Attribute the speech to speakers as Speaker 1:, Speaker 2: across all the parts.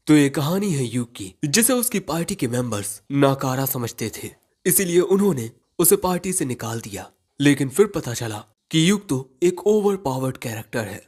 Speaker 1: तो ये कहानी है यूक की, जिसे उसकी पार्टी के मेंबर्स नाकारा समझते थे, इसीलिए उन्होंने उसे पार्टी से निकाल दिया। लेकिन फिर पता चला कि यूक तो एक ओवर पावर्ड कैरेक्टर है।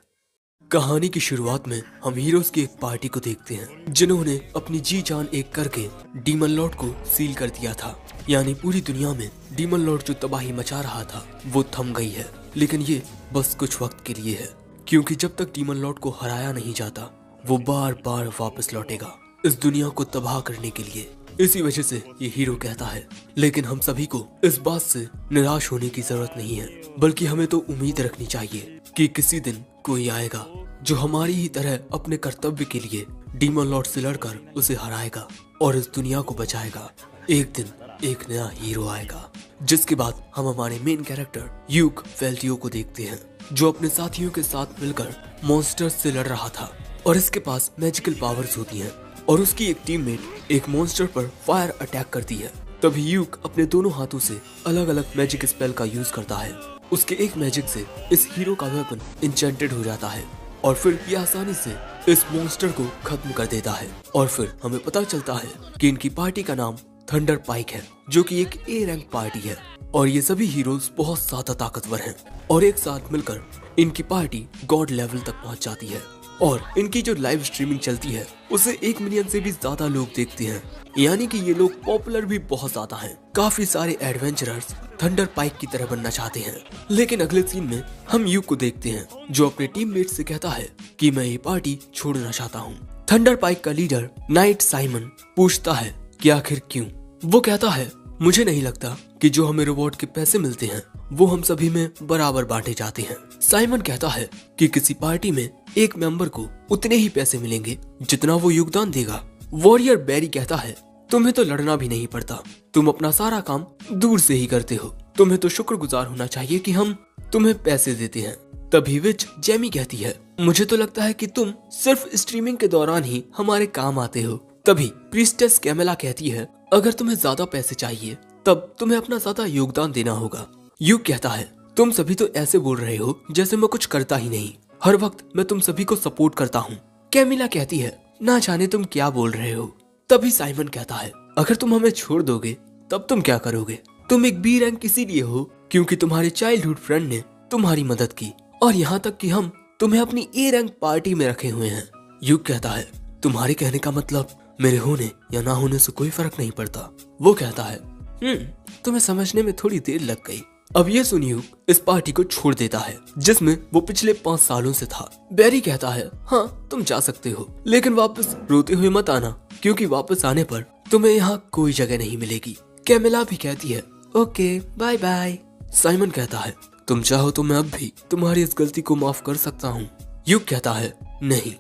Speaker 1: कहानी की शुरुआत में हम हीरोज की एक पार्टी को देखते हैं, जिन्होंने अपनी जी जान एक करके डीमन लॉर्ड को सील कर दिया था। यानी पूरी दुनिया में डीमन लॉर्ड जो तबाही मचा रहा था वो थम गई है। लेकिन ये बस कुछ वक्त के लिए है, क्योंकि जब तक डीमन लॉर्ड को हराया नहीं जाता वो बार बार वापस लौटेगा इस दुनिया को तबाह करने के लिए। इसी वजह से ये हीरो कहता है। लेकिन हम सभी को इस बात से निराश होने की जरूरत नहीं है, बल्कि हमें तो उम्मीद रखनी चाहिए कि किसी दिन कोई आएगा जो हमारी ही तरह अपने कर्तव्य के लिए डीमन लॉर्ड से लड़कर उसे हराएगा और इस दुनिया को बचाएगा। एक दिन एक नया हीरो आएगा, जिसके बाद हम हमारे मेन कैरेक्टर यूक वेल्टियो को देखते हैं, जो अपने साथियों के साथ मिलकर मॉन्स्टर्स से लड़ रहा था और इसके पास मैजिकल पावर्स होती हैं। और उसकी एक टीममेट एक मॉन्स्टर पर फायर अटैक करती है। तभी यूक अपने दोनों हाथों से अलग अलग मैजिक स्पेल का यूज करता है। उसके एक मैजिक से इस हीरो का वेपन इंचेंटेड हो जाता है और फिर ये आसानी से इस मॉन्स्टर को खत्म कर देता है। और फिर हमें पता चलता है कि इनकी पार्टी का नाम थंडर पाइक है, जो कि एक ए रैंक पार्टी है और ये सभी हीरोज बहुत ज्यादा ताकतवर हैं और एक साथ मिलकर इनकी पार्टी गॉड लेवल तक पहुंच जाती है। और इनकी जो लाइव स्ट्रीमिंग चलती है उसे 1 मिलियन से भी ज्यादा लोग देखते हैं, यानी कि ये लोग पॉपुलर भी बहुत ज्यादा हैं। काफी सारे एडवेंचरर्स थंडर पाइक की तरह बनना चाहते हैं। लेकिन अगले सीन में हम यूक को देखते हैं, जो अपने टीममेट से कहता है कि मैं ये पार्टी छोड़ना चाहता हूँ। थंडर पाइक का लीडर नाइट साइमन पूछता है कि आखिर क्यों। वो कहता है, मुझे नहीं लगता कि जो हमें रिवॉर्ड के पैसे मिलते हैं वो हम सभी में बराबर बांटे जाते हैं। साइमन कहता है कि किसी पार्टी में एक मेंबर को उतने ही पैसे मिलेंगे जितना वो योगदान देगा। वॉरियर बैरी कहता है, तुम्हें तो लड़ना भी नहीं पड़ता, तुम अपना सारा काम दूर से ही करते हो, तुम्हें तो शुक्रगुजार होना चाहिए कि हम तुम्हें पैसे देते हैं। तभी विच जेमी कहती है, मुझे तो लगता है कि तुम सिर्फ स्ट्रीमिंग के दौरान ही हमारे काम आते हो। तभी प्रीस्टेस कैमेला कहती है, अगर तुम्हें ज्यादा पैसे चाहिए तब तुम्हें अपना ज्यादा योगदान देना होगा। यूक कहता है, तुम सभी तो ऐसे बोल रहे हो जैसे मैं कुछ करता ही नहीं, हर वक्त मैं तुम सभी को सपोर्ट करता हूँ। कैमिला कहती है, ना जाने तुम क्या बोल रहे हो। तभी साइमन कहता है, अगर तुम हमें छोड़ दोगे तब तुम क्या करोगे? तुम एक बी रैंक इसीलिए हो क्योंकि तुम्हारे चाइल्डहुड फ्रेंड ने तुम्हारी मदद की और यहाँ तक कि हम तुम्हें अपनी ए रैंक पार्टी में रखे हुए हैं। यूक कहता है, तुम्हारे कहने का मतलब मेरे होने या ना होने से कोई फर्क नहीं पड़ता। वो कहता है, तुम्हें समझने में थोड़ी देर लग गई। अब ये सुन यूक इस पार्टी को छोड़ देता है जिसमें वो पिछले 5 सालों से था। बैरी कहता है, हाँ तुम जा सकते हो, लेकिन वापस रोते हुए मत आना, क्योंकि वापस आने पर तुम्हें यहाँ कोई जगह नहीं मिलेगी। कैमिला भी कहती है, ओके बाय बाय। साइमन कहता है, तुम चाहो तो मैं अब भी तुम्हारी इस गलती को माफ कर सकता हूँ। यूक कहता है, नहीं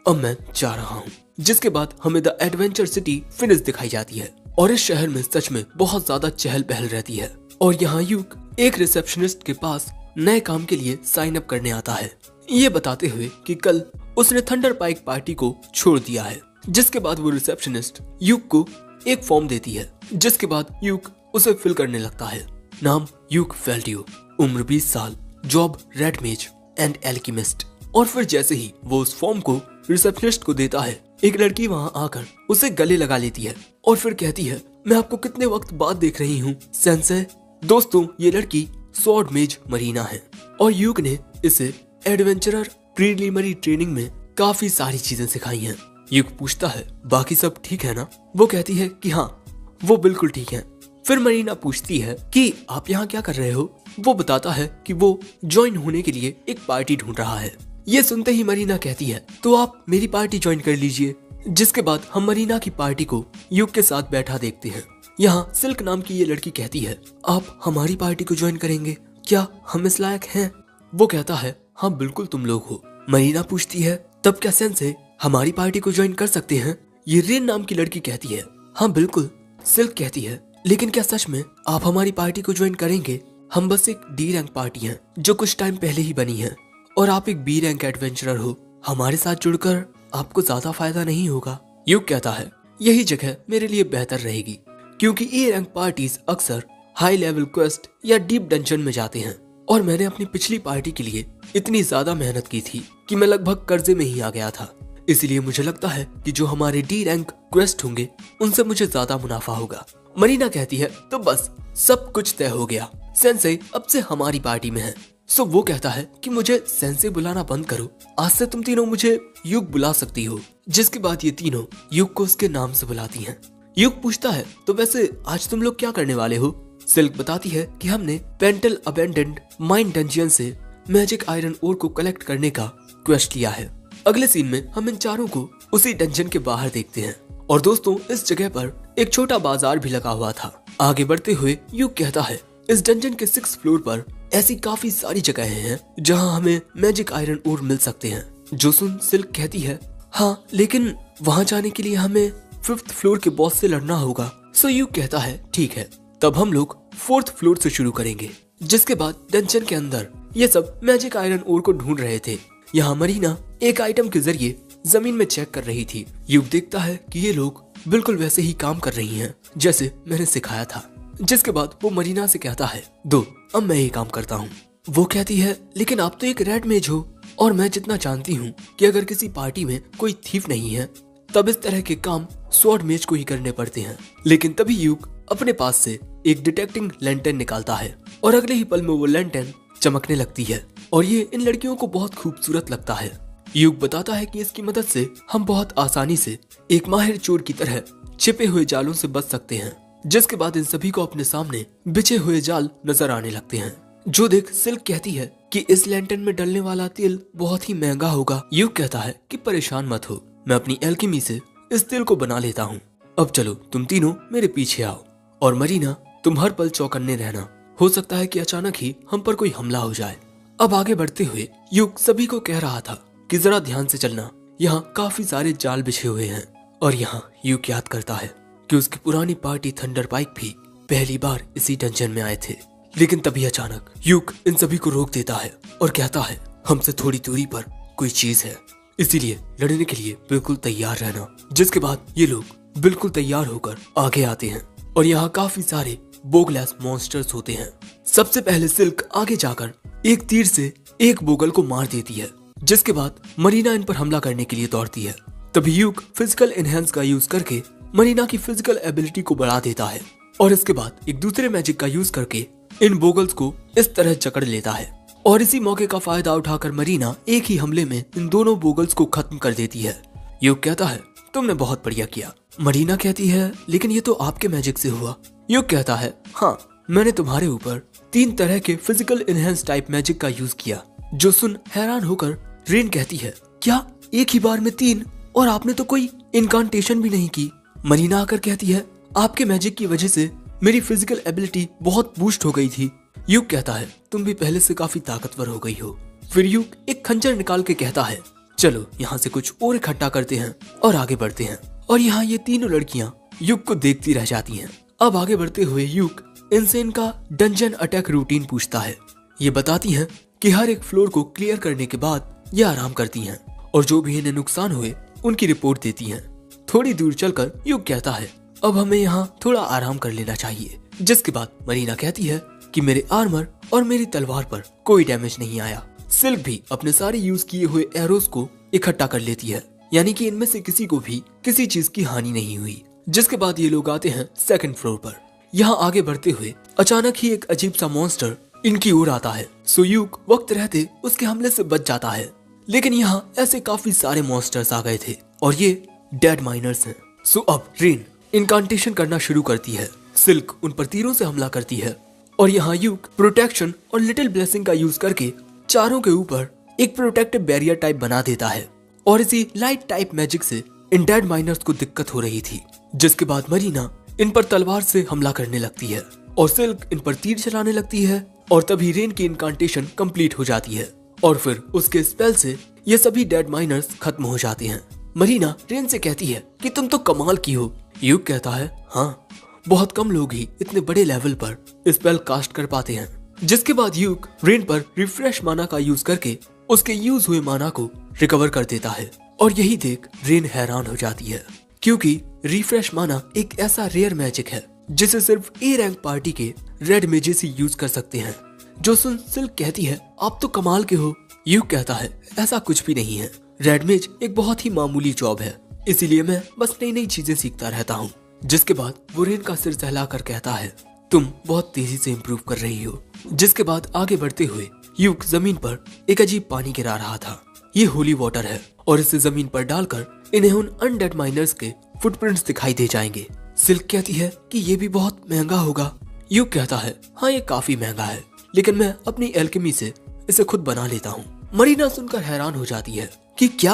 Speaker 1: अब मैं जा रहा हूँ। जिसके बाद हमें द एडवेंचर सिटी फिनिश दिखाई जाती है और इस शहर में सच में बहुत ज्यादा चहल पहल रहती है। और यहाँ यूक एक रिसेप्शनिस्ट के पास नए काम के लिए साइन अप करने आता है, ये बताते हुए कि कल उसने थंडर पाइक पार्टी को छोड़ दिया है। जिसके बाद वो रिसेप्शनिस्ट यूक को एक फॉर्म देती है, जिसके बाद यूक उसे फिल करने लगता है। नाम यूक वेल्टियो, उम्र 20 साल, जॉब रेड मेज एंड एल्केमिस्ट। और फिर जैसे ही वो उस फॉर्म को रिसेप्शनिस्ट को देता है, एक लड़की वहाँ आकर उसे गले लगा लेती है और फिर कहती है, मैं आपको कितने वक्त बाद देख रही हूँ सेंसे। दोस्तों, ये लड़की स्वॉर्ड मेज मरीना है और यूक ने इसे एडवेंचरर प्रीलिमिनरी ट्रेनिंग में काफी सारी चीजें सिखाई हैं। यूक पूछता है, बाकी सब ठीक है ना? वो कहती है कि हाँ वो बिल्कुल ठीक है। फिर मरीना पूछती है कि आप यहाँ क्या कर रहे हो? वो बताता है कि वो ज्वाइन होने के लिए एक पार्टी ढूंढ रहा है। ये सुनते ही मरीना कहती है, तो आप मेरी पार्टी ज्वाइन कर लीजिए। जिसके बाद हम मरीना की पार्टी को यूक के साथ बैठा देखते हैं। यहाँ सिल्क नाम की ये लड़की कहती है, आप हमारी पार्टी को ज्वाइन करेंगे? क्या हम इस लायक हैं? वो कहता है, हाँ बिल्कुल तुम लोग हो। मरीना पूछती है, तब क्या सेंसे हमारी पार्टी को ज्वाइन कर सकते हैं? ये रेन नाम की लड़की कहती है, हाँ बिल्कुल। सिल्क कहती है, लेकिन क्या सच में आप हमारी पार्टी को ज्वाइन करेंगे? हम बस एक डी रैंक पार्टी हैं जो कुछ टाइम पहले ही बनी है और आप एक बी रैंक एडवेंचरर हो, हमारे साथ जुड़कर आपको ज्यादा फायदा नहीं होगा। यूक कहता है, यही जगह मेरे लिए बेहतर रहेगी, क्योंकि ए रैंक पार्टीज अक्सर हाई लेवल क्वेस्ट या डीप डंजन में जाते हैं और मैंने अपनी पिछली पार्टी के लिए इतनी ज्यादा मेहनत की थी कि मैं लगभग कर्जे में ही आ गया था। इसीलिए मुझे लगता है कि जो हमारे डी रैंक क्वेस्ट होंगे उनसे मुझे ज्यादा मुनाफा होगा। मरीना कहती है तो बस सब कुछ तय हो गया, सेंसे अब से हमारी पार्टी में है। सो वो कहता है कि मुझे सेंसे बुलाना बंद करो, आज से तुम तीनों मुझे युग बुला सकती हो। जिसके बाद ये तीनों युग को उसके नाम से बुलाती हैं। युग पूछता है तो वैसे आज तुम लोग क्या करने वाले हो? सिल्क बताती है कि हमने पेंटल अबेंडेंड माइन डंजियन से मैजिक आयरन ओर को कलेक्ट करने का क्वेस्ट लिया है। अगले सीन में हम इन चारों को उसी डंजन के बाहर देखते हैं और दोस्तों इस जगह पर एक छोटा बाजार भी लगा हुआ था। आगे बढ़ते हुए युग कहता है इस डंजन के 6th फ्लोर पर ऐसी काफी सारी जगहें हैं जहां हमें मैजिक आयरन ओर मिल सकते हैं। जो सुन सिल्क कहती है हाँ, लेकिन वहां जाने के लिए हमें 5th फ्लोर के बॉस से लड़ना होगा। सो युग कहता है ठीक है, तब हम लोग 4th फ्लोर से शुरू करेंगे। जिसके बाद डंजन के अंदर ये सब मैजिक आयरन ओर को ढूंढ रहे थे। यहाँ मरीना एक आइटम के जरिए जमीन में चेक कर रही थी। युग देखता है कि ये लोग बिल्कुल वैसे ही काम कर रही हैं जैसे मैंने सिखाया था। जिसके बाद वो मरीना से कहता है दो, अब मैं ये काम करता हूँ। वो कहती है लेकिन आप तो एक रेड मेज हो और मैं जितना जानती हूँ कि अगर किसी पार्टी में कोई थीफ नहीं है तब इस तरह के काम स्वॉर्ड मेज को ही करने पड़ते हैं। लेकिन तभी युग अपने पास से एक डिटेक्टिंग लैंटर्न निकालता है और अगले ही पल में वो लैंटर्न चमकने लगती है और ये इन लड़कियों को बहुत खूबसूरत लगता है। युग बताता है कि इसकी मदद से हम बहुत आसानी से एक माहिर चोर की तरह छिपे हुए जालों से बच सकते हैं। जिसके बाद इन सभी को अपने सामने बिछे हुए जाल नजर आने लगते हैं। जो देख सिल्क कहती है कि इस लैंटर्न में डलने वाला तेल बहुत ही महंगा होगा। युग कहता है कि परेशान मत हो, मैं अपनी एल्केमी से इस तेल को बना लेता हूँ। अब चलो तुम तीनों मेरे पीछे आओ और मरीना तुम हर पल चौकन्ने रहना, हो सकता है कि अचानक ही हम पर कोई हमला हो जाए। अब आगे बढ़ते हुए युग सभी को कह रहा था कि जरा ध्यान से चलना, यहाँ काफी सारे जाल बिछे हुए हैं। और यहाँ युग याद करता है कि उसकी पुरानी पार्टी थंडर पाइक भी पहली बार इसी डंजन में आए थे। लेकिन तभी अचानक युग इन सभी को रोक देता है और कहता है हमसे थोड़ी दूरी पर कोई चीज है, इसीलिए लड़ने के लिए बिल्कुल तैयार रहना। जिसके बाद ये लोग बिल्कुल तैयार होकर आगे आते हैं और यहाँ काफी सारे बोगलैस मॉन्स्टर्स होते हैं। सबसे पहले सिल्क आगे जाकर एक तीर से एक बोगल को मार देती है। जिसके बाद मरीना इन पर हमला करने के लिए दौड़ती है। तभी युग फिजिकल एनहेंस का यूज करके मरीना की फिजिकल एबिलिटी को बढ़ा देता है और इसके बाद एक दूसरे मैजिक का यूज करके इन बोगल्स को इस तरह जकड़ लेता है और इसी मौके का फायदा उठाकर मरीना एक ही हमले में इन दोनों बोगल्स को खत्म कर देती है। युग कहता है तुमने बहुत बढ़िया किया। मरीना कहती है लेकिन ये तो आपके मैजिक से हुआ। युग कहता है हाँ, मैंने तुम्हारे ऊपर 3 तरह के फिजिकल एनहेंस टाइप मैजिक का यूज किया। जो सुन हैरान होकर रेन कहती है क्या एक ही बार में 3, और आपने तो कोई इनकांटेशन भी नहीं की। मरीना आकर कहती है आपके मैजिक की वजह से मेरी फिजिकल एबिलिटी बहुत बूस्ट हो गई थी। युग कहता है तुम भी पहले से काफी ताकतवर हो गई हो। फिर युग एक खंजर निकाल के कहता है चलो यहाँ से कुछ और इकट्ठा करते हैं और आगे बढ़ते हैं। और यहाँ ये तीनों लड़कियाँ युग को देखती रह जाती हैं। अब आगे बढ़ते हुए युग इनसे इनका डंजन अटैक रूटीन पूछता है। ये बताती हैं कि हर एक फ्लोर को क्लियर करने के बाद ये आराम करती हैं और जो भी इन्हें नुकसान हुए उनकी रिपोर्ट देती हैं। थोड़ी दूर चलकर युग कहता है अब हमें यहाँ थोड़ा आराम कर लेना चाहिए। जिसके बाद मरीना कहती है कि मेरे आर्मर और मेरी तलवार पर कोई डैमेज नहीं आया। सिल्क भी अपने सारे यूज किए हुए एरोस को इकट्ठा कर लेती है, यानी कि इनमें से किसी को भी किसी चीज की हानि नहीं हुई। जिसके बाद ये लोग आते हैं 2nd फ्लोर पर। यहाँ आगे बढ़ते हुए अचानक ही एक अजीब सा मॉन्स्टर इनकी ओर आता है। सो युग वक्त रहते उसके हमले से बच जाता है। लेकिन यहाँ ऐसे काफी सारे मॉन्स्टर्स आ गए थे और ये डेड माइनर्स हैं। सो अब रेन इनकांटेशन करना शुरू करती है। सिल्क उन पर तीरों से हमला करती है और यहाँ युग प्रोटेक्शन और लिटिल ब्लेसिंग का यूज करके चारों के ऊपर एक प्रोटेक्टिव बैरियर टाइप बना देता है। और इसी लाइट टाइप मैजिक से इन डेड माइनर्स को दिक्कत हो रही थी। जिसके बाद मरीना इन पर तलवार से हमला करने लगती है और सिल्क इन पर तीर चलाने लगती है और तभी रेन की इनकांटेशन कंप्लीट हो जाती है और फिर उसके स्पेल से ये सभी डेड माइनर्स खत्म हो जाते हैं। मरीना रेन से कहती है कि तुम तो कमाल की हो। युग कहता है हाँ, बहुत कम लोग ही इतने बड़े लेवल पर स्पेल कास्ट कर पाते हैं। जिसके बाद युग रेन पर रिफ्रेश माना का यूज करके उसके यूज हुए माना को रिकवर कर देता है और यही देख रेन हैरान हो जाती है क्योंकि रिफ्रेश माना एक ऐसा रेयर मैजिक है जिसे सिर्फ ए रैंक पार्टी के रेड मेजेस ही यूज कर सकते हैं। जो सुन सिल्क कहती है आप तो कमाल के हो। युग कहता है ऐसा कुछ भी नहीं है, रेड मेज एक बहुत ही मामूली जॉब है, इसीलिए मैं बस नई नई चीजें सीखता रहता हूँ। जिसके बाद वो रेन का सिर सहलाकर कहता है, तुम बहुत तेजी से इम्प्रूव कर रही हो। जिसके बाद आगे बढ़ते हुए यूक जमीन पर एक अजीब पानी गिरा रहा था। ये होली वाटर है और इसे जमीन पर डालकर इन्हें उन अनडेड माइनर्स के फुटप्रिंट्स दिखाई दे जाएंगे। सिल्क कहती है कि ये भी बहुत महंगा होगा। यूक कहता है, हाँ ये काफी महंगा है, लेकिन मैं अपनी एल्केमी से इसे खुद बना लेता हूँ। मरीना सुनकर हैरान हो जाती है कि क्या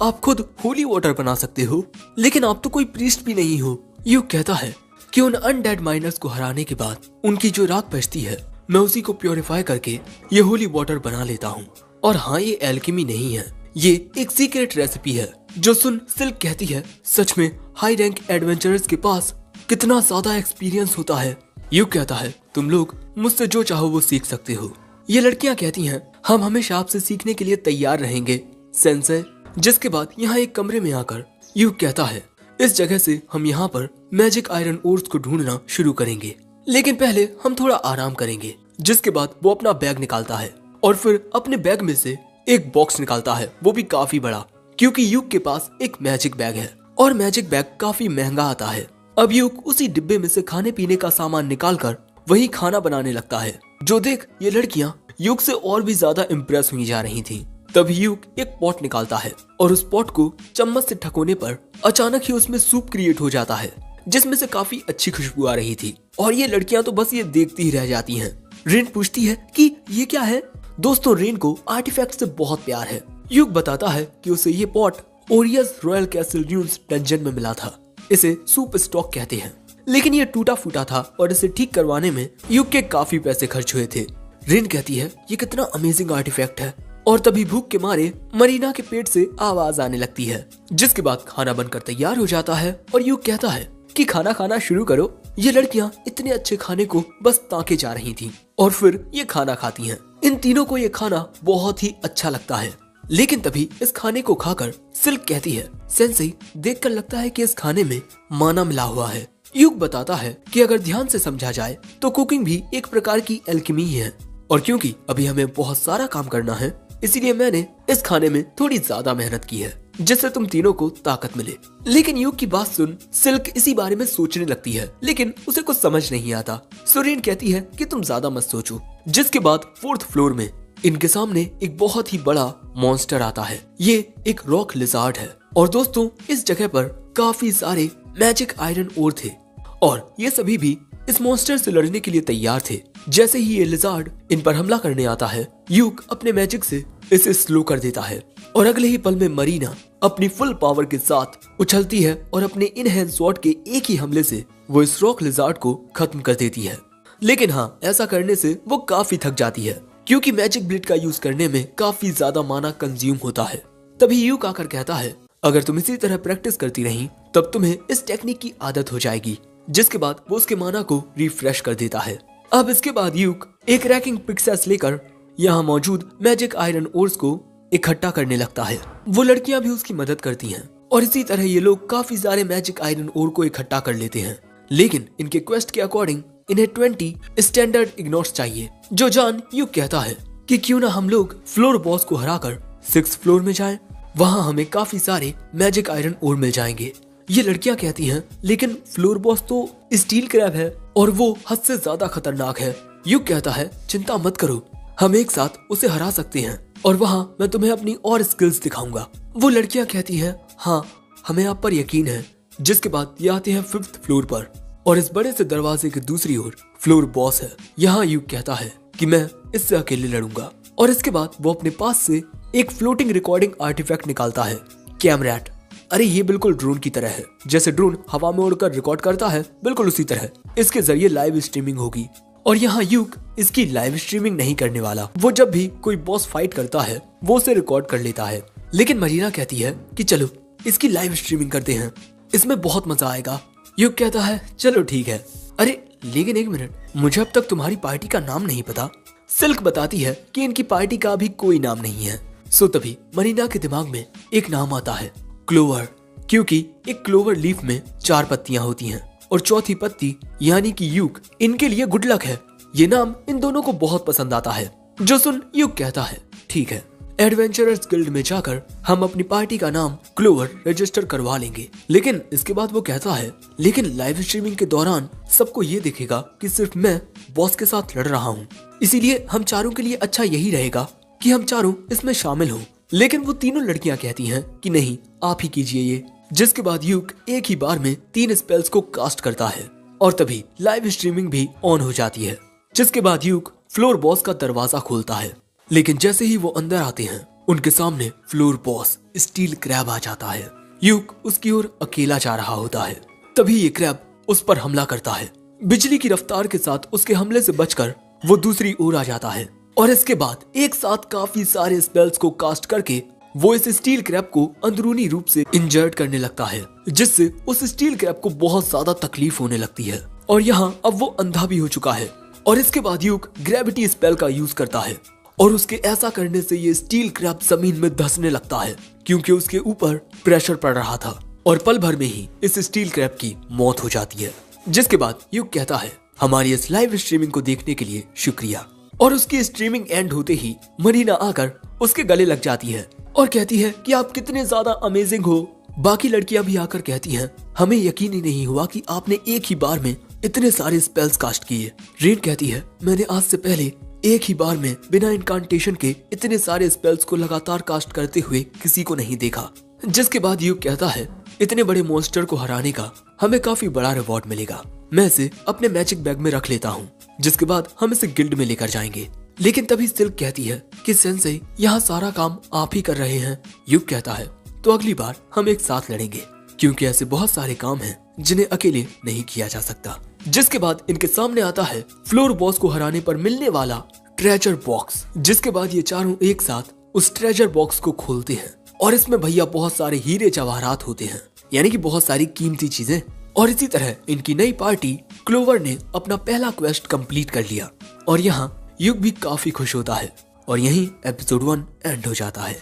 Speaker 1: आप खुद होली वाटर बना सकते हो? लेकिन आप तो कोई प्रीस्ट भी नहीं हो। यूक कहता है कि उन अनडेड माइनर्स को हराने के बाद उनकी जो राख बचती है मैं उसी को प्योरीफाई करके ये होली वाटर बना लेता हूँ। और हाँ, ये एल्केमी नहीं है, ये एक सीक्रेट रेसिपी है। जो सुन सिल्क कहती है, सच में हाई रैंक एडवेंचरर्स के पास कितना ज्यादा एक्सपीरियंस होता है। यूक कहता है, तुम लोग मुझसे जो चाहो वो सीख सकते हो। ये लड़कियां कहती हैं, हम हमेशा आपसे सीखने के लिए तैयार रहेंगे सेंसे। जिसके बाद यहाँ एक कमरे में आकर यूक कहता है, इस जगह से हम यहाँ पर मैजिक आयरन ओर्स को ढूंढना शुरू करेंगे, लेकिन पहले हम थोड़ा आराम करेंगे। जिसके बाद वो अपना बैग निकालता है और फिर अपने बैग में से एक बॉक्स निकालता है, वो भी काफी बड़ा, क्योंकि यूक के पास एक मैजिक बैग है और मैजिक बैग काफी महंगा आता है। अब यूक उसी डिब्बे में से खाने पीने का सामान निकालकर वही खाना बनाने लगता है। जो देख ये लड़कियां यूक से और भी ज्यादा इम्प्रेस हुई जा रही थीं। तभी यूक एक पॉट निकालता है और उस पॉट को चम्मच से ठकोने पर अचानक ही उसमें सूप क्रिएट हो जाता है, जिसमें से काफी अच्छी खुशबू आ रही थी। और ये लड़कियां तो बस ये देखती ही रह जाती हैं। रेन पूछती है कि ये क्या है। दोस्तों, रेन को आर्टिफैक्ट से बहुत प्यार है। यूक बताता है कि उसे ये pot Orius royal castle dunes dungeon में मिला था। इसे सूप स्टॉक कहते हैं, लेकिन ये टूटा फूटा था और इसे ठीक करवाने में यूक के काफी पैसे खर्च हुए थे। रेन कहती है, ये कितना अमेजिंग आर्टिफैक्ट है। और तभी भूख के मारे मरीना के पेट से आवाज आने लगती है। जिसके बाद खाना बनकर तैयार हो जाता है और यूक कहता है कि खाना खाना शुरू करो। ये लड़कियां इतने अच्छे खाने को बस ताके जा रही थीं और फिर ये खाना खाती हैं। इन तीनों को ये खाना बहुत ही अच्छा लगता है। लेकिन तभी इस खाने को खाकर सिल्क कहती है, सेंसेई देखकर लगता है कि इस खाने में माना मिला हुआ है। यूक बताता है कि अगर ध्यान से समझा जाए तो कुकिंग भी एक प्रकार की एल्केमी ही है, और क्योंकि अभी हमें बहुत सारा काम करना है इसीलिए मैंने इस खाने में थोड़ी ज्यादा मेहनत की है, जिससे तुम तीनों को ताकत मिले। लेकिन यूक की बात सुन सिल्क इसी बारे में सोचने लगती है, लेकिन उसे कुछ समझ नहीं आता। सुरेन कहती है कि तुम ज्यादा मत सोचो। जिसके बाद 4th फ्लोर में इनके सामने एक बहुत ही बड़ा मॉन्स्टर आता है। ये एक रॉक लिजार्ड है और दोस्तों इस जगह पर काफी सारे मैजिक आयरन ओर थे और ये सभी भी इस मॉन्स्टर से लड़ने के लिए तैयार थे। जैसे ही ये लिजार्ड इन पर हमला करने आता है, यूक अपने मैजिक से इसे स्लो कर देता है और अगले ही पल में मरीना अपनी फुल पावर के साथ उछलती है और अपने इनहैंड स्वॉर्ड के एक ही हमले से वो इस रॉक लिजार्ड को खत्म कर देती है। लेकिन हाँ, ऐसा करने से वो काफी थक जाती है क्योंकि मैजिक ब्लेड का यूज करने में काफी ज्यादा माना कंज्यूम होता है। तभी यूक आकर कहता है, अगर तुम इसी तरह प्रैक्टिस करती रही तब तुम्हें इस टेक्निक की आदत हो जाएगी। जिसके बाद वो उसके माना को रिफ्रेश कर देता है। अब इसके बाद यूक एक रैकिंग पिक्सेस लेकर यहाँ मौजूद मैजिक आयरन ओर्स को इकट्ठा करने लगता है। वो लड़कियां भी उसकी मदद करती हैं और इसी तरह ये लोग काफी सारे मैजिक आयरन ओर को इकट्ठा कर लेते हैं। लेकिन इनके क्वेस्ट के अकॉर्डिंग इन्हें 20 स्टैंडर्ड इग्नोट्स चाहिए। जो जान यूक कहता है कि क्यों ना हम लोग फ्लोर बॉस को हराकर 6th फ्लोर में जाएं, वहाँ हमें काफी सारे मैजिक आयरन ओर मिल जाएंगे। ये लड़कियां कहती हैं, लेकिन फ्लोर बॉस तो स्टील क्रैब है और वो हद से ज्यादा खतरनाक है। यूक कहता है, चिंता मत करो, हम एक साथ उसे हरा सकते हैं और वहाँ मैं तुम्हें अपनी और स्किल्स दिखाऊंगा। वो लड़कियां कहती हैं, हाँ हमें आप पर यकीन है। जिसके बाद ये आते हैं 5th फ्लोर पर और इस बड़े से दरवाजे के दूसरी ओर फ्लोर बॉस है। यहाँ यूक कहता है कि मैं इससे अकेले लड़ूंगा और इसके बाद वो अपने पास से एक फ्लोटिंग रिकॉर्डिंग आर्टिफैक्ट निकालता है, कैमरैट। अरे ये बिल्कुल ड्रोन की तरह है, जैसे ड्रोन हवा में उड़कर रिकॉर्ड करता है बिल्कुल उसी तरह इसके जरिए लाइव स्ट्रीमिंग होगी। और यहाँ यूक इसकी लाइव स्ट्रीमिंग नहीं करने वाला, वो जब भी कोई बॉस फाइट करता है वो उसे रिकॉर्ड कर लेता है। लेकिन मरीना कहती है कि चलो इसकी लाइव स्ट्रीमिंग करते हैं, इसमें बहुत मजा आएगा। यूक कहता है, चलो ठीक है। अरे लेकिन एक मिनट, मुझे अब तक तुम्हारी पार्टी का नाम नहीं पता। सिल्क बताती है कि इनकी पार्टी का अभी कोई नाम नहीं है। सो तभी मरीना के दिमाग में एक नाम आता है, क्लोवर, क्योंकि एक क्लोवर लीफ में 4 पत्तियां होती हैं और चौथी पत्ती यानी कि यूक इनके लिए गुड लक है। ये नाम इन दोनों को बहुत पसंद आता है। जो सुन यूक कहता है, ठीक है एडवेंचरर्स गिल्ड में जाकर हम अपनी पार्टी का नाम क्लोवर रजिस्टर करवा लेंगे। लेकिन इसके बाद वो कहता है, लेकिन लाइव स्ट्रीमिंग के दौरान सबको ये दिखेगा कि सिर्फ मैं बॉस के साथ लड़ रहा हूँ, इसीलिए हम चारों के लिए अच्छा यही रहेगा कि हम चारों इसमें शामिल हों। लेकिन वो तीनों लड़कियां कहती हैं कि नहीं, आप ही कीजिए ये। जिसके बाद यूक एक ही बार में 3 स्पेल्स को कास्ट करता है और तभी लाइव स्ट्रीमिंग भी ऑन हो जाती है। जिसके बाद यूक फ्लोर बॉस का दरवाजा खोलता है, लेकिन जैसे ही वो अंदर आते हैं उनके सामने फ्लोर बॉस स्टील क्रैब आ जाता है। यूक उसकी ओर अकेला जा रहा होता है, तभी ये क्रैब उस पर हमला करता है। बिजली की रफ्तार के साथ उसके हमले से बचकर वो दूसरी ओर आ जाता है और इसके बाद एक साथ काफी सारे स्पेल्स को कास्ट करके वो इस स्टील क्रैब को अंदरूनी रूप से इंजर्ड करने लगता है, जिससे उस स्टील क्रैब को बहुत ज्यादा तकलीफ होने लगती है और यहाँ अब वो अंधा भी हो चुका है। और इसके बाद यूक ग्रेविटी स्पेल का यूज करता है और उसके ऐसा करने से ये स्टील क्रैब जमीन में धंसने लगता है, क्योंकि उसके ऊपर प्रेशर पड़ रहा था और पल भर में ही इस स्टील क्रैब की मौत हो जाती है। जिसके बाद यूक कहता है, हमारी इस लाइव स्ट्रीमिंग को देखने के लिए शुक्रिया। और उसकी स्ट्रीमिंग एंड होते ही मरीना आकर उसके गले लग जाती है और कहती है कि आप कितने ज्यादा अमेजिंग हो। बाकी लड़कियां भी आकर कहती हैं, हमें यकीन ही नहीं हुआ कि आपने एक ही बार में इतने सारे स्पेल्स कास्ट किए। रेन कहती है, मैंने आज से पहले एक ही बार में बिना इनकांटेशन के इतने सारे स्पेल्स को लगातार कास्ट करते हुए किसी को नहीं देखा। जिसके बाद यूक कहता है, इतने बड़े मॉन्स्टर को हराने का हमें काफी बड़ा रिवॉर्ड मिलेगा, मैं इसे अपने मैजिक बैग में रख लेता हूँ। जिसके बाद हम इसे गिल्ड में लेकर जाएंगे। लेकिन तभी सिल्क कहती है कि सेंसेई, यहाँ सारा काम आप ही कर रहे हैं। यूक कहता है, तो अगली बार हम एक साथ लड़ेंगे, क्योंकि ऐसे बहुत सारे काम हैं जिन्हें अकेले नहीं किया जा सकता। जिसके बाद इनके सामने आता है फ्लोर बॉस को हराने पर मिलने वाला ट्रेजर बॉक्स। जिसके बाद ये चारों एक साथ उस ट्रेजर बॉक्स को खोलते हैं और इसमें भैया बहुत सारे हीरे जवाहरात होते हैं, यानी कि बहुत सारी कीमती चीजें। और इसी तरह इनकी नई पार्टी क्लोवर ने अपना पहला क्वेस्ट कंप्लीट कर लिया और यहाँ युग भी काफी खुश होता है और यहीं एपिसोड 1 एंड हो जाता है।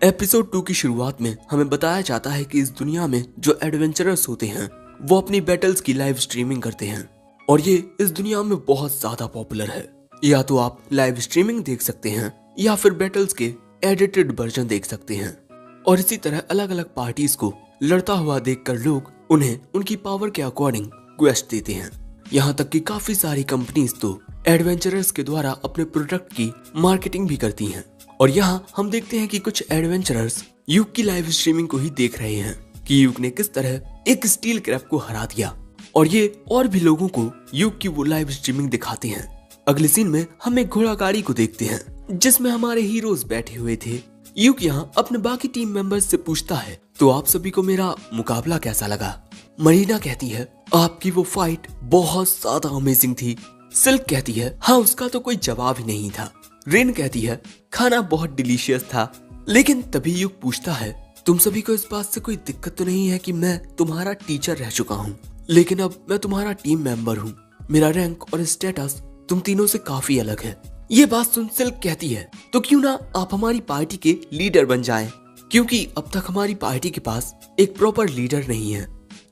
Speaker 1: एपिसोड 2 की शुरुआत में हमें बताया जाता है कि इस दुनिया में जो एडवेंचरर्स होते हैं वो अपनी बैटल्स की लाइव स्ट्रीमिंग करते हैं और ये इस दुनिया में बहुत ज्यादा पॉपुलर है। या तो आप लाइव स्ट्रीमिंग देख सकते हैं या फिर बैटल्स के एडिटेड वर्जन देख सकते हैं। और इसी तरह अलग अलग पार्टीज को लड़ता हुआ देखकर लोग उन्हें उनकी पावर के अकॉर्डिंग क्वेस्ट देते हैं। यहाँ तक कि काफी सारी कंपनीज तो एडवेंचरर्स के द्वारा अपने प्रोडक्ट की मार्केटिंग भी करती हैं। और यहाँ हम देखते हैं कि कुछ एडवेंचरर्स यूक की लाइव स्ट्रीमिंग को ही देख रहे हैं कि यूक ने किस तरह एक स्टील क्रैब को हरा दिया और ये और भी लोगों को यूक की वो लाइव स्ट्रीमिंग दिखाते हैं। अगले सीन में हम एक घोड़ा गाड़ी को देखते हैं जिसमें हमारे हीरोज बैठे हुए थे। यूक यहाँ अपने बाकी टीम मेंबर्स से पूछता है, तो आप सभी को मेरा मुकाबला कैसा लगा? मरीना कहती है, आपकी वो फाइट बहुत ज्यादा अमेजिंग थी। सिल्क कहती है, हाँ उसका तो कोई जवाब ही नहीं था। रेन कहती है, खाना बहुत डिलीशियस था। लेकिन तभी युग पूछता है, तुम सभी को इस बात से कोई दिक्कत तो नहीं है कि मैं तुम्हारा टीचर रह चुका हूँ, लेकिन अब मैं तुम्हारा टीम मेंबर हूँ। मेरा रैंक और स्टेटस तुम तीनों से काफी अलग है। ये बात सुन सिल्क कहती है, तो क्यों ना आप हमारी पार्टी के लीडर बन जाएं, क्योंकि अब तक हमारी पार्टी के पास एक प्रॉपर लीडर नहीं है।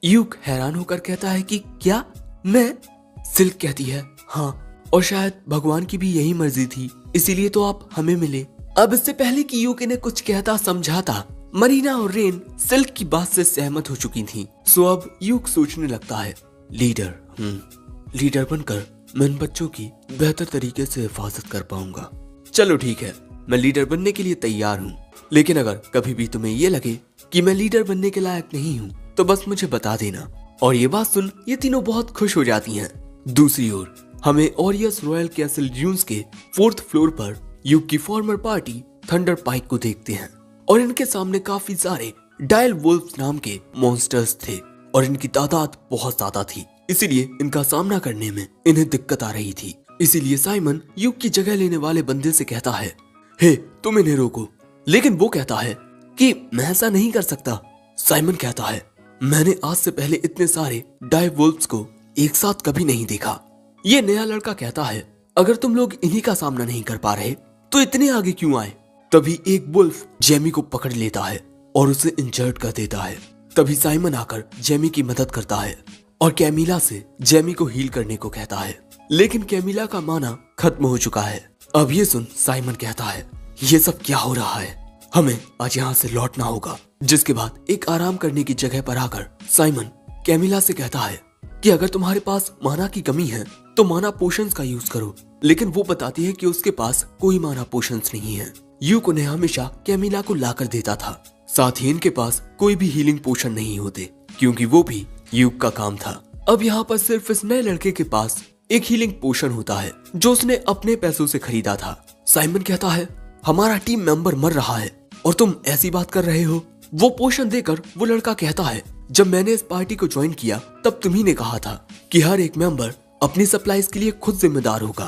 Speaker 1: यूक हैरान होकर कहता है कि क्या मैं? सिल्क कहती है, हाँ, और शायद भगवान की भी यही मर्जी थी, इसीलिए तो आप हमें मिले। अब इससे पहले कि यूक इन्हें कुछ कहता समझाता, मरीना और रेन सिल्क की बात से सहमत हो चुकी थी। सो अब यूक सोचने लगता है, लीडर बनकर मैं इन बच्चों की बेहतर तरीके से हिफाजत कर पाऊंगा। चलो ठीक है, मैं लीडर बनने के लिए तैयार हूँ, लेकिन अगर कभी भी तुम्हें ये लगे कि मैं लीडर बनने के लायक नहीं हूँ तो बस मुझे बता देना। और ये बात सुन ये तीनों बहुत खुश हो जाती हैं। दूसरी ओर हमें ओरियस रॉयल कैसल ड्यून्स के 4th फ्लोर पर यूक की फॉर्मर पार्टी थंडर पाइक को देखते हैं और इनके सामने काफी सारे डायल वुल्फ्स नाम के मॉन्स्टर्स थे और इनकी तादाद बहुत ज्यादा थी, इसीलिए इनका सामना करने में इन्हें दिक्कत आ रही थी। इसीलिए साइमन यूक की जगह लेने वाले बंदे से कहता है, हे तुम इन्हें रोको। लेकिन वो कहता है कि मैं ऐसा नहीं कर सकता। साइमन कहता है, मैंने आज से पहले इतने सारे डायल वुल्फ्स को एक साथ कभी नहीं देखा। ये नया लड़का कहता है, अगर तुम लोग इन्हीं का सामना नहीं कर पा रहे तो इतने आगे क्यों आए? तभी एक वुल्फ जेमी को पकड़ लेता है और उसे इंजर्ड कर देता है। तभी साइमन आकर जेमी की मदद करता है और कैमिला से जेमी को हील करने को कहता है, लेकिन कैमिला का माना खत्म हो चुका है। अब ये सुन साइमन कहता है, ये सब क्या हो रहा है, हमें आज यहाँ से लौटना होगा। जिसके बाद एक आराम करने की जगह पर आकर साइमन कैमिला से कहता है कि अगर तुम्हारे पास माना की कमी है तो माना पोशंस का यूज करो, लेकिन वो बताती है कि उसके पास कोई माना पोशंस नहीं है। यूक उन्हें हमेशा कैमिला को लाकर देता था, साथ ही इनके पास कोई भी हीलिंग पोशन नहीं होते क्योंकि वो भी यूक का काम था। अब यहाँ पर सिर्फ इस नए लड़के के पास एक हीलिंग पोशन होता है जो उसने अपने पैसों से खरीदा था। साइमन कहता है हमारा टीम मेंबर मर रहा है और तुम ऐसी बात कर रहे हो। वो पोशन देकर वो लड़का कहता है जब मैंने इस पार्टी को ज्वाइन किया तब तुम्ही ने कहा था कि हर एक मेंबर अपनी सप्लाईज के लिए खुद जिम्मेदार होगा,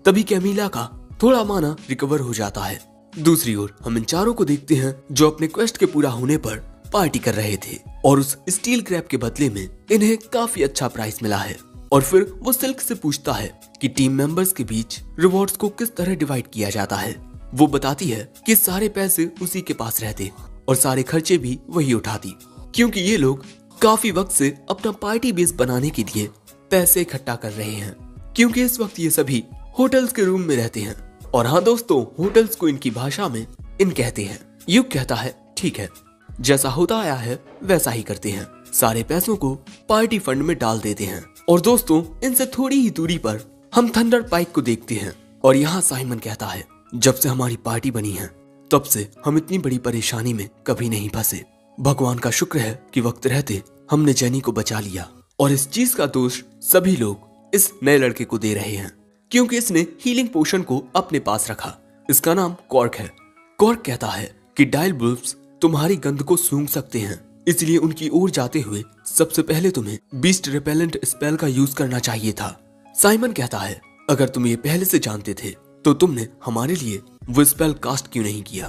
Speaker 1: तभी कैमिला का थोड़ा माना रिकवर हो जाता है। दूसरी ओर हम इन चारों को देखते हैं जो अपने क्वेस्ट के पूरा होने पर पार्टी कर रहे थे और उस स्टील क्रैब के बदले में इन्हें काफी अच्छा प्राइस मिला है। और फिर वो सिल्क से पूछता है कि टीम मेंबर्स के बीच रिवॉर्ड्स को किस तरह डिवाइड किया जाता है। वो बताती है कि सारे पैसे उसी के पास रहते और सारे खर्चे भी वही उठाती, क्योंकि ये लोग काफी वक्त से अपना पार्टी बेस बनाने के लिए पैसे इकट्ठा कर रहे हैं, क्योंकि इस वक्त ये सभी होटल्स के रूम में रहते हैं। और हाँ दोस्तों, होटल्स को इनकी भाषा में इन कहते हैं। युग कहता है ठीक है, जैसा होता आया है वैसा ही करते हैं, सारे पैसों को पार्टी फंड में डाल देते हैं। और दोस्तों, इनसे थोड़ी ही दूरी पर हम थंडर पाइक को देखते हैं और यहाँ साइमन कहता है जब से हमारी पार्टी बनी है तब से हम इतनी बड़ी परेशानी में कभी नहीं फंसे। भगवान का शुक्र है कि वक्त रहते हमने जेनी को बचा लिया, और इस चीज का दोष सभी लोग इस नए लड़के को दे रहे हैं क्योंकि इसने हीलिंग पोशन को अपने पास रखा। इसका नाम कॉर्क है। कॉर्क कहता है कि डायल बुल्फ्स तुम्हारी गंध को सूंघ सकते हैं, इसलिए उनकी ओर जाते हुए सबसे पहले तुम्हें बीस्ट रिपेलेंट स्पेल का यूज करना चाहिए था। साइमन कहता है अगर तुम ये पहले से जानते थे तो तुमने हमारे लिए वो स्पेल कास्ट क्यों नहीं किया।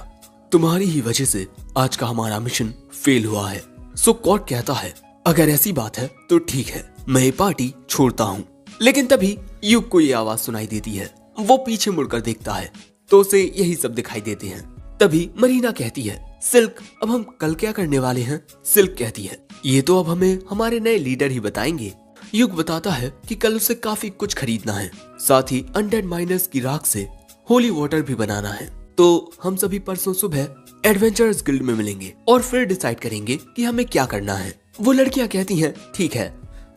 Speaker 1: तुम्हारी ही वजह से आज का हमारा मिशन फेल हुआ है। सो कॉर्क कहता है अगर ऐसी बात है तो ठीक है, मैं ये पार्टी छोड़ता हूँ। लेकिन तभी युग को ये आवाज सुनाई देती है। वो पीछे मुड़कर देखता है तो उसे यही सब दिखाई देते हैं। तभी मरीना कहती है सिल्क अब हम कल क्या करने वाले हैं। सिल्क कहती है ये तो अब हमें हमारे नए लीडर ही बताएंगे। युग बताता है कि कल उसे काफी कुछ खरीदना है, साथ ही अनडेड माइनर्स की राख से होली वाटर भी बनाना है। तो हम सभी परसों सुबह एडवेंचरर्स गिल्ड में मिलेंगे और फिर डिसाइड करेंगे कि हमें क्या करना है। वो लड़कियां कहती हैं ठीक है।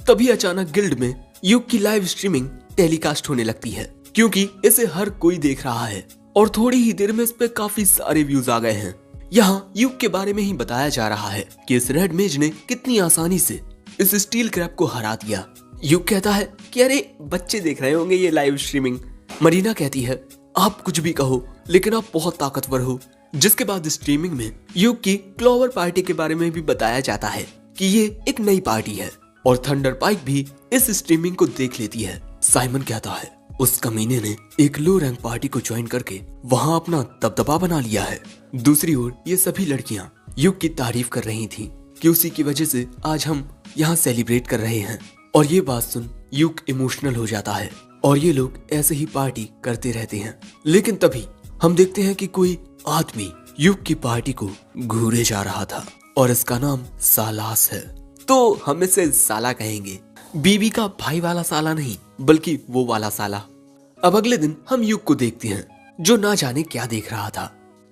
Speaker 1: तभी अचानक गिल्ड में युग की लाइव स्ट्रीमिंग टेलीकास्ट होने लगती है क्योंकि इसे हर कोई देख रहा है और थोड़ी ही देर में इस पे काफी सारे व्यूज आ गए हैं। यहाँ युग के बारे में ही बताया जा रहा है कि इस रेड मेज ने कितनी आसानी से इस स्टील क्रैब को हरा दिया। युग कहता है कि अरे बच्चे देख रहे होंगे ये लाइव स्ट्रीमिंग। मरीना कहती है आप कुछ भी कहो लेकिन आप बहुत ताकतवर हो। जिसके बाद स्ट्रीमिंग में युग की क्लोवर पार्टी के बारे में भी बताया जाता है कि ये एक नई पार्टी है और थंडर पाइक भी इस स्ट्रीमिंग को देख लेती है। साइमन कहता है उस कमीने ने एक लो रैंक पार्टी को ज्वाइन करके वहाँ अपना दबदबा बना लिया है। दूसरी ओर ये सभी लड़कियां युग की तारीफ कर रही थीं कि उसी की वजह से आज हम यहाँ सेलिब्रेट कर रहे हैं। और ये बात सुन युग इमोशनल हो जाता है और ये लोग ऐसे ही पार्टी करते रहते हैं। लेकिन तभी हम देखते हैं कि कोई आदमी युग की पार्टी को घूरे जा रहा था और इसका नाम सालास है। तो हम इसे साला कहेंगे, बीबी का भाई वाला साला नहीं बल्कि वो वाला साला। अब अगले दिन हम युग को देखते हैं जो ना जाने क्या देख रहा था।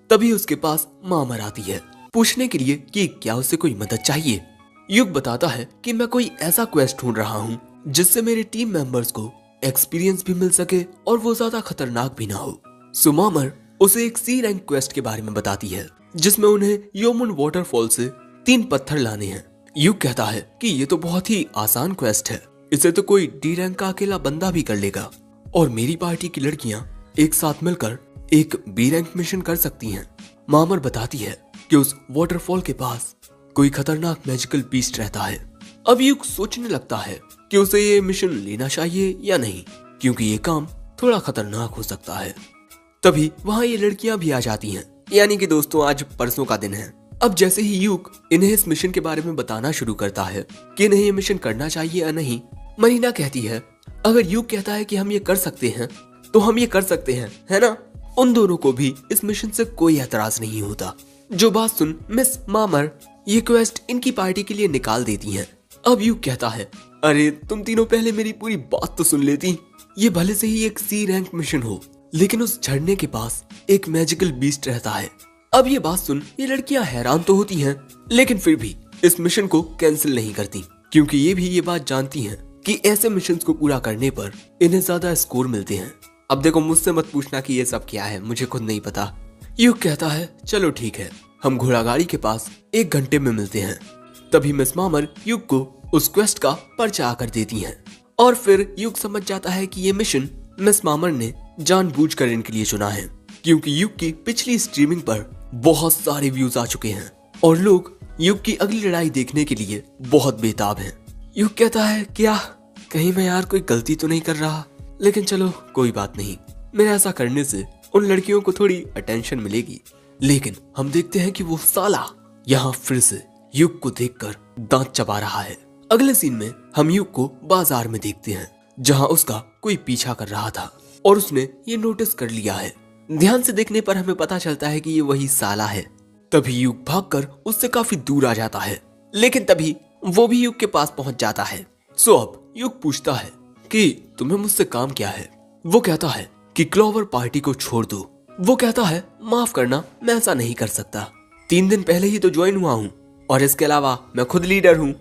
Speaker 1: तभी उसके पास मामर आती है पूछने के लिए कि क्या उसे कोई मदद चाहिए। युग बताता है कि मैं कोई ऐसा क्वेस्ट ढूंढ रहा हूँ जिससे मेरे टीम मेंबर्स को एक्सपीरियंस भी मिल सके और वो ज्यादा खतरनाक भी ना हो। सो मामर उसे एक सी रैंक क्वेस्ट के बारे में बताती है जिसमें उन्हें योमुन वाटरफॉल से 3 पत्थर लाने हैं। युग कहता है कि ये तो बहुत ही आसान क्वेस्ट है, इसे तो कोई डी रैंक का अकेला बंदा भी कर लेगा और मेरी पार्टी की लड़कियां एक साथ मिलकर एक बी रैंक मिशन कर सकती हैं। मामर बताती है कि उस वाटरफॉल के पास कोई खतरनाक मैजिकल बीस्ट रहता है। अब युग सोचने लगता है कि उसे ये मिशन लेना चाहिए या नहीं, क्योंकि ये काम थोड़ा खतरनाक हो सकता है। तभी वहाँ ये लड़कियां भी आ जाती हैं, यानी कि दोस्तों आज परसों का दिन है। अब जैसे ही युग इन्हें इस मिशन के बारे में बताना शुरू करता है कि इन्हें ये मिशन करना चाहिए या नहीं, मरीना कहती है अगर युग कहता है कि हम ये कर सकते हैं तो हम ये कर सकते हैं, है ना। उन दोनों को भी इस मिशन से कोई एतराज नहीं होता। जो बात सुन मिस मामर ये क्वेस्ट इनकी पार्टी के लिए निकाल देती हैं। अब युग कहता है अरे तुम तीनों पहले मेरी पूरी बात तो सुन लेती। ये भले से ही एक सी रैंक मिशन हो लेकिन उस झरने के पास एक मैजिकल बीस्ट रहता है। अब ये बात सुन ये लड़कियां हैरान तो होती हैं, लेकिन फिर भी इस मिशन को कैंसिल नहीं करती, क्योंकि ये भी ये बात जानती हैं कि ऐसे मिशंस को पूरा करने पर इन्हें ज्यादा स्कोर मिलते हैं। अब देखो, मुझसे मत पूछना कि ये सब क्या है, मुझे खुद नहीं पता। युग कहता है चलो ठीक है, हम घोड़ा गाड़ी के पास 1 घंटे में मिलते हैं। तभी मिस मामर युग को उस क्वेस्ट का पर्चा आकर देती हैं, और फिर युग समझ जाता है कि ये मिशन मिस मामर ने जानबूझकर इनके लिए चुना है, क्योंकि युग की पिछली स्ट्रीमिंग पर बहुत सारे व्यूज आ चुके हैं और लोग युग की अगली लड़ाई देखने के लिए बहुत बेताब हैं। युग कहता है क्या कहीं मैं यार कोई गलती तो नहीं कर रहा, लेकिन चलो कोई बात नहीं, मेरे ऐसा करने से उन लड़कियों को थोड़ी अटेंशन मिलेगी। लेकिन हम देखते हैं कि वो साला यहाँ फिर से युग को देखकर दांत चबा रहा है। अगले सीन में हम युग को बाजार में देखते हैं, जहाँ उसका कोई पीछा कर रहा था और उसने ये नोटिस कर लिया है। ध्यान से देखने पर हमें पता चलता है कि ये वही साला है। तभी युग भागकर उससे काफी दूर आ जाता है, लेकिन तभी वो भी युग के पास पहुंच जाता है। सो अब युग पूछता है कि तुम्हें मुझसे काम क्या है। वो कहता है कि क्लोवर पार्टी को छोड़ दो। वो कहता है माफ करना, मैं ऐसा नहीं कर सकता, 3 दिन पहले ही तो ज्वाइन हुआ हूँ और इसके अलावा मैं खुद लीडर हूँ।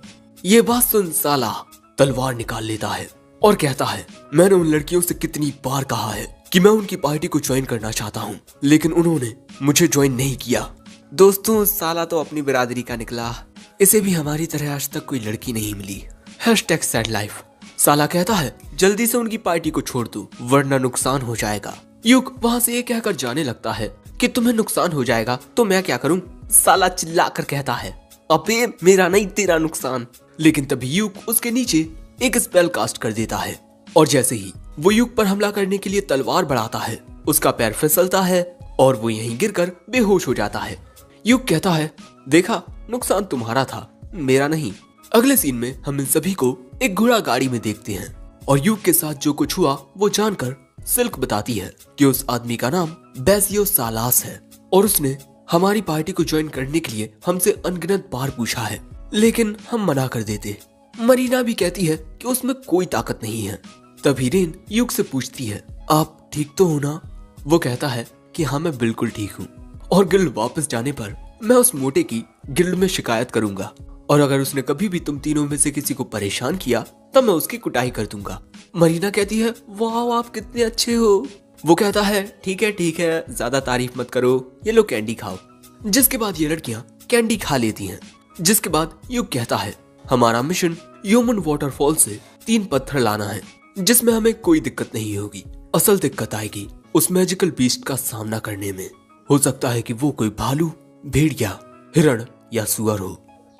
Speaker 1: ये बात सुन साला तलवार निकाल लेता है और कहता है मैंने उन लड़कियों से कितनी बार कहा है कि मैं उनकी पार्टी को ज्वाइन करना चाहता हूँ, लेकिन उन्होंने मुझे ज्वाइन नहीं किया। दोस्तों, साला तो अपनी बिरादरी का निकला, इसे भी हमारी तरह आज तक कोई लड़की नहीं मिली। #sad life। साला कहता है जल्दी से उनकी पार्टी को छोड़ दो वरना नुकसान हो जाएगा। युग वहाँ से ये कहकर जाने लगता है कि तुम्हें नुकसान हो जाएगा तो मैं क्या करूँ। साला चिल्लाकर कहता है अबे मेरा नहीं तेरा नुकसान। लेकिन तभी युग उसके नीचे एक स्पेल कास्ट कर देता है और जैसे ही वो युग पर हमला करने के लिए तलवार बढ़ाता है, उसका पैर फिसलता है और वो यहीं गिरकर बेहोश हो जाता है। युग कहता है देखा, नुकसान तुम्हारा था, मेरा नहीं। अगले सीन में हम इन सभी को एक घोड़ा गाड़ी में देखते हैं और युग के साथ जो कुछ हुआ वो जानकर सिल्क बताती है कि उस आदमी का नाम बेसियो सालास है और उसने हमारी पार्टी को ज्वाइन करने के लिए हमसे अनगिनत बार पूछा है, लेकिन हम मना कर देते। मरीना भी कहती है कि उसमें कोई ताकत नहीं है। तभी रेन युग से पूछती है आप ठीक तो हो ना। वो कहता है कि हाँ मैं बिल्कुल ठीक हूँ और गिल्ड वापस जाने पर मैं उस मोटे की गिल्ड में शिकायत करूंगा और अगर उसने कभी भी तुम तीनों में से किसी को परेशान किया तब मैं उसकी कुटाई कर दूंगा। मरीना कहती है वाह आप कितने अच्छे हो। वो कहता है ठीक है, ज्यादा तारीफ मत करो, ये लो कैंडी खाओ। जिसके बाद ये लड़कियां कैंडी खा लेती हैं। जिसके बाद युग कहता है हमारा मिशन ह्यूमन वाटरफॉल से 3 पत्थर लाना है, जिसमें हमें कोई दिक्कत नहीं होगी। असल दिक्कत आएगी उस मैजिकल बीस्ट का सामना करने में। हो सकता है कि वो कोई भालू, भेड़िया, हिरण या सुअर हो।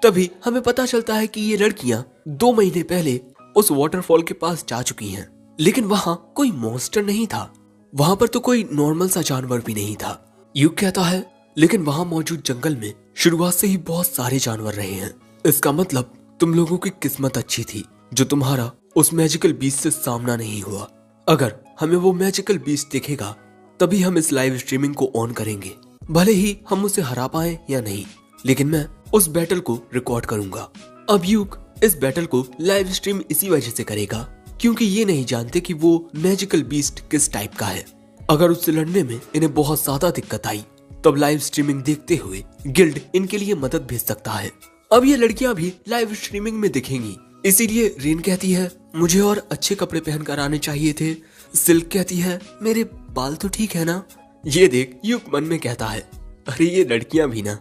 Speaker 1: तभी हमें पता चलता है कि ये लड़कियां 2 महीने पहले उस वाटरफॉल के पास जा चुकी हैं, लेकिन वहाँ कोई मॉन्स्टर नहीं था। वहाँ पर तो कोई नॉर्मल सा जानवर भी नहीं था। युग कहता है लेकिन वहाँ मौजूद जंगल में शुरुआत से ही बहुत सारे जानवर रहे हैं। इसका मतलब तुम लोगों की किस्मत अच्छी थी जो तुम्हारा उस मैजिकल बीस्ट से सामना नहीं हुआ। अगर हमें वो मैजिकल बीस्ट दिखेगा तभी हम इस लाइव स्ट्रीमिंग को ऑन करेंगे। भले ही हम उसे हरा पाए या नहीं, लेकिन मैं उस बैटल को रिकॉर्ड करूंगा। अब युग इस बैटल को लाइव स्ट्रीम इसी वजह से करेगा क्योंकि ये नहीं जानते कि वो मैजिकल बीस्ट किस टाइप का है। अगर उससे लड़ने में इन्हें बहुत ज्यादा दिक्कत आई तब लाइव स्ट्रीमिंग देखते हुए गिल्ड इनके लिए मदद भेज सकता है। अब ये लड़कियां भी लाइव स्ट्रीमिंग में दिखेंगी, इसीलिए रेन कहती है मुझे और अच्छे कपड़े पहनकर आने चाहिए थे। सिल्क कहती है मेरे बाल तो ठीक है ना। ये देख युग मन में कहता है अरे ये लड़कियां भी ना।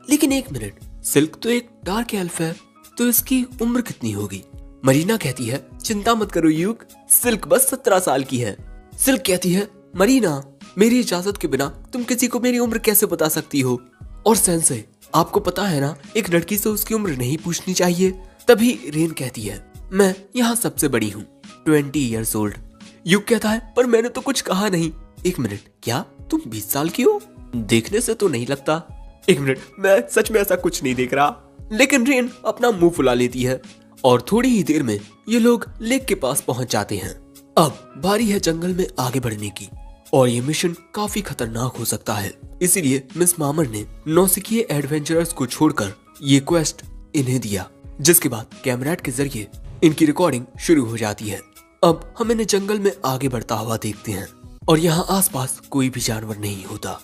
Speaker 1: लेकिन एक मिनट, सिल्क तो एक डार्क एल्फ है, तो इसकी उम्र कितनी होगी। मरीना कहती है चिंता मत करो युग, सिल्क बस 17 साल की है। सिल्क कहती है मरीना मेरी इजाजत के बिना तुम किसी को मेरी उम्र कैसे बता सकती हो। और सेंसे आपको पता है ना एक लड़की से उसकी उम्र नहीं पूछनी चाहिए। तभी रेन कहती है मैं यहाँ सबसे बड़ी हूँ, 20 ईयर्स ओल्ड। युग कहता है पर मैंने तो कुछ कहा नहीं। एक मिनट, क्या तुम 20 साल की हो? देखने से तो नहीं लगता। एक मिनट, मैं सच में ऐसा कुछ नहीं देख रहा। लेकिन रेन अपना मुंह फुला लेती है और थोड़ी ही देर में ये लोग लेक के पास पहुंच जाते हैं। अब बारी है जंगल में आगे बढ़ने की और ये मिशन काफी खतरनाक हो सकता है, इसीलिए मिस मामर ने नौसिखिए एडवेंचरर्स को छोड़कर ये क्वेस्ट इन्हें दिया। जिसके बाद कैमराट के जरिए इनकी रिकॉर्डिंग शुरू हो जाती है। अब हम इन्हें जंगल में आगे बढ़ता हुआ देखते हैं। और यहाँ आसपास कोई भी जानवर नहीं होता।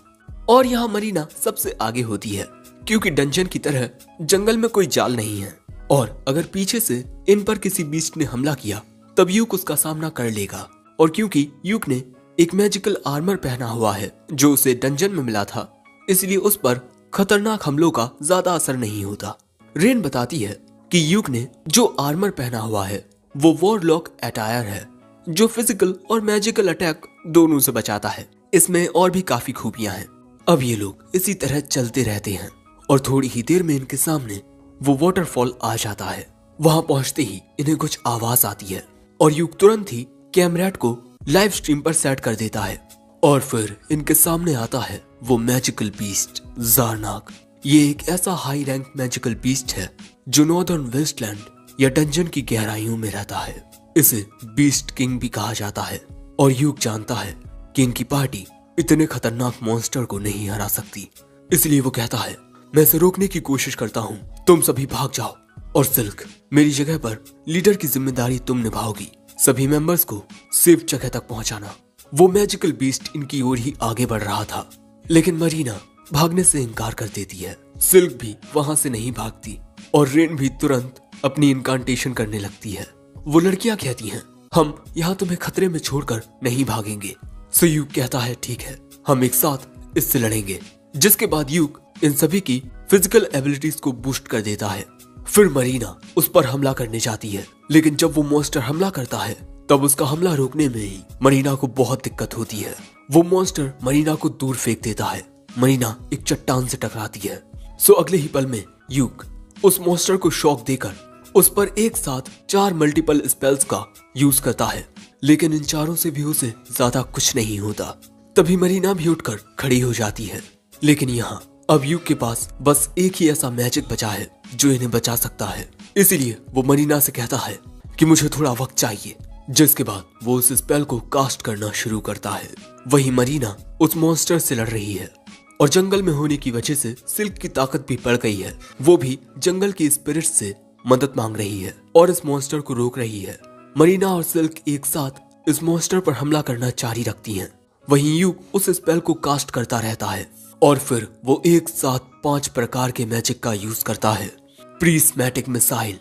Speaker 1: और यहाँ मरीना सबसे आगे होती है क्योंकि डंजन की तरह जंगल में कोई जाल नहीं है और अगर पीछे से इन पर किसी बीस्ट ने हमला किया तब यूक उसका सामना कर लेगा। और क्योंकि यूक ने एक मैजिकल आर्मर पहना हुआ है जो उसे डंजन में मिला था, इसलिए उस पर खतरनाक हमलों का ज्यादा असर नहीं होता। रेन बताती है कि यूक ने जो आर्मर पहना हुआ है वो वॉरलॉक अटायर है जो फिजिकल और मैजिकल अटैक दोनों से बचाता है। इसमें और भी काफी खूबियां हैं। अब ये लोग इसी तरह चलते रहते हैं और थोड़ी ही देर में इनके सामने वो वाटरफॉल आ जाता है। वहां पहुंचते ही इन्हें कुछ आवाज आती है और यूक तुरंत ही कैमरेट को लाइव स्ट्रीम पर सेट कर देता है और फिर इनके सामने आता है वो मैजिकल बीस्ट ज़ारनाक। ये एक ऐसा हाई रैंक मैजिकल बीस्ट है जो नॉर्दर्न वेस्टलैंड या डंजन की गहराइयों में रहता है। इसे बीस्ट किंग भी कहा जाता है और यूक जानता है कि इनकी पार्टी इतने खतरनाक मॉन्स्टर को नहीं हरा सकती, इसलिए वो कहता है मैं इसे रोकने की कोशिश करता हूँ, तुम सभी भाग जाओ और सिल्क मेरी जगह पर लीडर की जिम्मेदारी तुम निभाओगी, सभी मेंबर्स को सेफ जगह तक पहुंचाना। वो मैजिकल बीस्ट इनकी ओर ही आगे बढ़ रहा था लेकिन मरीना भागने से इनकार कर देती है। सिल्क भी वहां से नहीं भागती और रेन भी तुरंत अपनी इनकांटेशन करने लगती है। वो लड़कियां कहती हैं हम यहाँ तुम्हें खतरे में छोड़कर नहीं भागेंगे। सो यूक कहता है ठीक है, हम एक साथ इससे लड़ेंगे। जिसके बाद यूक इन सभी की फिजिकल एबिलिटीज को बूस्ट कर देता है। फिर मरीना उस पर हमला करने जाती है लेकिन जब वो मॉन्स्टर हमला करता है तब उसका हमला रोकने में ही मरीना को बहुत दिक्कत होती है। वो मॉन्स्टर मरीना को दूर फेंक देता है। मरीना एक चट्टान से टकराती है। सो अगले ही पल में यूक उस मॉन्स्टर को शॉक देकर उस पर एक साथ 4 मल्टीपल स्पेल्स का यूज करता है लेकिन इन चारों से भी उसे ज्यादा कुछ नहीं होता। तभी मरीना भी उठकर खड़ी हो जाती है लेकिन यहाँ अब यूक के पास बस एक ही ऐसा मैजिक बचा है जो इन्हें बचा सकता है। इसीलिए वो मरीना से कहता है कि मुझे थोड़ा वक्त चाहिए। जिसके बाद वो उस स्पेल को कास्ट करना शुरू करता है। वहीं मरीना उस मॉन्स्टर से लड़ रही है और जंगल में होने की वजह से सिल्क की ताकत भी बढ़ गई है। वो भी जंगल की स्पिरिट से मदद मांग रही है और इस मॉन्स्टर को रोक रही है। मरीना और सिल्क एक साथ इस मॉन्स्टर पर हमला करना जारी रखती हैं। वहीं यूक उस स्पेल को कास्ट करता रहता है और फिर वो एक साथ 5 प्रकार के मैजिक का यूज करता है। प्रिस्मैटिक मिसाइल,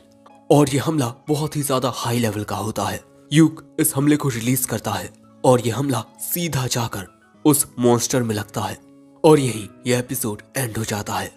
Speaker 1: और ये हमला बहुत ही ज्यादा हाई लेवल का होता है। यूक इस हमले को रिलीज करता है और ये हमला सीधा जाकर उस मॉन्स्टर में लगता है और यहीं यह एपिसोड एंड हो जाता है।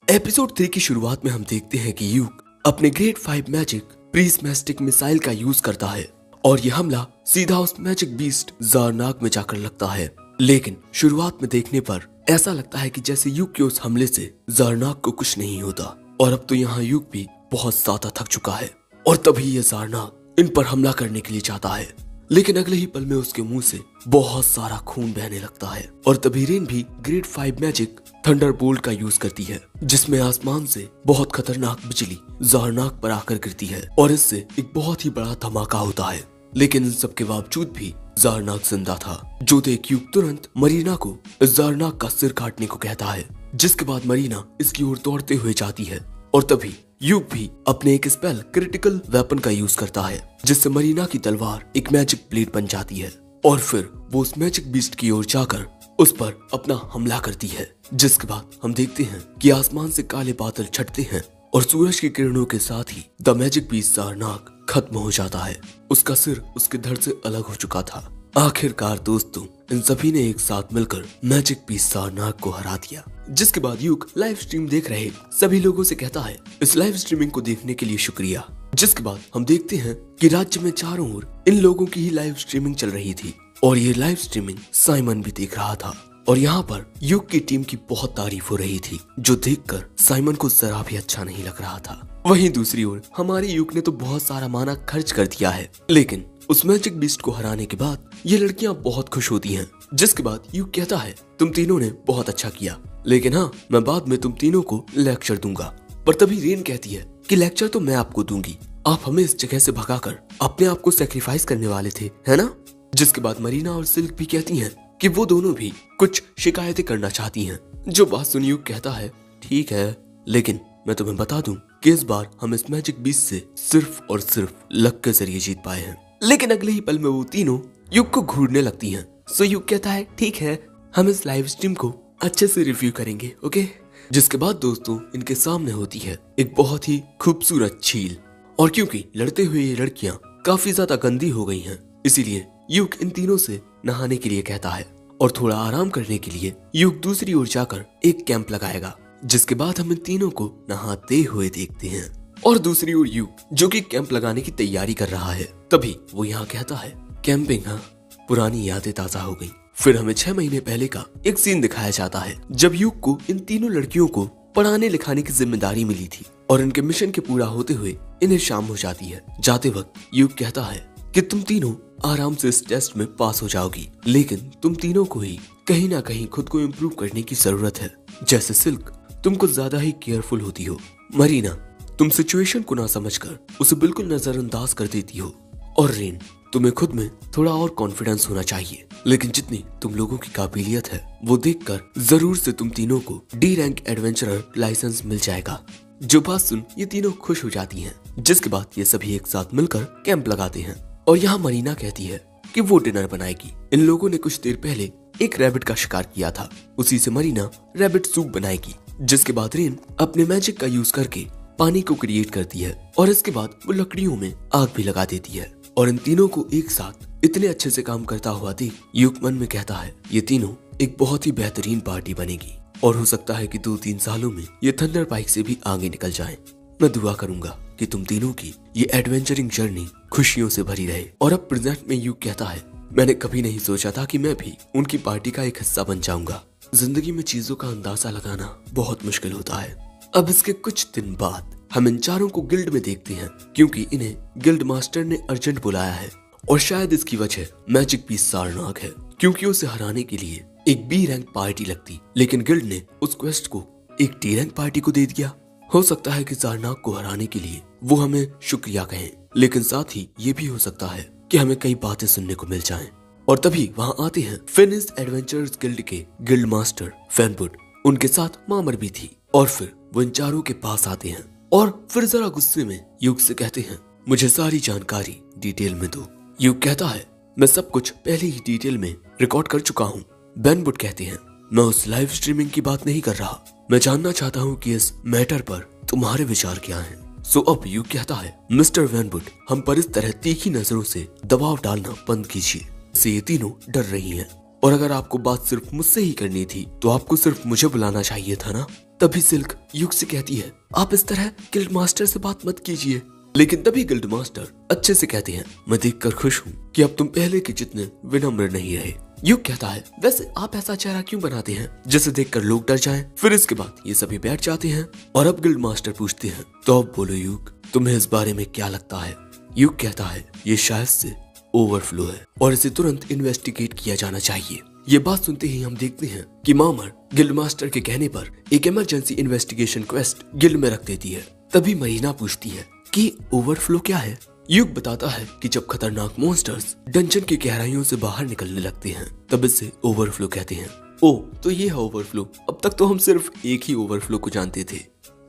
Speaker 1: एपिसोड 3 की शुरुआत में हम देखते हैं कि यूक अपने ग्रेड 5 मैजिक प्रिस्मैटिक मिसाइल का यूज करता है और यह हमला सीधा उस मैजिक बीस्ट ज़ारनाक में जाकर लगता है। लेकिन शुरुआत में देखने पर ऐसा लगता है कि जैसे यूक के उस हमले से ज़ारनाक को कुछ नहीं होता और अब तो यहाँ यूक भी बहुत ज्यादा थक चुका है और तभी ये ज़ारनाक इन पर हमला करने के लिए चाहता है। लेकिन अगले ही पल में उसके मुंह से बहुत सारा खून बहने लगता है और तभी रेन भी ग्रेड 5 मैजिक थंडरबोल्ट का यूज करती है जिसमें आसमान से बहुत खतरनाक बिजली ज़ारनाक पर आकर गिरती है और इससे एक बहुत ही बड़ा धमाका होता है। लेकिन इन सब के बावजूद भी ज़ारनाक जिंदा था। जो देख यूक तुरंत मरीना को इस ज़ारनाक का सिर काटने को कहता है। जिसके बाद मरीना इसकी ओर दौड़ते हुए जाती है और तभी यूक भी अपने एक स्पेल क्रिटिकल वेपन का यूज करता है जिससे मरीना की तलवार एक मैजिक ब्लेड बन जाती है और फिर वो उस मैजिक बीस्ट की ओर जाकर उस पर अपना हमला करती है। जिसके बाद हम देखते हैं कि आसमान से काले बादल छटते हैं और सूरज की किरणों के साथ ही द मैजिक बीस्ट ज़ारनाक खत्म हो जाता है। उसका सिर उसके धड़ से अलग हो चुका था। आखिरकार दोस्तों इन सभी ने एक साथ मिलकर मैजिक बीस्ट ज़ारनाक को हरा दिया। जिसके बाद यूक लाइव स्ट्रीम देख रहे सभी लोगों से कहता है इस लाइव स्ट्रीमिंग को देखने के लिए शुक्रिया। जिसके बाद हम देखते हैं कि राज्य में चारों ओर इन लोगों की ही लाइव स्ट्रीमिंग चल रही थी और ये लाइव स्ट्रीमिंग साइमन भी देख रहा था और यहाँ पर यूक की टीम की बहुत तारीफ हो रही थी जो देखकर साइमन को जरा भी अच्छा नहीं लग रहा था। वहीं दूसरी ओर हमारे यूक ने तो बहुत सारा माना खर्च कर दिया है लेकिन उस मैजिक बीस्ट को हराने के बाद ये लड़कियां बहुत खुश होती हैं। जिसके बाद यूक कहता है तुम तीनों ने बहुत अच्छा किया लेकिन हाँ मैं बाद में तुम तीनों को लेक्चर दूंगा। पर तभी रेन कहती है कि लेक्चर तो मैं आपको दूंगी, आप हमें इस जगह से भगाकर अपने आप को सेक्रीफाइस करने वाले थे, है ना? जिसके बाद मरीना और सिल्क भी कहती हैं कि वो दोनों भी कुछ शिकायतें करना चाहती हैं। जो बात सुन यूक कहता है ठीक है लेकिन मैं तुम्हें बता दूं कि इस बार हम इस मैजिक बीस्ट से सिर्फ और सिर्फ लक के जरिए जीत पाए हैं। लेकिन अगले ही पल में वो तीनों यूक को घूरने लगती हैं सो युग कहता है ठीक है, हम इस लाइव स्ट्रीम को अच्छे से रिव्यू करेंगे, ओके। जिसके बाद दोस्तों इनके सामने होती है एक बहुत ही खूबसूरत झील, और क्योंकि लड़ते हुए ये लड़कियां काफी ज्यादा गंदी हो गई हैं, इसीलिए युग इन तीनों से नहाने के लिए कहता है और थोड़ा आराम करने के लिए युग दूसरी ओर जाकर एक कैंप लगाएगा। जिसके बाद हम इन तीनों को नहाते हुए देखते हैं और दूसरी ओर युग जो कि कैंप लगाने की तैयारी कर रहा है, तभी वो यहाँ कहता है कैंपिंग, हाँ पुरानी यादें ताजा हो गई। फिर हमें 6 महीने पहले का एक सीन दिखाया जाता है जब युग को इन तीनों लड़कियों को पढ़ाने लिखाने की जिम्मेदारी मिली थी और इनके मिशन के पूरा होते हुए इन्हें शाम हो जाती है। जाते वक्त युग कहता है कि तुम तीनों आराम से इस टेस्ट में पास हो जाओगी, लेकिन तुम तीनों को ही कहीं ना कहीं खुद को इम्प्रूव करने की जरूरत है। जैसे सिल्क तुम कुछ ज्यादा ही केयरफुल होती हो, मरीना तुम सिचुएशन को ना समझकर उसे बिल्कुल नजरअंदाज कर देती हो, और रेन तुम्हें खुद में थोड़ा और कॉन्फिडेंस होना चाहिए, लेकिन जितनी तुम लोगों की काबिलियत है वो देखकर जरूर से तुम तीनों को डी रैंक एडवेंचरर लाइसेंस मिल जाएगा। जो बात सुन ये तीनों खुश हो जाती हैं। जिसके बाद ये सभी एक साथ मिलकर कैंप लगाते हैं और यहाँ मरीना कहती है कि वो डिनर बनाएगी। इन लोगों ने कुछ देर पहले एक रैबिट का शिकार किया था, उसी से मरीना रैबिट सूप बनाएगी। जिसके बाद रेन अपने मैजिक का यूज करके पानी को क्रिएट करती है और इसके बाद वो लकड़ियों में आग भी लगा देती है। और इन तीनों को एक साथ इतने अच्छे से काम करता हुआ देख युग मन में कहता है ये तीनों एक बहुत ही बेहतरीन पार्टी बनेगी और हो सकता है कि 2-3 सालों में ये थंडर पाइक से भी आगे निकल जाएं। मैं दुआ करूंगा कि तुम तीनों की ये एडवेंचरिंग जर्नी खुशियों से भरी रहे। और अब प्रेजेंट में युग कहता है मैंने कभी नहीं सोचा था कि मैं भी उनकी पार्टी का एक हिस्सा बन जाऊंगा। जिंदगी में चीजों का अंदाजा लगाना बहुत मुश्किल होता है। अब इसके कुछ दिन बाद हम इन चारों को गिल्ड में देखते हैं, क्योंकि इन्हें गिल्ड मास्टर ने अर्जेंट बुलाया है और शायद इसकी वजह मैजिक पीस सारनाग है, क्योंकि उसे हराने के लिए एक बी रैंक पार्टी लगती, लेकिन गिल्ड ने उस क्वेस्ट को एक डी रैंक पार्टी को दे दिया। हो सकता है कि सारनाग को हराने के लिए वो हमें शुक्रिया कहें, लेकिन साथ ही ये भी हो सकता है कि हमें कई बातें सुनने को मिल जाएं। और तभी वहाँ आते हैं फिनिश एडवेंचरर्स गिल्ड के गिल्ड मास्टर फैनवुड, उनके साथ मामर भी थी। और फिर वो इन चारों के पास आते हैं और फिर जरा गुस्से में युग से कहते हैं मुझे सारी जानकारी डिटेल में दो। युग कहता है मैं सब कुछ पहले ही डिटेल में रिकॉर्ड कर चुका हूँ। बेनवुड कहते हैं मैं उस लाइव स्ट्रीमिंग की बात नहीं कर रहा, मैं जानना चाहता हूँ कि इस मैटर पर तुम्हारे विचार क्या हैं। सो अब युग कहता है मिस्टर वेनवुड हम पर इस तरह तीखी नजरों से दबाव डालना बंद कीजिए, से ये तीनों डर रही हैं। और अगर आपको बात सिर्फ मुझसे ही करनी थी तो आपको सिर्फ मुझे बुलाना चाहिए था ना। तभी सिल्क युग से कहती है आप इस तरह गिल्ड मास्टर से बात मत कीजिए, लेकिन तभी गिल्ड मास्टर अच्छे से कहते हैं मैं देखकर खुश हूँ कि अब तुम पहले के जितने विनम्र नहीं रहे। युग कहता है वैसे आप ऐसा चेहरा क्यों बनाते हैं जिसे देखकर लोग डर जाएं। फिर इसके बाद ये सभी बैठ जाते हैं और अब गिल्ड मास्टर पूछते हैं तो अब बोलो युग तुम्हें इस बारे में क्या लगता है। युग कहता है ये शायद से ओवरफ्लो है और इसे तुरंत इन्वेस्टिगेट किया जाना चाहिए। ये बात सुनते ही हम देखते हैं कि मामर गिल्ड मास्टर के कहने पर एक इमरजेंसी इन्वेस्टिगेशन क्वेस्ट गिल्ड में रख देती है। तभी मरीना पूछती है कि ओवरफ्लो क्या है। युग बताता है कि जब खतरनाक मॉन्स्टर्स डंजन की गहराइयों से बाहर निकलने लगते हैं तब इसे ओवरफ्लो कहते हैं। ओ तो ये है ओवरफ्लो, अब तक तो हम सिर्फ एक ही ओवरफ्लो को जानते थे।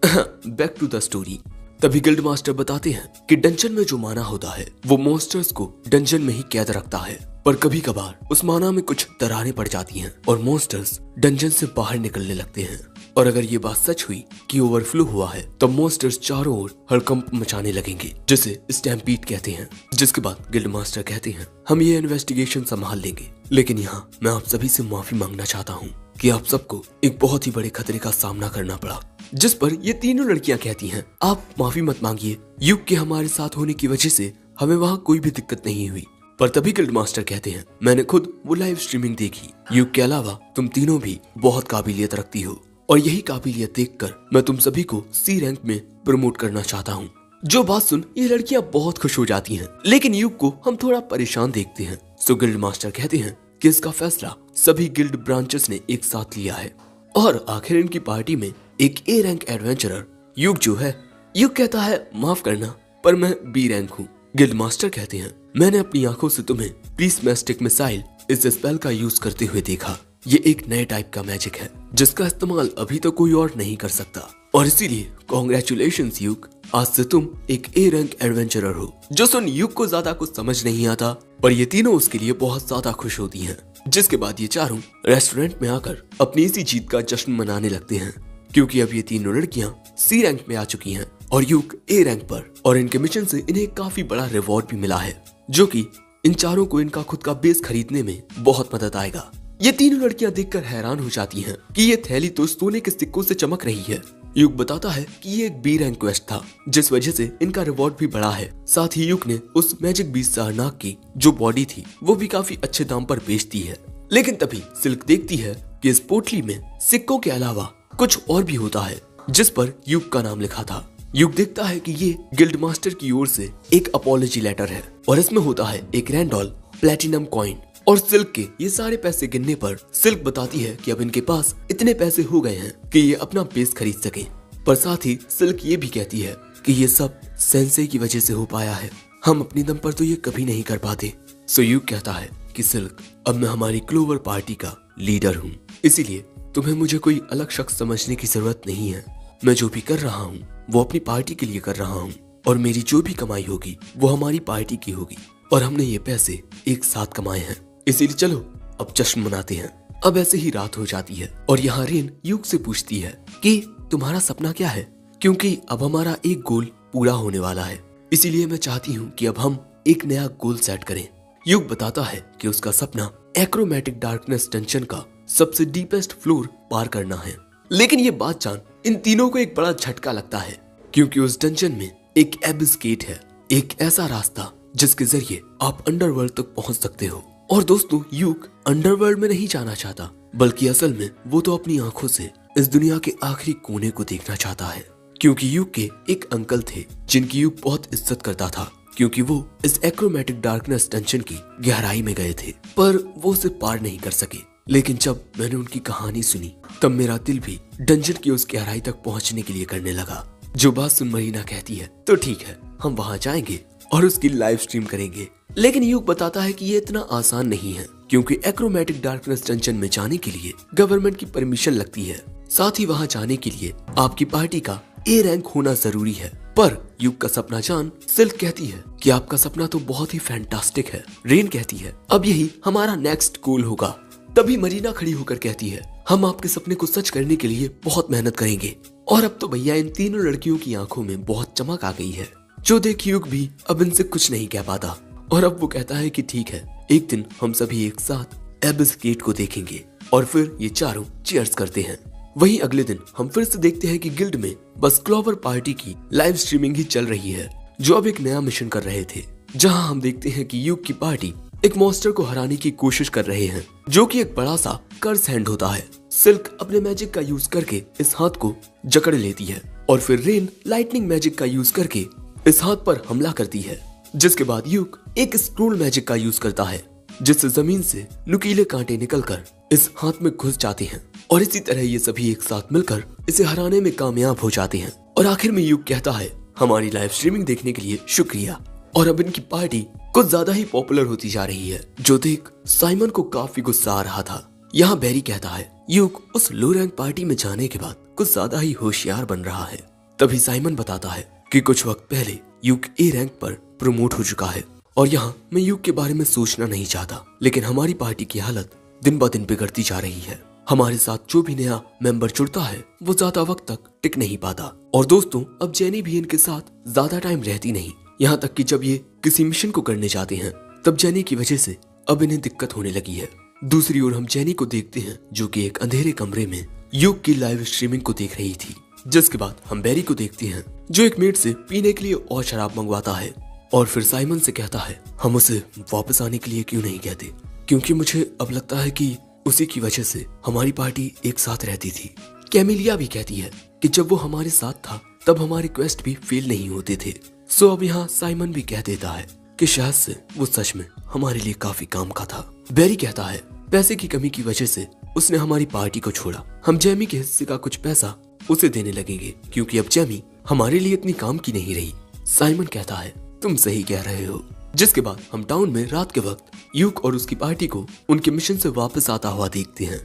Speaker 1: Back to the story. तभी गिल्ड मास्टर बताते हैं कि डंजन में जो माना होता है वो मॉन्स्टर्स को डंजन में ही कैद रखता है, पर कभी कभार उस माना में कुछ दरारें पड़ जाती हैं और मॉन्स्टर्स डंजन से बाहर निकलने लगते हैं। और अगर ये बात सच हुई कि ओवरफ्लो हुआ है तो मॉन्स्टर्स चारों ओर हड़कंप मचाने लगेंगे जिसे स्टैम्पीड कहते हैं। जिसके बाद गिल्ड मास्टर कहते हैं हम ये इन्वेस्टिगेशन संभाल लेंगे, लेकिन यहाँ मैं आप सभी से माफी मांगना चाहता हूँ कि आप सबको एक बहुत ही बड़े खतरे का सामना करना पड़ा। जिस पर ये तीनों लड़कियां कहती हैं आप माफी मत मांगिए, युग के हमारे साथ होने की वजह से हमें वहाँ कोई भी दिक्कत नहीं हुई। पर तभी गिल्ड मास्टर कहते हैं मैंने खुद वो लाइव स्ट्रीमिंग देखी, युग के अलावा तुम तीनों भी बहुत काबिलियत रखती हो और यही काबिलियत देखकर मैं तुम सभी को सी रैंक में प्रमोट करना चाहता हूँ। जो बात सुन ये लड़कियां बहुत खुश हो जाती हैं, लेकिन युग को हम थोड़ा परेशान देखते हैं। सो गिल्ड मास्टर कहते हैं कि इसका फैसला सभी गिल्ड ब्रांचेस ने एक साथ लिया है और आखिर इनकी पार्टी में एक ए रैंक एडवेंचरर युग जो है। युग कहता है माफ करना पर मैं बी रैंक हूँ। गिल्ड मास्टर कहते हैं मैंने अपनी आंखों से तुम्हें प्रीस्मेस्टिक मिसाइल इस स्पेल का यूज करते हुए देखा। ये एक नए टाइप का मैजिक है जिसका इस्तेमाल अभी तो कोई और नहीं कर सकता और इसीलिए कॉन्ग्रेचुलेशंस युग, आज से तुम एक ए रैंक एडवेंचरर हो। जो सुन युग को ज्यादा कुछ समझ नहीं आता पर ये तीनों उसके लिए बहुत ज्यादा खुश होती हैं। जिसके बाद ये चारों रेस्टोरेंट में आकर अपनी इसी जीत का जश्न मनाने लगते हैं, क्योंकि अब ये तीनों लड़कियां सी रैंक में आ चुकी हैं और यूक ए रैंक पर, और इनके मिशन से इन्हें काफी बड़ा रिवॉर्ड भी मिला है, जो कि इन चारों को इनका खुद का बेस खरीदने में बहुत मदद आएगा। ये तीनों लड़कियां देखकर हैरान हो जाती हैं कि ये थैली तो सोने के सिक्कों से चमक रही है। यूक बताता है कि ये एक बी रैंक क्वेस्ट था, जिस वजह से इनका रिवॉर्ड भी बढ़ा है। साथ ही यूक ने उस मैजिक बीस्ट सारनाग की जो बॉडी थी वो भी काफी अच्छे दाम पर बेच दी है। लेकिन तभी सिल्क देखती है कि इस पोटली में सिक्कों के अलावा कुछ और भी होता है, जिस पर यूक का नाम लिखा था। यूक देखता है कि ये गिल्ड मास्टर की ओर से एक अपॉलॉजी लेटर है और इसमें होता है एक रैंडॉल प्लेटिनम कॉइन। और सिल्क के ये सारे पैसे गिनने पर सिल्क बताती है कि अब इनके पास इतने पैसे हो गए हैं कि ये अपना बेस खरीद सके। पर साथ ही सिल्क ये भी कहती है कि ये सब सेंसे की वजह से हो पाया है, हम अपनी दम पर तो ये कभी नहीं कर पाते। सो यूक कहता है कि सिल्क, अब मैं हमारी क्लोवर पार्टी का लीडर हूँ, इसीलिए तुम्हें मुझे कोई अलग शख्स समझने की जरूरत नहीं है। मैं जो भी कर रहा हूँ वो अपनी पार्टी के लिए कर रहा हूँ, और मेरी जो भी कमाई होगी वो हमारी पार्टी की होगी, और हमने ये पैसे एक साथ कमाए हैं, इसीलिए चलो अब जश्न मनाते हैं। अब ऐसे ही रात हो जाती है और यहाँ रेन यूक से पूछती है कि तुम्हारा सपना क्या है, क्योंकि अब हमारा एक गोल पूरा होने वाला है, इसीलिए मैं चाहती हूँ कि अब हम एक नया गोल सेट करें। यूक बताता है कि उसका सपना एक्रोमैटिक डार्कनेस डंजन का सबसे डीपेस्ट फ्लोर पार करना है। लेकिन ये बात जान इन तीनों को एक बड़ा झटका लगता है, क्योंकि उस डंजन में एक एबिस गेट है, एक ऐसा रास्ता जिसके जरिए आप अंडरवर्ल्ड तक पहुंच सकते हो। और दोस्तों, यूक अंडरवर्ल्ड में नहीं जाना चाहता, बल्कि असल में वो तो अपनी आंखों से इस दुनिया के आखिरी कोने को देखना चाहता है, क्योंकि यूक के एक अंकल थे जिनकी यूक बहुत इज्जत करता था, क्योंकि वो इस एक्रोमैटिक डार्कनेस डंजन की गहराई में गए थे, पर वो उसे पार नहीं कर सके। लेकिन जब मैंने उनकी कहानी सुनी तब मेरा दिल भी डंजन की उस गहराई तक पहुंचने के लिए करने लगा। जो बात सुन मरीना कहती है तो ठीक है, हम वहां जाएंगे और उसकी लाइव स्ट्रीम करेंगे। लेकिन यूक बताता है कि ये इतना आसान नहीं है, क्योंकि एक्रोमैटिक डार्कनेस डंजन में जाने के लिए गवर्नमेंट की परमिशन लगती है। साथ ही वहां जाने के लिए आपकी पार्टी का ए रैंक होना जरूरी है। पर यूक का सपना जान सिल्क कहती है कि आपका सपना तो बहुत ही फैंटास्टिक है। रेन कहती है अब यही हमारा नेक्स्ट गोल होगा। तभी मरीना खड़ी होकर कहती है हम आपके सपने को सच करने के लिए बहुत मेहनत करेंगे। और अब तो भैया इन तीनों लड़कियों की आंखों में बहुत चमक आ गई है, जो देख यूक भी अब इनसे कुछ नहीं कह पाता। और अब वो कहता है कि ठीक है, एक दिन हम सभी एक साथ एबिस गेट को देखेंगे। और फिर ये चारों चीयर्स करते हैं। वहीं अगले दिन हम फिर से देखते हैं कि गिल्ड में बस क्लोवर पार्टी की लाइव स्ट्रीमिंग ही चल रही है, जो अब एक नया मिशन कर रहे थे, जहां हम देखते हैं कि यूक की पार्टी एक मॉन्स्टर को हराने की कोशिश कर रहे हैं, जो कि एक बड़ा सा कर्स हैंड होता है। सिल्क अपने मैजिक का यूज करके इस हाथ को जकड़ लेती है और फिर रेन लाइटनिंग मैजिक का यूज करके इस हाथ पर हमला करती है, जिसके बाद यूक एक स्क्रोल मैजिक का यूज करता है, जिससे जमीन से नुकीले कांटे निकलकर इस हाथ में घुस जाते हैं। और इसी तरह ये सभी एक साथ मिलकर इसे हराने में कामयाब हो जाते हैं। और आखिर में यूक कहता है हमारी लाइव स्ट्रीमिंग देखने के लिए शुक्रिया। और अब इनकी पार्टी कुछ ज्यादा ही पॉपुलर होती जा रही है, जो देख साइमन को काफी गुस्सा आ रहा था। यहाँ बैरी कहता है यूक उस लो रैंक पार्टी में जाने के बाद कुछ ज्यादा ही होशियार बन रहा है। तभी साइमन बताता है कि कुछ वक्त पहले यूक ए रैंक पर प्रमोट हो चुका है। और यहाँ मैं यूक के बारे में सोचना नहीं चाहता, लेकिन हमारी पार्टी की हालत दिन ब दिन बिगड़ती जा रही है। हमारे साथ जो भी नया मेंबर जुड़ता है वो ज्यादा वक्त तक टिक नहीं पाता। और दोस्तों, अब जेनी भी इनके साथ ज्यादा टाइम रहती नहीं, यहाँ तक कि जब ये किसी मिशन को करने जाते हैं तब जेनी की वजह से अब इन्हें दिक्कत होने लगी है। दूसरी ओर हम जेनी को देखते हैं, जो कि एक अंधेरे कमरे में यूक की लाइव स्ट्रीमिंग को देख रही थी। जिसके बाद हम बैरी को देखते हैं, जो एक मेट से पीने के लिए और शराब मंगवाता है। और फिर साइमन से कहता है हम उसे वापस आने के लिए क्यों नहीं कहते, क्योंकि मुझे अब लगता है कि उसी की वजह से हमारी पार्टी एक साथ रहती थी। कैमिलिया भी कहती है कि जब वो हमारे साथ था तब हमारे क्वेस्ट भी फेल नहीं होते थे। सो अब यहाँ साइमन भी कह देता है कि शायद से वो सच में हमारे लिए काफी काम का था। बैरी कहता है पैसे की कमी की वजह से उसने हमारी पार्टी को छोड़ा, हम जेमी के हिस्से का कुछ पैसा उसे देने लगेंगे, क्योंकि अब जेमी हमारे लिए इतनी काम की नहीं रही। साइमन कहता है तुम सही कह रहे हो। जिसके बाद हम टाउन में रात के वक्त यूक और उसकी पार्टी को उनके मिशन से वापस आता हुआ देखते हैं।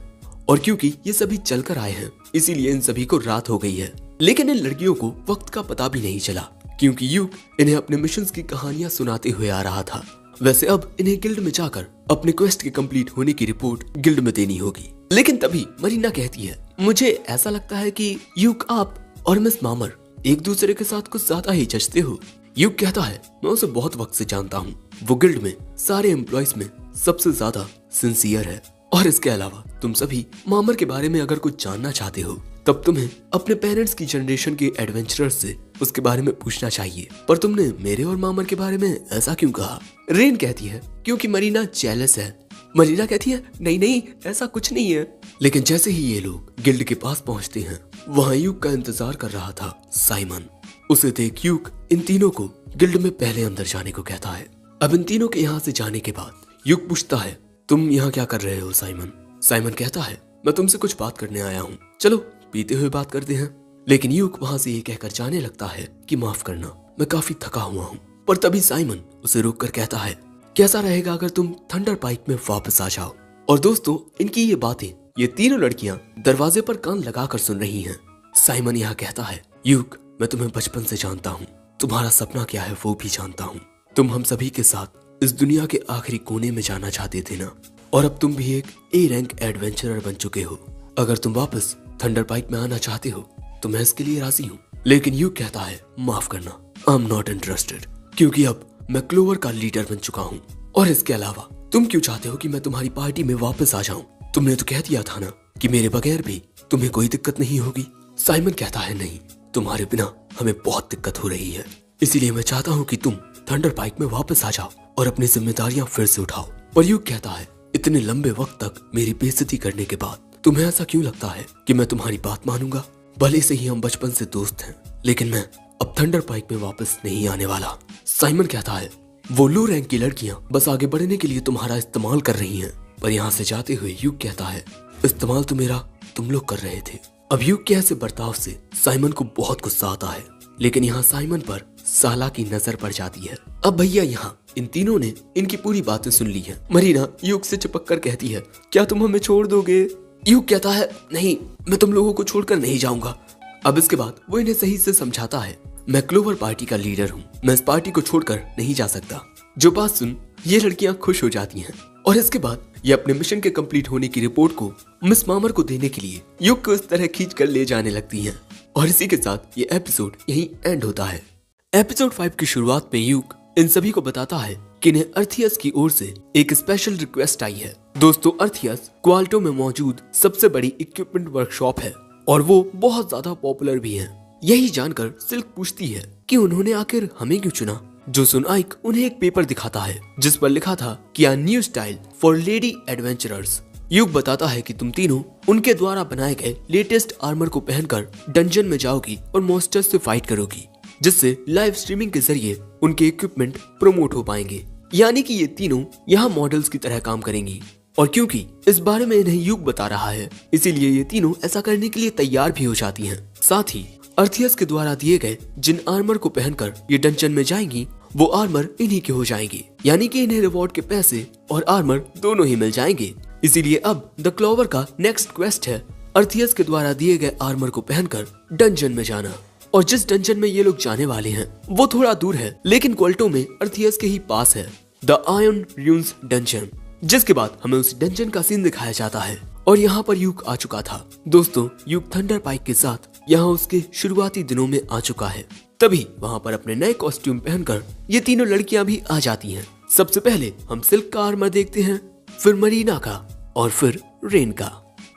Speaker 1: और क्योंकि ये सभी चलकर आए हैं, इसीलिए इन सभी को रात हो गई है। लेकिन इन लड़कियों को वक्त का पता भी नहीं चला, क्योंकि यूक इन्हें अपने मिशन की कहानियां सुनाते हुए आ रहा था। वैसे अब इन्हें गिल्ड में जाकर अपने क्वेस्ट के कंप्लीट होने की रिपोर्ट गिल्ड में देनी होगी। लेकिन तभी मरीना कहती है, मुझे ऐसा लगता है कि यूक आप और मिस मामर एक दूसरे के साथ कुछ ज्यादा ही जचते हो। यूक कहता है, मैं उसे बहुत वक्त से जानता हूँ, वो गिल्ड में सारे एम्प्लॉयज में सबसे ज्यादा सिंसियर है। और इसके अलावा तुम सभी मामर के बारे में अगर कुछ जानना चाहते हो तब तुम्हें अपने पेरेंट्स की जनरेशन के एडवेंचरर्स से उसके बारे में पूछना चाहिए, पर तुमने मेरे और मामर के बारे में ऐसा क्यों कहा? रेन कहती है, क्योंकि मरीना जेलस है। मरीना कहती है, नहीं ऐसा कुछ नहीं है। लेकिन जैसे ही ये लोग गिल्ड के पास पहुंचते हैं, वहाँ यूक का इंतजार कर रहा था साइमन। उसे देख यूक इन तीनों को गिल्ड में पहले अंदर जाने को कहता है। अब इन तीनों के यहाँ से जाने के बाद यूक पूछता है, तुम यहाँ क्या कर रहे हो साइमन? साइमन कहता है, मैं तुमसे कुछ बात करने आया हूँ, चलो पीते हुए बात करते हैं। लेकिन यूक वहाँ से ये कहकर जाने लगता है कि माफ करना, मैं काफी थका हुआ हूँ। पर तभी साइमन उसे रोक कर कहता है, कैसा रहेगा अगर तुम थंडर पाइक में वापस आ जाओ? और दोस्तों, इनकी ये बातें ये तीनों लड़कियां दरवाजे पर कान लगाकर सुन रही हैं। साइमन यहाँ कहता है, यूक मैं तुम्हें बचपन से जानता हूँ, तुम्हारा सपना क्या है वो भी जानता हूँ। तुम हम सभी के साथ इस दुनिया के आखिरी कोने में जाना चाहते थे ना, और अब तुम भी एक ए रैंक एडवेंचरर बन चुके हो। अगर तुम वापस थंडर पाइक में आना चाहते हो तो मैं इसके लिए राजी हूँ। लेकिन यूक कहता है, माफ करना, आई एम नॉट इंटरेस्टेड, क्योंकि अब मैं क्लोवर का लीडर बन चुका हूँ। और इसके अलावा तुम क्यों चाहते हो कि मैं तुम्हारी पार्टी में वापस आ जाऊं? तुमने तो कह दिया था ना कि मेरे बगैर भी तुम्हें कोई दिक्कत नहीं होगी। साइमन कहता है, नहीं, तुम्हारे बिना हमें बहुत दिक्कत हो रही है, इसीलिए मैं चाहता हूँ कि तुम थंडर पाइक में वापस आ जाओ और अपनी जिम्मेदारियां फिर से उठाओ। पर यूक कहता है, इतने लंबे वक्त तक मेरी बेइज्जती करने के बाद तुम्हें ऐसा क्यों लगता है कि मैं तुम्हारी बात मानूंगा? भले से ही हम बचपन से दोस्त हैं, लेकिन मैं अब थंडर पाइक में वापस नहीं आने वाला। साइमन कहता है, वो लो रैंक की लड़कियां बस आगे बढ़ने के लिए तुम्हारा इस्तेमाल कर रही हैं। पर यहाँ से जाते हुए यूक कहता है, इस्तेमाल तो मेरा तुम लोग कर रहे थे। अब यूक के ऐसे बर्ताव से साइमन को बहुत गुस्सा आता है, लेकिन यहाँ साइमन पर साला की नजर पड़ जाती है। अब भैया यहाँ इन तीनों ने इनकी पूरी बातें सुन ली है। मरीना यूक से चिपक कर कहती है, क्या तुम हमें छोड़ दोगे? यूक कहता है, नहीं, मैं तुम लोगों को छोड़कर नहीं जाऊंगा। अब इसके बाद वो इन्हें सही से समझाता है, मैं क्लोवर पार्टी का लीडर हूँ, मैं इस पार्टी को छोड़कर नहीं जा सकता। जो बात सुन ये लड़कियां खुश हो जाती हैं, और इसके बाद ये अपने मिशन के कंप्लीट होने की रिपोर्ट को मिस मामर को देने के लिए यूक को इस तरह खींच कर ले जाने लगती हैं। और इसी के साथ ये एपिसोड यहीं एंड होता है। एपिसोड 5 की शुरुआत में यूक इन सभी को बताता है कि इन्हें अर्थियस की ओर से एक स्पेशल रिक्वेस्ट आई है। दोस्तों, अर्थियस क्वाल्टो में मौजूद सबसे बड़ी इक्विपमेंट वर्कशॉप है और वो बहुत ज्यादा पॉपुलर भी है। यही जानकर सिल्क पूछती है कि उन्होंने आखिर हमें क्यों चुना। जो सुन आइक उन्हें एक पेपर दिखाता है जिस पर लिखा था कि a new style for lady adventurers. यूक बताता है कि तुम तीनों उनके द्वारा बनाए गए लेटेस्ट आर्मर को पहनकर डंजन में जाओगी और मॉन्स्टर्स से फाइट करोगी, जिससे लाइव स्ट्रीमिंग के जरिए उनके इक्विपमेंट प्रमोट हो पाएंगे। यानी कि ये तीनों यहाँ मॉडल्स की तरह काम करेंगी। और क्योंकि इस बारे में इन्हें यूक बता रहा है, इसीलिए ये तीनों ऐसा करने के लिए तैयार भी हो जाती हैं। साथ ही अर्थियस के द्वारा दिए गए जिन आर्मर को पहनकर ये डंजन में जाएंगी वो आर्मर इन्हीं के हो जाएंगे, यानी कि इन्हें रिवॉर्ड के पैसे और आर्मर दोनों ही मिल जाएंगे। इसीलिए अब द क्लोवर का नेक्स्ट क्वेस्ट है अर्थियस के द्वारा दिए गए आर्मर को पहनकर डंजन में जाना। और जिस डंजन में ये लोग जाने वाले हैं वो थोड़ा दूर है, लेकिन क्वाल्टो में अर्थियस के ही पास है, द आयरन र्यून्स डंजन। जिसके बाद हमें उस डंजन का सीन दिखाया जाता है और यहाँ पर यूक आ चुका था। दोस्तों, यूक थंडर पाइक के साथ यहाँ उसके शुरुआती दिनों में आ चुका है। तभी वहाँ पर अपने नए कॉस्ट्यूम पहनकर ये तीनों लड़कियां भी आ जाती हैं। सबसे पहले हम सिल्क का आर्मर देखते हैं, फिर मरीना का और फिर रेन का।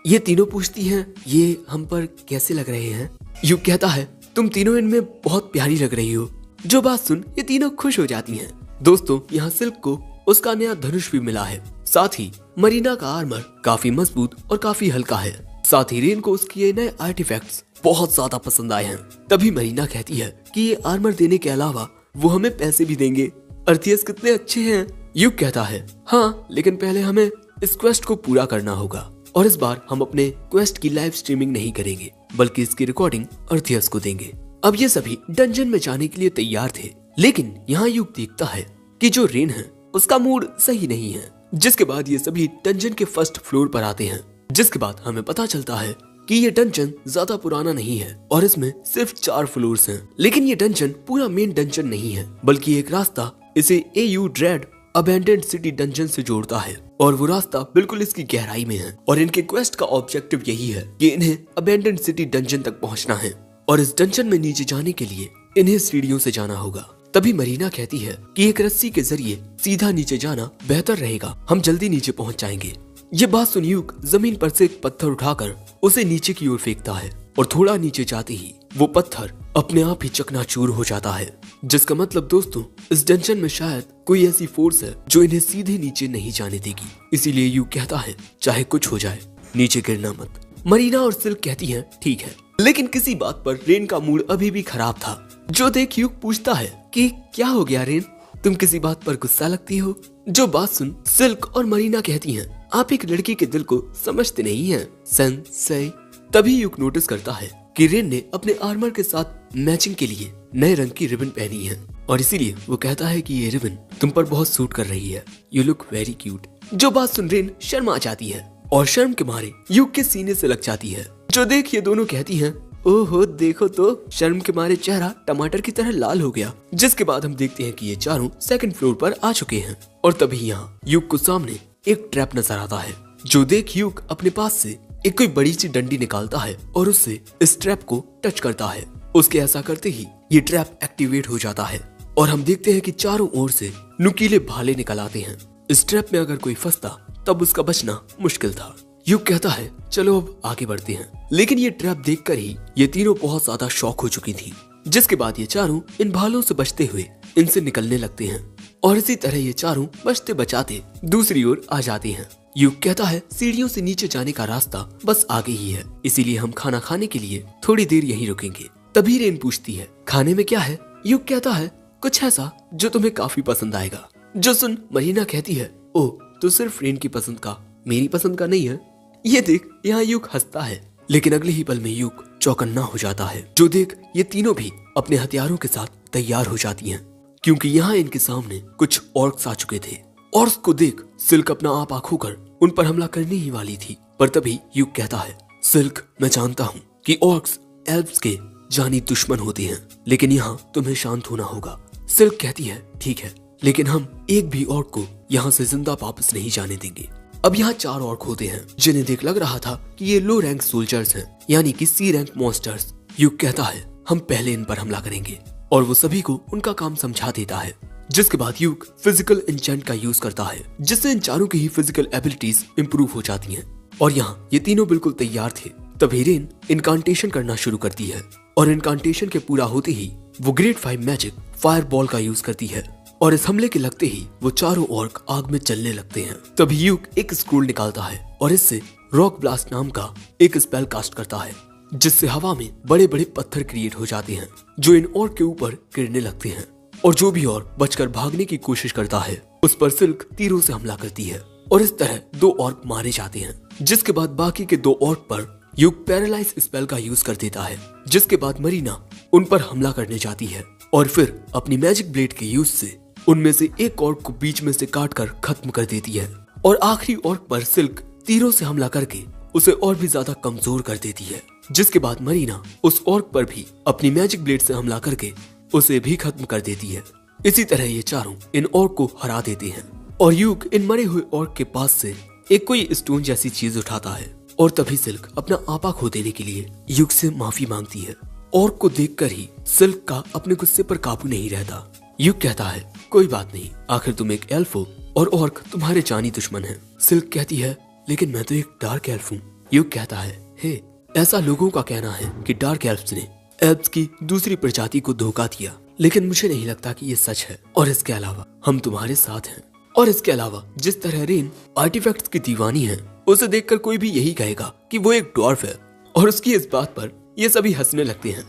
Speaker 1: ये तीनों पूछती हैं, ये हम पर कैसे लग रहे हैं? यूक कहता है, तुम तीनों इनमें बहुत प्यारी लग रही हो। जो बात सुन ये तीनों खुश हो जाती हैं। दोस्तों, यहाँ सिल्क को उसका नया धनुष भी मिला है। साथ ही मरीना का आर्मर काफी मजबूत और काफी हल्का है। साथ ही रेन को उसके ये नए आर्टिफैक्ट्स बहुत ज्यादा पसंद आए हैं। तभी मरीना कहती है कि ये आर्मर देने के अलावा वो हमें पैसे भी देंगे। अर्थियस कितने अच्छे हैं। यूक कहता है, हाँ, लेकिन पहले हमें इस क्वेस्ट को पूरा करना होगा और इस बार हम अपने क्वेस्ट की लाइव स्ट्रीमिंग नहीं करेंगे, बल्कि इसकी रिकॉर्डिंग अर्थियस को देंगे। अब ये सभी डंजन में जाने के लिए तैयार थे, लेकिन यहाँ यूक देखता है कि जो रेन है उसका मूड सही नहीं है। जिसके बाद ये सभी डंजन के फर्स्ट फ्लोर पर आते हैं। जिसके बाद हमें पता चलता है कि ये डंजन ज्यादा पुराना नहीं है और इसमें सिर्फ 4 फ्लोर्स हैं। लेकिन ये डंजन पूरा मेन डंजन नहीं है, बल्कि एक रास्ता इसे AU dread abandoned city dungeon से जोड़ता है और वो रास्ता बिल्कुल इसकी गहराई में है। और इनके क्वेस्ट का ऑब्जेक्टिव यही है कि इन्हें अबैंडन्ड सिटी डंजन तक पहुंचना है और इस डंजन में नीचे जाने के लिए इन्हें सीढ़ियों से जाना होगा। तभी मरीना कहती है कि एक रस्सी के जरिए सीधा नीचे जाना बेहतर रहेगा, हम जल्दी नीचे पहुंच जाएंगे। ये बात सुन यूक जमीन पर से एक पत्थर उठाकर उसे नीचे की ओर फेंकता है और थोड़ा नीचे जाते ही वो पत्थर अपने आप ही चकनाचूर हो जाता है। जिसका मतलब दोस्तों, इस डंजन में शायद कोई ऐसी फोर्स है जो इन्हें सीधे नीचे नहीं जाने देगी। इसीलिए यूक कहता है चाहे कुछ हो जाए नीचे गिरना मत। मरीना और सिल्क कहती है ठीक है, लेकिन किसी बात पर रेन का मूड अभी भी खराब था। जो देख यूक पूछता है कि क्या हो गया रेन, तुम किसी बात पर गुस्सा लगती हो। जो बात सुन सिल्क और मरीना कहती हैं आप एक लड़की के दिल को समझते नहीं हैं सेंसेई। तभी यूक नोटिस करता है कि रेन ने अपने आर्मर के साथ मैचिंग के लिए नए रंग की रिबन पहनी है और इसीलिए वो कहता है कि ये रिबन तुम पर बहुत सूट कर रही है, यू लुक वेरी क्यूट। जो बात सुन रेन शर्मा जाती है और शर्म के मारे यूक के सीने से लग जाती है। जो देख ये दोनों कहती हैं ओहो देखो तो शर्म के मारे चेहरा टमाटर की तरह लाल हो गया। जिसके बाद हम देखते हैं कि ये चारों सेकंड फ्लोर पर आ चुके हैं और तभी यहाँ यूक को सामने एक ट्रैप नजर आता है। जो देख यूक अपने पास से एक कोई बड़ी सी डंडी निकालता है और उससे इस ट्रैप को टच करता है। उसके ऐसा करते ही ये ट्रैप एक्टिवेट हो जाता है और हम देखते हैं कि चारों ओर से नुकीले भाले निकल आते हैं। इस ट्रैप में अगर कोई फंसता तब उसका बचना मुश्किल था। यूक कहता है चलो अब आगे बढ़ते हैं, लेकिन ये ट्रैप देखकर ही ये तीनों बहुत ज्यादा शॉक हो चुकी थी। जिसके बाद ये चारों इन भालों से बचते हुए इनसे निकलने लगते हैं और इसी तरह ये चारों बचते बचाते दूसरी ओर आ जाते हैं। यूक कहता है सीढ़ियों से नीचे जाने का रास्ता बस आगे ही है, इसीलिए हम खाना खाने के लिए थोड़ी देर यहीं रुकेंगे। तभी रेन पूछती है खाने में क्या है। यूक कहता है कुछ ऐसा जो तुम्हें काफी पसंद आएगा। जो सुन मरीना कहती है ओ तो सिर्फ रेन की पसंद का, मेरी पसंद का नहीं है। ये देख यहाँ यूक हंसता है, लेकिन अगले ही पल में यूक चौकन्ना हो जाता है। जो देख ये तीनों भी अपने हथियारों के साथ तैयार हो जाती हैं, क्योंकि यहाँ इनके सामने कुछ ऑर्क्स आ चुके थे। ऑर्क्स को देख सिल्क अपना आप आंखों कर उन पर हमला करने ही वाली थी, पर तभी यूक कहता है सिल्क मैं जानता हूँ कि ऑर्क्स एल्व्स के जानी दुश्मन होते हैं, लेकिन यहाँ तुम्हें शांत होना होगा। सिल्क कहती है ठीक है, लेकिन हम एक भी ऑर्क को यहाँ से जिंदा वापस नहीं जाने देंगे। अब यहाँ 4 ऑर्क होते हैं जिन्हें देख लग रहा था कि ये लो रैंक सोल्जर्स हैं, यानी कि सी रैंक मॉन्स्टर्स। यूक कहता है हम पहले इन पर हमला करेंगे और वो सभी को उनका काम समझा देता है। जिसके बाद यूक फिजिकल एन्चेंट का यूज करता है, जिससे इन चारों की ही फिजिकल एबिलिटीज इंप्रूव हो जाती हैं। और यहाँ ये तीनों बिल्कुल तैयार थे। तभी रेन इनकांटेशन करना शुरू करती है और इनकांटेशन के पूरा होते ही वो ग्रेड 5 मैजिक फायर बॉल का यूज करती है और इस हमले के लगते ही वो चारों ऑर्क आग में जलने लगते हैं। तभी यूक एक स्क्रूल निकालता है और इससे रॉक ब्लास्ट नाम का एक स्पेल कास्ट करता है, जिससे हवा में बड़े बड़े पत्थर क्रिएट हो जाते हैं जो इन ऑर्क के ऊपर गिरने लगते हैं। और जो भी ऑर्क बचकर भागने की कोशिश करता है उस पर सिल्क तीरों से हमला करती है और इस तरह 2 ऑर्क मारे जाते हैं। जिसके बाद बाकी के 2 ऑर्क पर यूक पैरालाइज स्पेल का यूज कर देता है। जिसके बाद मरीना उन पर हमला करने जाती है और फिर अपनी मैजिक ब्लेड के यूज से उनमें से एक ऑर्क को बीच में से काट कर खत्म कर देती है और आखिरी ऑर्क पर सिल्क तीरों से हमला करके उसे और भी ज्यादा कमजोर कर देती है। जिसके बाद मरीना उस ऑर्क पर भी अपनी मैजिक ब्लेड से हमला करके उसे भी खत्म कर देती है। इसी तरह ये चारों इन ऑर्क को हरा देते हैं और यूक इन मरे हुए ऑर्क के पास से एक कोई स्टोन जैसी चीज उठाता है और तभी सिल्क अपना आपा खो देने के लिए यूक से माफी मांगती है। ऑर्क को देखकर ही सिल्क का अपने गुस्से पर काबू नहीं रहता। यूक कहता है कोई बात नहीं, आखिर तुम एक एल्फ हो और ऑर्क तुम्हारे जानी दुश्मन है। सिल्क कहती है लेकिन मैं तो एक डार्क एल्फ हूँ। यूक कहता है हे ऐसा लोगों का कहना है कि डार्क एल्फ्स ने एल्फ्स की दूसरी प्रजाति को धोखा दिया, लेकिन मुझे नहीं लगता कि ये सच है। और इसके अलावा हम तुम्हारे साथ हैं। और इसके अलावा जिस तरह रेन आर्टिफैक्ट्स की दीवानी है, उसे देखकर कोई भी यही कहेगा कि वो एक ड्वार्फ है। और उसकी इस बात पर ये सभी हंसने लगते हैं।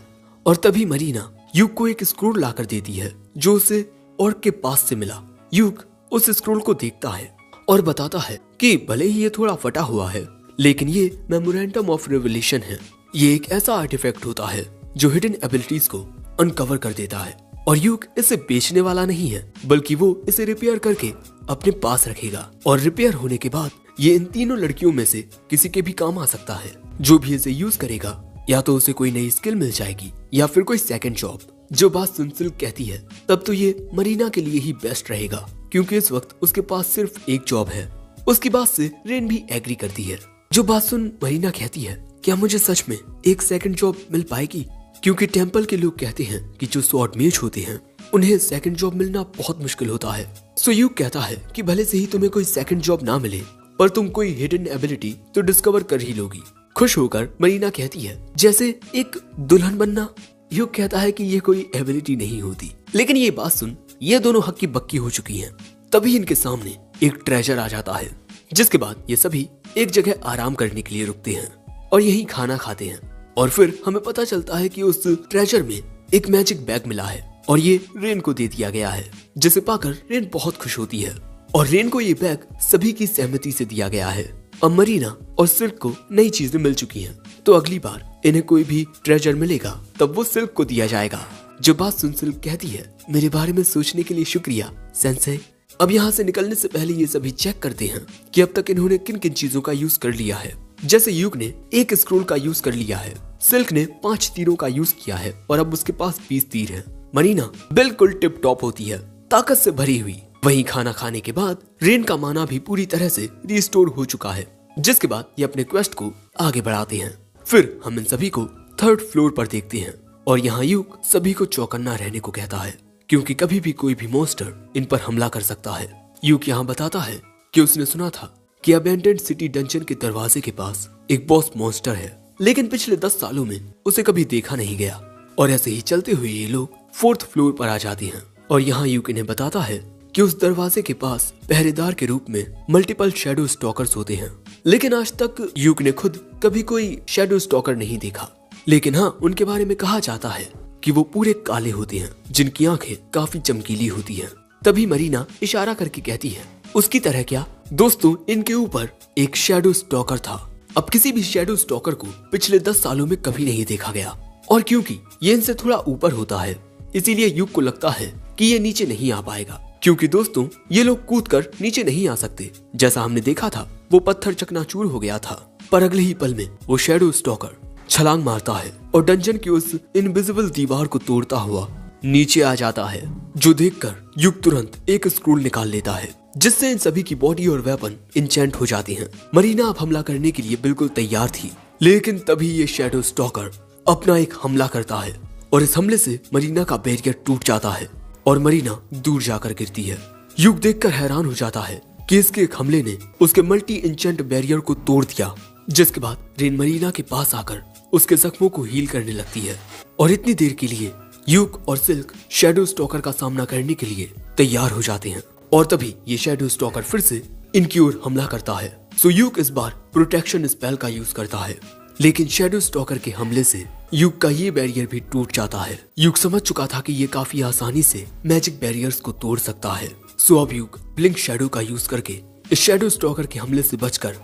Speaker 1: और तभी मरीना यूक को एक स्क्रूल ला कर देती है जो उसे ऑर्क के पास से मिला। यूक उस स्क्रूल को देखता है और बताता है कि भले ही ये थोड़ा फटा हुआ है, लेकिन ये मेमोरेंडम ऑफ रेवलेशन है। ये एक ऐसा आर्टिफैक्ट होता है जो हिडन एबिलिटीज को अनकवर कर देता है और यूक इसे बेचने वाला नहीं है, बल्कि वो इसे रिपेयर करके अपने पास रखेगा और रिपेयर होने के बाद ये इन तीनों लड़कियों में से किसी के भी काम आ सकता है। जो भी इसे यूज करेगा या तो उसे कोई नई स्किल मिल जाएगी या फिर कोई सेकंड जॉब। जो बात सुन सिल्क कहती है तब तो ये मरीना के लिए ही बेस्ट रहेगा, क्योंकि इस वक्त उसके पास सिर्फ एक जॉब है। उसकी बात से रेन भी एग्री करती है। जो बात सुन मरीना कहती है, क्या मुझे सच में एक सेकंड जॉब मिल पाएगी? क्योंकि टेम्पल के लोग कहते हैं कि जो स्वॉर्ड मेज होते हैं उन्हें सेकंड जॉब मिलना बहुत मुश्किल होता है। सो यूक कहता है कि भले से ही तुम्हें कोई सेकंड जॉब ना मिले, पर तुम कोई हिडन एबिलिटी तो डिस्कवर कर ही लोगी। खुश होकर मरीना कहती है, जैसे एक दुल्हन बनना। यूक कहता है कि ये कोई एबिलिटी नहीं होती। लेकिन ये बात सुन ये दोनों हक्की बक्की हो चुकी हैं। तभी इनके सामने एक ट्रेजर आ जाता है, जिसके बाद ये सभी एक जगह आराम करने के लिए रुकते हैं और यहीं खाना खाते हैं। और फिर हमें पता चलता है कि उस ट्रेजर में एक मैजिक बैग मिला है और ये रेन को दे दिया गया है, जिसे पाकर रेन बहुत खुश होती है। और रेन को ये बैग सभी की सहमति से दिया गया है। अब मरीना और सिल्क को नई चीजें मिल चुकी हैं, तो अगली बार इन्हें कोई भी ट्रेजर मिलेगा तब वो सिल्क को दिया जाएगा। जो बात सुन सिल्क कहती है, मेरे बारे में सोचने के लिए शुक्रिया सेंसेई। अब यहाँ से निकलने से पहले ये सभी चेक करते हैं कि अब तक इन्होंने किन किन चीजों का यूज कर लिया है। जैसे यूक ने एक स्क्रोल का यूज कर लिया है, सिल्क ने 5 तीरों का यूज किया है और अब उसके पास 20 तीर है। मरीना बिल्कुल टिप टॉप होती है, ताकत से भरी हुई। वहीं खाना खाने के बाद रेन का माना भी पूरी तरह से रिस्टोर हो चुका है, जिसके बाद ये अपने क्वेस्ट को आगे बढ़ाते हैं। फिर हम इन सभी को 3rd फ्लोर पर देखते हैं और यहाँ यूक सभी को चौकन्ना रहने को कहता है, क्योंकि कभी भी कोई भी मॉन्स्टर इन पर हमला कर सकता है। यूक यहाँ बताता है कि उसने सुना था कि अबैंडन्ड सिटी डंजन के दरवाजे के पास एक बॉस मॉन्स्टर है, लेकिन पिछले 10 सालों में उसे कभी देखा नहीं गया। और ऐसे ही चलते हुए ये लोग 4th फ्लोर पर आ जाते हैं और यहाँ यूक इन्हें बताता है कि उस दरवाजे के पास पहरेदार के रूप में मल्टीपल शैडो स्टॉकर्स होते हैं। लेकिन आज तक यूक ने खुद कभी कोई शैडो स्टॉकर नहीं देखा। लेकिन हाँ, उनके बारे में कहा जाता है कि वो पूरे काले होते हैं, जिनकी आंखें काफी चमकीली होती हैं। तभी मरीना इशारा करके कहती है, उसकी तरह क्या? दोस्तों, इनके ऊपर एक शैडो स्टॉकर था। अब किसी भी शैडो स्टॉकर को पिछले 10 सालों में कभी नहीं देखा गया, और क्योंकि ये इनसे थोड़ा ऊपर होता है, इसीलिए यूक को लगता है कि ये नीचे नहीं आ पाएगा। क्योंकि दोस्तों, ये लोग कूदकर नीचे नहीं आ सकते। जैसा हमने देखा था, वो पत्थर चकनाचूर हो गया था, पर अगले ही पल में वो शैडो स्टॉकर छलांग मारता है और डंजन की उस इनविजिबल दीवार को तोड़ता हुआ नीचे आ जाता है, जो देखकर यूक तुरंत एक स्क्रूल निकाल लेता है, जिससे इन सभी की बॉडी और वेपन इंचेंट हो जाती हैं। मरीना अब हमला करने के लिए बिल्कुल तैयार थी, लेकिन तभी ये शैडो स्टॉकर अपना एक हमला करता है और इस हमले से मरीना का बैरियर टूट जाता है और मरीना दूर जाकर गिरती है। यूक देखकर हैरान हो जाता है कि इसके एक हमले ने उसके मल्टी इंचेंट बैरियर को तोड़ दिया, जिसके बाद रेन मरीना के पास आकर उसके जख्मों को हील करने लगती है। और इतनी देर के लिए यूक और सिल्क शैडो स्टॉकर का सामना करने के लिए तैयार हो जाते हैं और तभी ये शैडो स्टॉकर फिर से इनकी ओर हमला करता है। सो यूक इस बार प्रोटेक्शन स्पेल का यूज करता है, लेकिन शैडो स्टॉकर के हमले से यूक का ये बैरियर भी टूट जाता है। यूक समझ चुका था कि ये काफी आसानी से मैजिक बैरियर्स को तोड़ सकता है। सो अब यूक ब्लिंक शैडो का यूज करके इस शैडो स्टॉकर के हमले से बचकर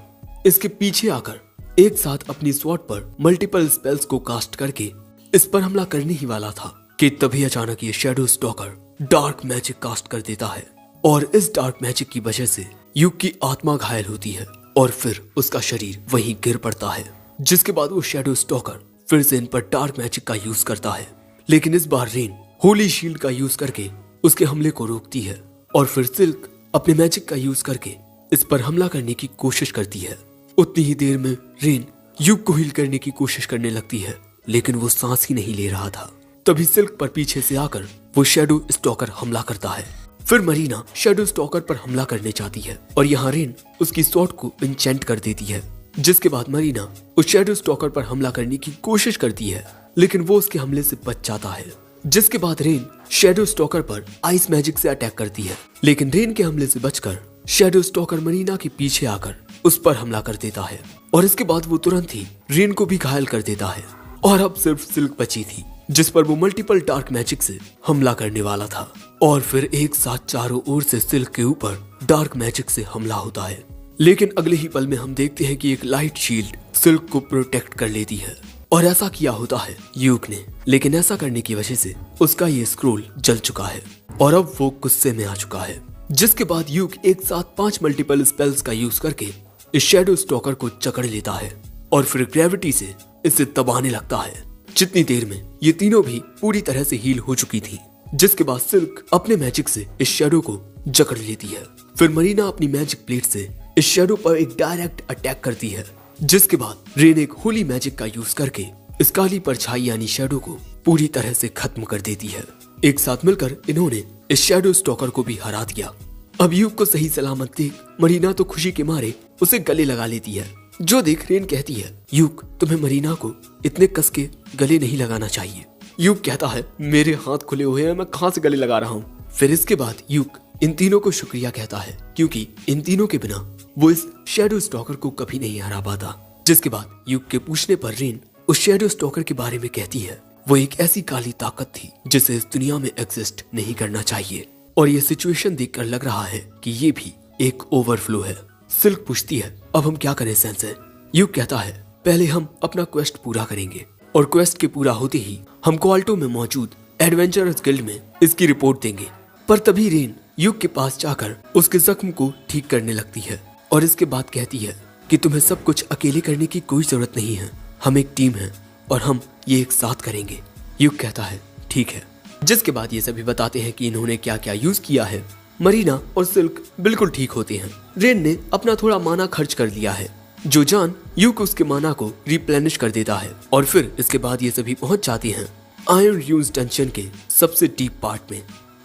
Speaker 1: इसके पीछे आकर एक साथ अपनी स्वॉर्ड पर मल्टीपल स्पेल्स को कास्ट करके इस पर हमला करने ही वाला था कि तभी अचानक ये shadow stalker dark magic cast कर देता है और इस डार्क मैजिक की वजह से यूक की आत्मा घायल होती है और फिर उसका शरीर वहीं गिर पड़ता है, जिसके बाद वो शैडो स्टॉकर फिर से इन पर डार्क मैजिक का यूज करता है। लेकिन इस बार रेन होली शील्ड का यूज करके उसके हमले को रोकती है और फिर सिल्क अपने मैजिक का यूज करके इस पर हमला करने की कोशिश करती है। उतनी ही देर में रेन यूक को हील करने की कोशिश करने लगती है, लेकिन वो सांस ही नहीं ले रहा था। तभी सिल्क पर पीछे से आकर वो शैडो स्टॉकर हमला करता है। फिर मरीना शैडो स्टॉकर पर हमला करने चाहती है और यहाँ रेन उसकी स्वॉर्ड को इंचेंट कर देती है, जिसके बाद मरीना उस शैडो स्टॉकर पर हमला करने की कोशिश करती है, लेकिन वो उसके हमले से बच जाता है। जिसके बाद रेन शैडो स्टॉकर पर आइस मैजिक से अटैक करती है, लेकिन रेन के हमले से बचकर शैडो स्टॉकर मरीना के पीछे आकर उस पर हमला कर देता है और इसके बाद वो तुरंत ही रेन को भी घायल कर देता है। और अब सिर्फ सिल्क बची थी, जिस पर वो मल्टीपल डार्क मैजिक से हमला करने वाला था और फिर एक साथ चारों ओर से सिल्क के ऊपर डार्क मैजिक से हमला होता है। लेकिन अगले ही पल में हम देखते हैं कि एक लाइट शील्ड सिल्क को प्रोटेक्ट कर लेती है और ऐसा किया होता है यूक ने, लेकिन ऐसा करने की वजह से उसका ये स्क्रोल जल चुका है और अब वो गुस्से में आ चुका है। जिसके बाद यूक एक साथ 5 मल्टीपल स्पेल्स का यूज करके इस शैडो स्टॉकर को जकड़ लेता है और फिर ग्रेविटी से इसे दबाने लगता है। जितनी देर में ये तीनों भी पूरी तरह से हील हो चुकी थी, जिसके बाद सिल्क अपने मैजिक से इस शैडो को जकड़ लेती है। फिर मरीना अपनी मैजिक प्लेट से इस शैडो पर एक डायरेक्ट अटैक करती है, जिसके बाद रेन एक होली मैजिक का यूज करके इस काली परछाई यानी शैडो को पूरी तरह से खत्म कर देती है। एक साथ मिलकर इन्होंने इस शैडो स्टॉकर को भी हरा दिया। अब यूक को सही सलामत देख मरीना तो खुशी के मारे उसे गले लगा लेती है, जो देख रेन कहती है, यूक तुम्हें मरीना को इतने कस के गले नहीं लगाना चाहिए। यूक कहता है, मेरे हाथ खुले हुए हैं, मैं कहां से गले लगा रहा हूँ। फिर इसके बाद यूक इन तीनों को शुक्रिया कहता है, क्योंकि इन तीनों के बिना वो इस शैडो स्टॉकर को कभी नहीं हरा पाता। जिसके बाद यूक के पूछने पर रेन उस शैडो स्टॉकर के बारे में कहती है, वो एक ऐसी काली ताकत थी जिसे इस दुनिया में एग्जिस्ट नहीं करना चाहिए, और ये सिचुएशन देखकर लग रहा है कि ये भी एक ओवरफ्लो है। सिल्क पूछती है, अब हम क्या करें सेंसे? यूक कहता है, पहले हम अपना क्वेस्ट पूरा करेंगे, और क्वेस्ट के पूरा होते ही हम क्वाल्टो में मौजूद एडवेंचरर्स गिल्ड में इसकी रिपोर्ट देंगे। पर तभी रेन यूक के पास जाकर उसके जख्म को ठीक करने लगती है और इसके बाद कहती है कि तुम्हें सब कुछ अकेले करने की कोई जरूरत नहीं है, हम एक टीम है और हम ये एक साथ करेंगे। यूक कहता है, ठीक है। जिसके बाद ये सभी बताते हैं कि इन्होंने क्या क्या यूज किया है। मरीना और सिल्क बिल्कुल ठीक होते हैं। रेन ने अपना थोड़ा माना खर्च कर लिया है, जो जान यूक उसके माना को रिप्लेनिश कर देता है, और फिर इसके बाद ये सभी पहुंच जाते हैं आयरन ड्यून्स डंजन के सबसे डीप पार्ट में,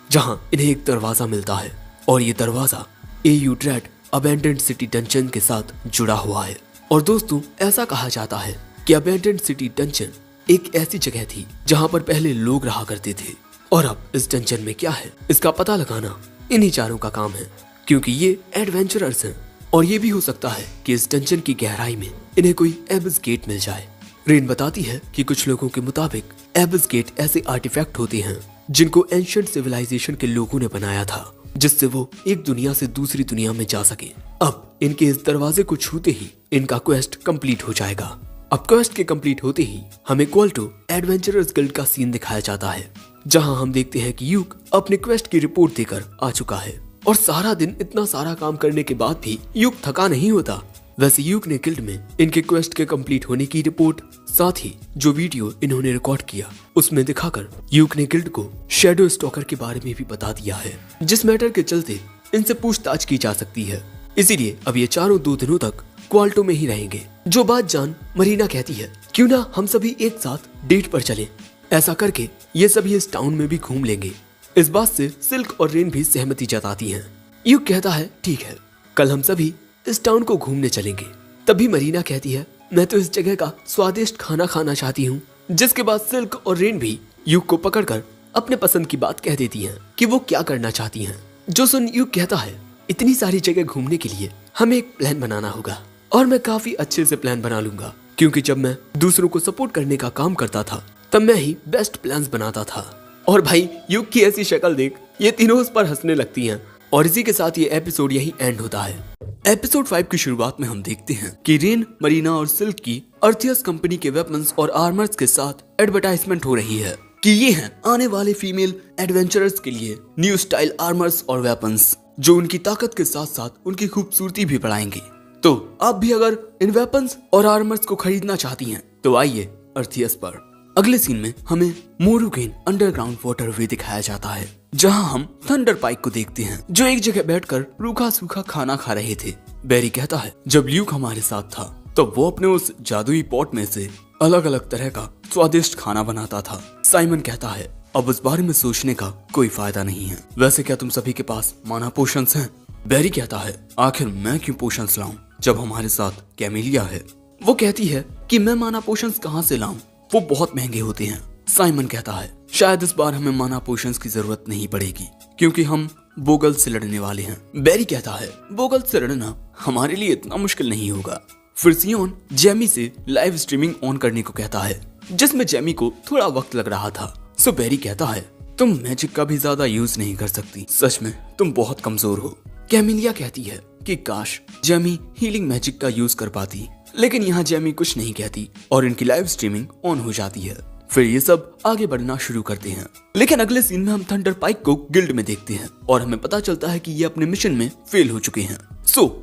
Speaker 1: जहां इन्हें एक दरवाजा मिलता है, और ये दरवाजा यूट्रेड अबैंडन्ड सिटी डंजन के साथ जुड़ा हुआ है। और दोस्तों, ऐसा कहा जाता है कि अबैंडन्ड सिटी डंजन एक ऐसी जगह थी जहां पर पहले लोग रहा करते थे, और अब इस डंजन में क्या है इसका पता लगाना इन्हीं चारों का काम है, क्योंकि ये एडवेंचरर्स हैं। और ये भी हो सकता है कि इस डंजन की गहराई में इन्हें कोई एबिस गेट मिल जाए। रेन बताती है कि कुछ लोगों के मुताबिक एबिस गेट ऐसे आर्टिफैक्ट होते हैं जिनको एंशिएंट सिविलाइजेशन के लोगों ने बनाया था, जिससे वो एक दुनिया से दूसरी दुनिया में जा सके। अब इनके इस दरवाजे को छूते ही इनका क्वेस्ट कंप्लीट हो जाएगा। अब क्वेस्ट के कंप्लीट होते ही हमें क्वाल्टो एडवेंचरर्स गिल्ड का सीन दिखाया जाता है, जहां हम देखते हैं कि यूक अपने क्वेस्ट की रिपोर्ट देकर आ चुका है। और सारा दिन इतना सारा काम करने के बाद भी यूक थका नहीं होता। वैसे यूक ने गिल्ड में इनके क्वेस्ट के कंप्लीट होने की रिपोर्ट, साथ ही जो वीडियो इन्होंने रिकॉर्ड किया उसमें दिखाकर यूक ने गिल्ड को शैडो स्टॉकर के बारे में भी बता दिया है, जिस मैटर के चलते इनसे पूछताछ की जा सकती है। इसीलिए अब ये चारों 2 दिनों तक क्वाल्टो में ही रहेंगे। जो बात जान मरीना कहती है, क्यों ना हम सभी एक साथ डेट पर चलें, ऐसा करके ये सभी इस टाउन में भी घूम लेंगे। इस बात से सिल्क और रेन भी सहमति जताती हैं। यूक कहता है, ठीक है, कल हम सभी इस टाउन को घूमने चलेंगे। तभी मरीना कहती है, मैं तो इस जगह का स्वादिष्ट खाना खाना चाहती हूँ। जिसके बाद सिल्क और रेन भी यूक को पकड़कर अपने पसंद की बात कह देती हैं कि वो क्या करना चाहती हैं। जो सुन यूक कहता है, इतनी सारी जगह घूमने के लिए हमें एक प्लान बनाना होगा, और मैं काफी अच्छे से प्लान बना लूंगा, क्योंकि जब मैं दूसरों को सपोर्ट करने का काम करता था तब मैं ही बेस्ट प्लान्स बनाता था। और भाई यूक की ऐसी शक्ल देख ये तीनों उस पर हंसने लगती हैं। और इसी के साथ ये एपिसोड यही एंड होता है। एपिसोड 5 की शुरुआत में हम देखते हैं कि रेन, मरीना और सिल्क की अर्थियस कंपनी के वेपन्स और आर्मर्स के साथ एडवर्टाइजमेंट हो रही है कि ये हैं आने वाले फीमेल एडवेंचरर्स के लिए न्यू स्टाइल आर्मर्स और वेपन्स, जो उनकी ताकत के साथ साथ उनकी खूबसूरती भी बढ़ाएंगे। तो आप भी अगर इन वेपन्स और आर्मर्स को खरीदना चाहती हैं तो आइए अर्थियस पर। अगले सीन में हमें मोरुगेन अंडरग्राउंड वाटरवे दिखाया जाता है, जहां हम थंडर पाइक को देखते हैं, जो एक जगह बैठकर रूखा सूखा खाना खा रहे थे। बैरी कहता है, जब ल्यूक हमारे साथ था तब वो अपने उस जादुई पॉट में से अलग अलग तरह का स्वादिष्ट खाना बनाता था। साइमन कहता है, अब उस बारे में सोचने का कोई फायदा नहीं है। वैसे क्या तुम सभी के पास माना पोशंस हैं? बैरी कहता है, आखिर मैं क्यों पोशंस लाऊं जब हमारे साथ कैमिलिया है। वो कहती है कि मैं माना पोशंस कहाँ से लाऊं, वो बहुत महंगे होते हैं। साइमन कहता है, शायद इस बार हमें माना पोशंस की जरूरत नहीं पड़ेगी, क्योंकि हम बोगल से लड़ने वाले हैं। बैरी कहता है, बोगल से लड़ना हमारे लिए इतना मुश्किल नहीं होगा। फिर सियोन जेमी से लाइव स्ट्रीमिंग ऑन करने को कहता है, जिसमें जेमी को थोड़ा वक्त लग रहा था। सो बैरी कहता है, तुम मैजिक का भी ज्यादा यूज नहीं कर सकती, सच में तुम बहुत कमजोर हो। कैमिलिया कहती है कि काश जेमी हीलिंग मैजिक का यूज कर पाती, लेकिन यहाँ जेमी कुछ नहीं कहती और इनकी लाइव स्ट्रीमिंग ऑन हो जाती है। फिर ये सब आगे बढ़ना शुरू करते हैं। लेकिन अगले सीन में हम थंडर पाइक को गिल्ड में देखते हैं और हमें पता चलता है कि ये अपने मिशन में फेल हो चुके हैं।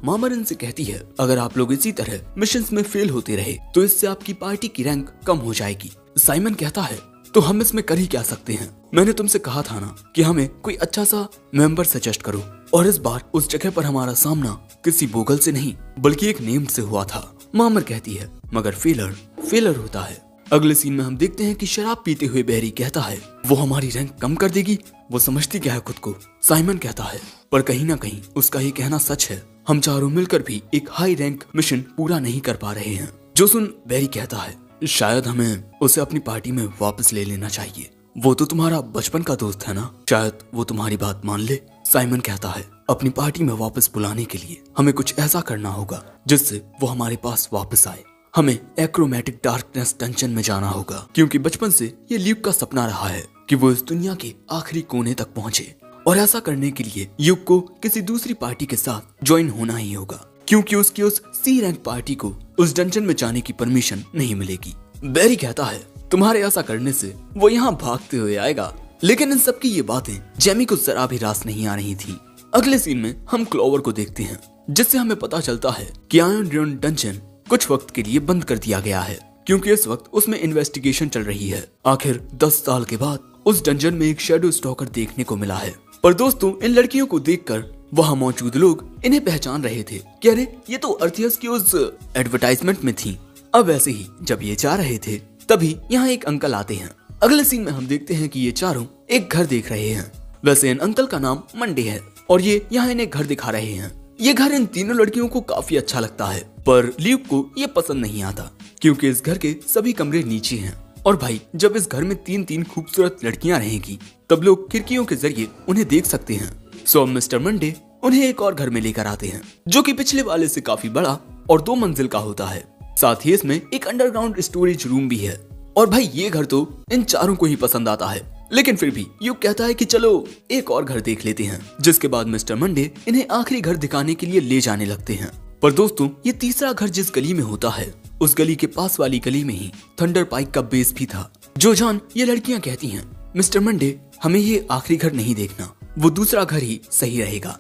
Speaker 2: मामर इनसे कहती है अगर आप लोग इसी तरह मिशंस में फेल होते रहे तो इससे आपकी पार्टी की रैंक कम हो जाएगी। साइमन कहता है तो हम इसमें कर ही क्या सकते हैं, मैंने तुमसे कहा था ना कि हमें कोई अच्छा सा मेंबर सजेस्ट करो, और इस बार उस जगह पर हमारा सामना किसी बोगल से नहीं बल्कि एक नेम से हुआ था। मामर कहती है मगर फेलर होता है। अगले सीन में हम देखते हैं कि शराब पीते हुए बैरी कहता है वो हमारी रैंक कम कर देगी, वो समझती क्या है खुद को। साइमन कहता है पर कहीं ना कहीं उसका ये कहना सच है, हम चारों मिलकर भी एक हाई रैंक मिशन पूरा नहीं कर पा रहे हैं। जो सुन बैरी कहता है शायद हमें उसे अपनी पार्टी में वापस ले लेना चाहिए, वो तो तुम्हारा बचपन का दोस्त है ना, शायद वो तुम्हारी बात मान ले। साइमन कहता है अपनी पार्टी में वापस बुलाने के लिए हमें कुछ ऐसा करना होगा जिससे वो हमारे पास वापस आए। हमें एक्रोमैटिक डार्कनेस डंजन में जाना होगा, क्योंकि बचपन से ये ल्यूक का सपना रहा है कि वो इस दुनिया के आखिरी कोने तक पहुंचे, और ऐसा करने के लिए ल्यूक को किसी दूसरी पार्टी के साथ ज्वाइन होना ही होगा, क्योंकि उसकी उस सी रैंक पार्टी को उस डंजन में जाने की परमिशन नहीं मिलेगी। बैरी कहता है तुम्हारे ऐसा करने से वो यहाँ भागते हुए आएगा, लेकिन इन सब की ये बातें जेमी को जरा भी रास नहीं आ रही थी। अगले सीन में हम क्लोवर को देखते हैं, जिससे हमें पता चलता है कि आयरन ड्यून डंजन कुछ वक्त के लिए बंद कर दिया गया है, क्योंकि इस वक्त उसमें इन्वेस्टिगेशन चल रही है। आखिर 10 साल के बाद उस डंजन में एक शैडो स्टॉकर देखने को मिला है। पर दोस्तों इन लड़कियों को देखकर वहाँ मौजूद लोग इन्हें पहचान रहे थे कि अरे ये तो अर्थियस की उस एडवर्टाइजमेंट में थी। अब ऐसे ही जब ये जा रहे थे तभी यहाँ एक अंकल आते हैं। अगले सीन में हम देखते हैं कि ये चारों एक घर देख रहे हैं। वैसे इन अंकल का नाम मंडे है और ये यहाँ इन्हें घर दिखा रहे हैं। ये घर इन तीनों लड़कियों को काफी अच्छा लगता है, पर ल्यूक को ये पसंद नहीं आता, क्योंकि इस घर के सभी कमरे नीचे हैं। और भाई जब इस घर में 3 खूबसूरत लड़कियां रहेंगी तब लोग खिड़कियों के जरिए उन्हें देख सकते हैं। सो मिस्टर मंडे उन्हें एक और घर में लेकर आते हैं, जो कि पिछले वाले से काफी बड़ा और 2 मंजिल का होता है। साथ ही इसमें एक अंडरग्राउंड स्टोरेज रूम भी है। और भाई ये घर तो इन चारों को ही पसंद आता है, लेकिन फिर भी यूक कहता है कि चलो एक और घर देख लेते हैं। जिसके बाद मिस्टर मंडे इन्हें आखिरी घर दिखाने के लिए ले जाने लगते हैं। पर दोस्तों ये तीसरा घर जिस गली में होता है उस गली के पास वाली गली में ही थंडर पाइक का बेस भी था। जो जान ये लड़कियां कहती हैं मिस्टर मंडे हमें ये आखिरी घर नहीं देखना, वो दूसरा घर ही सही रहेगा,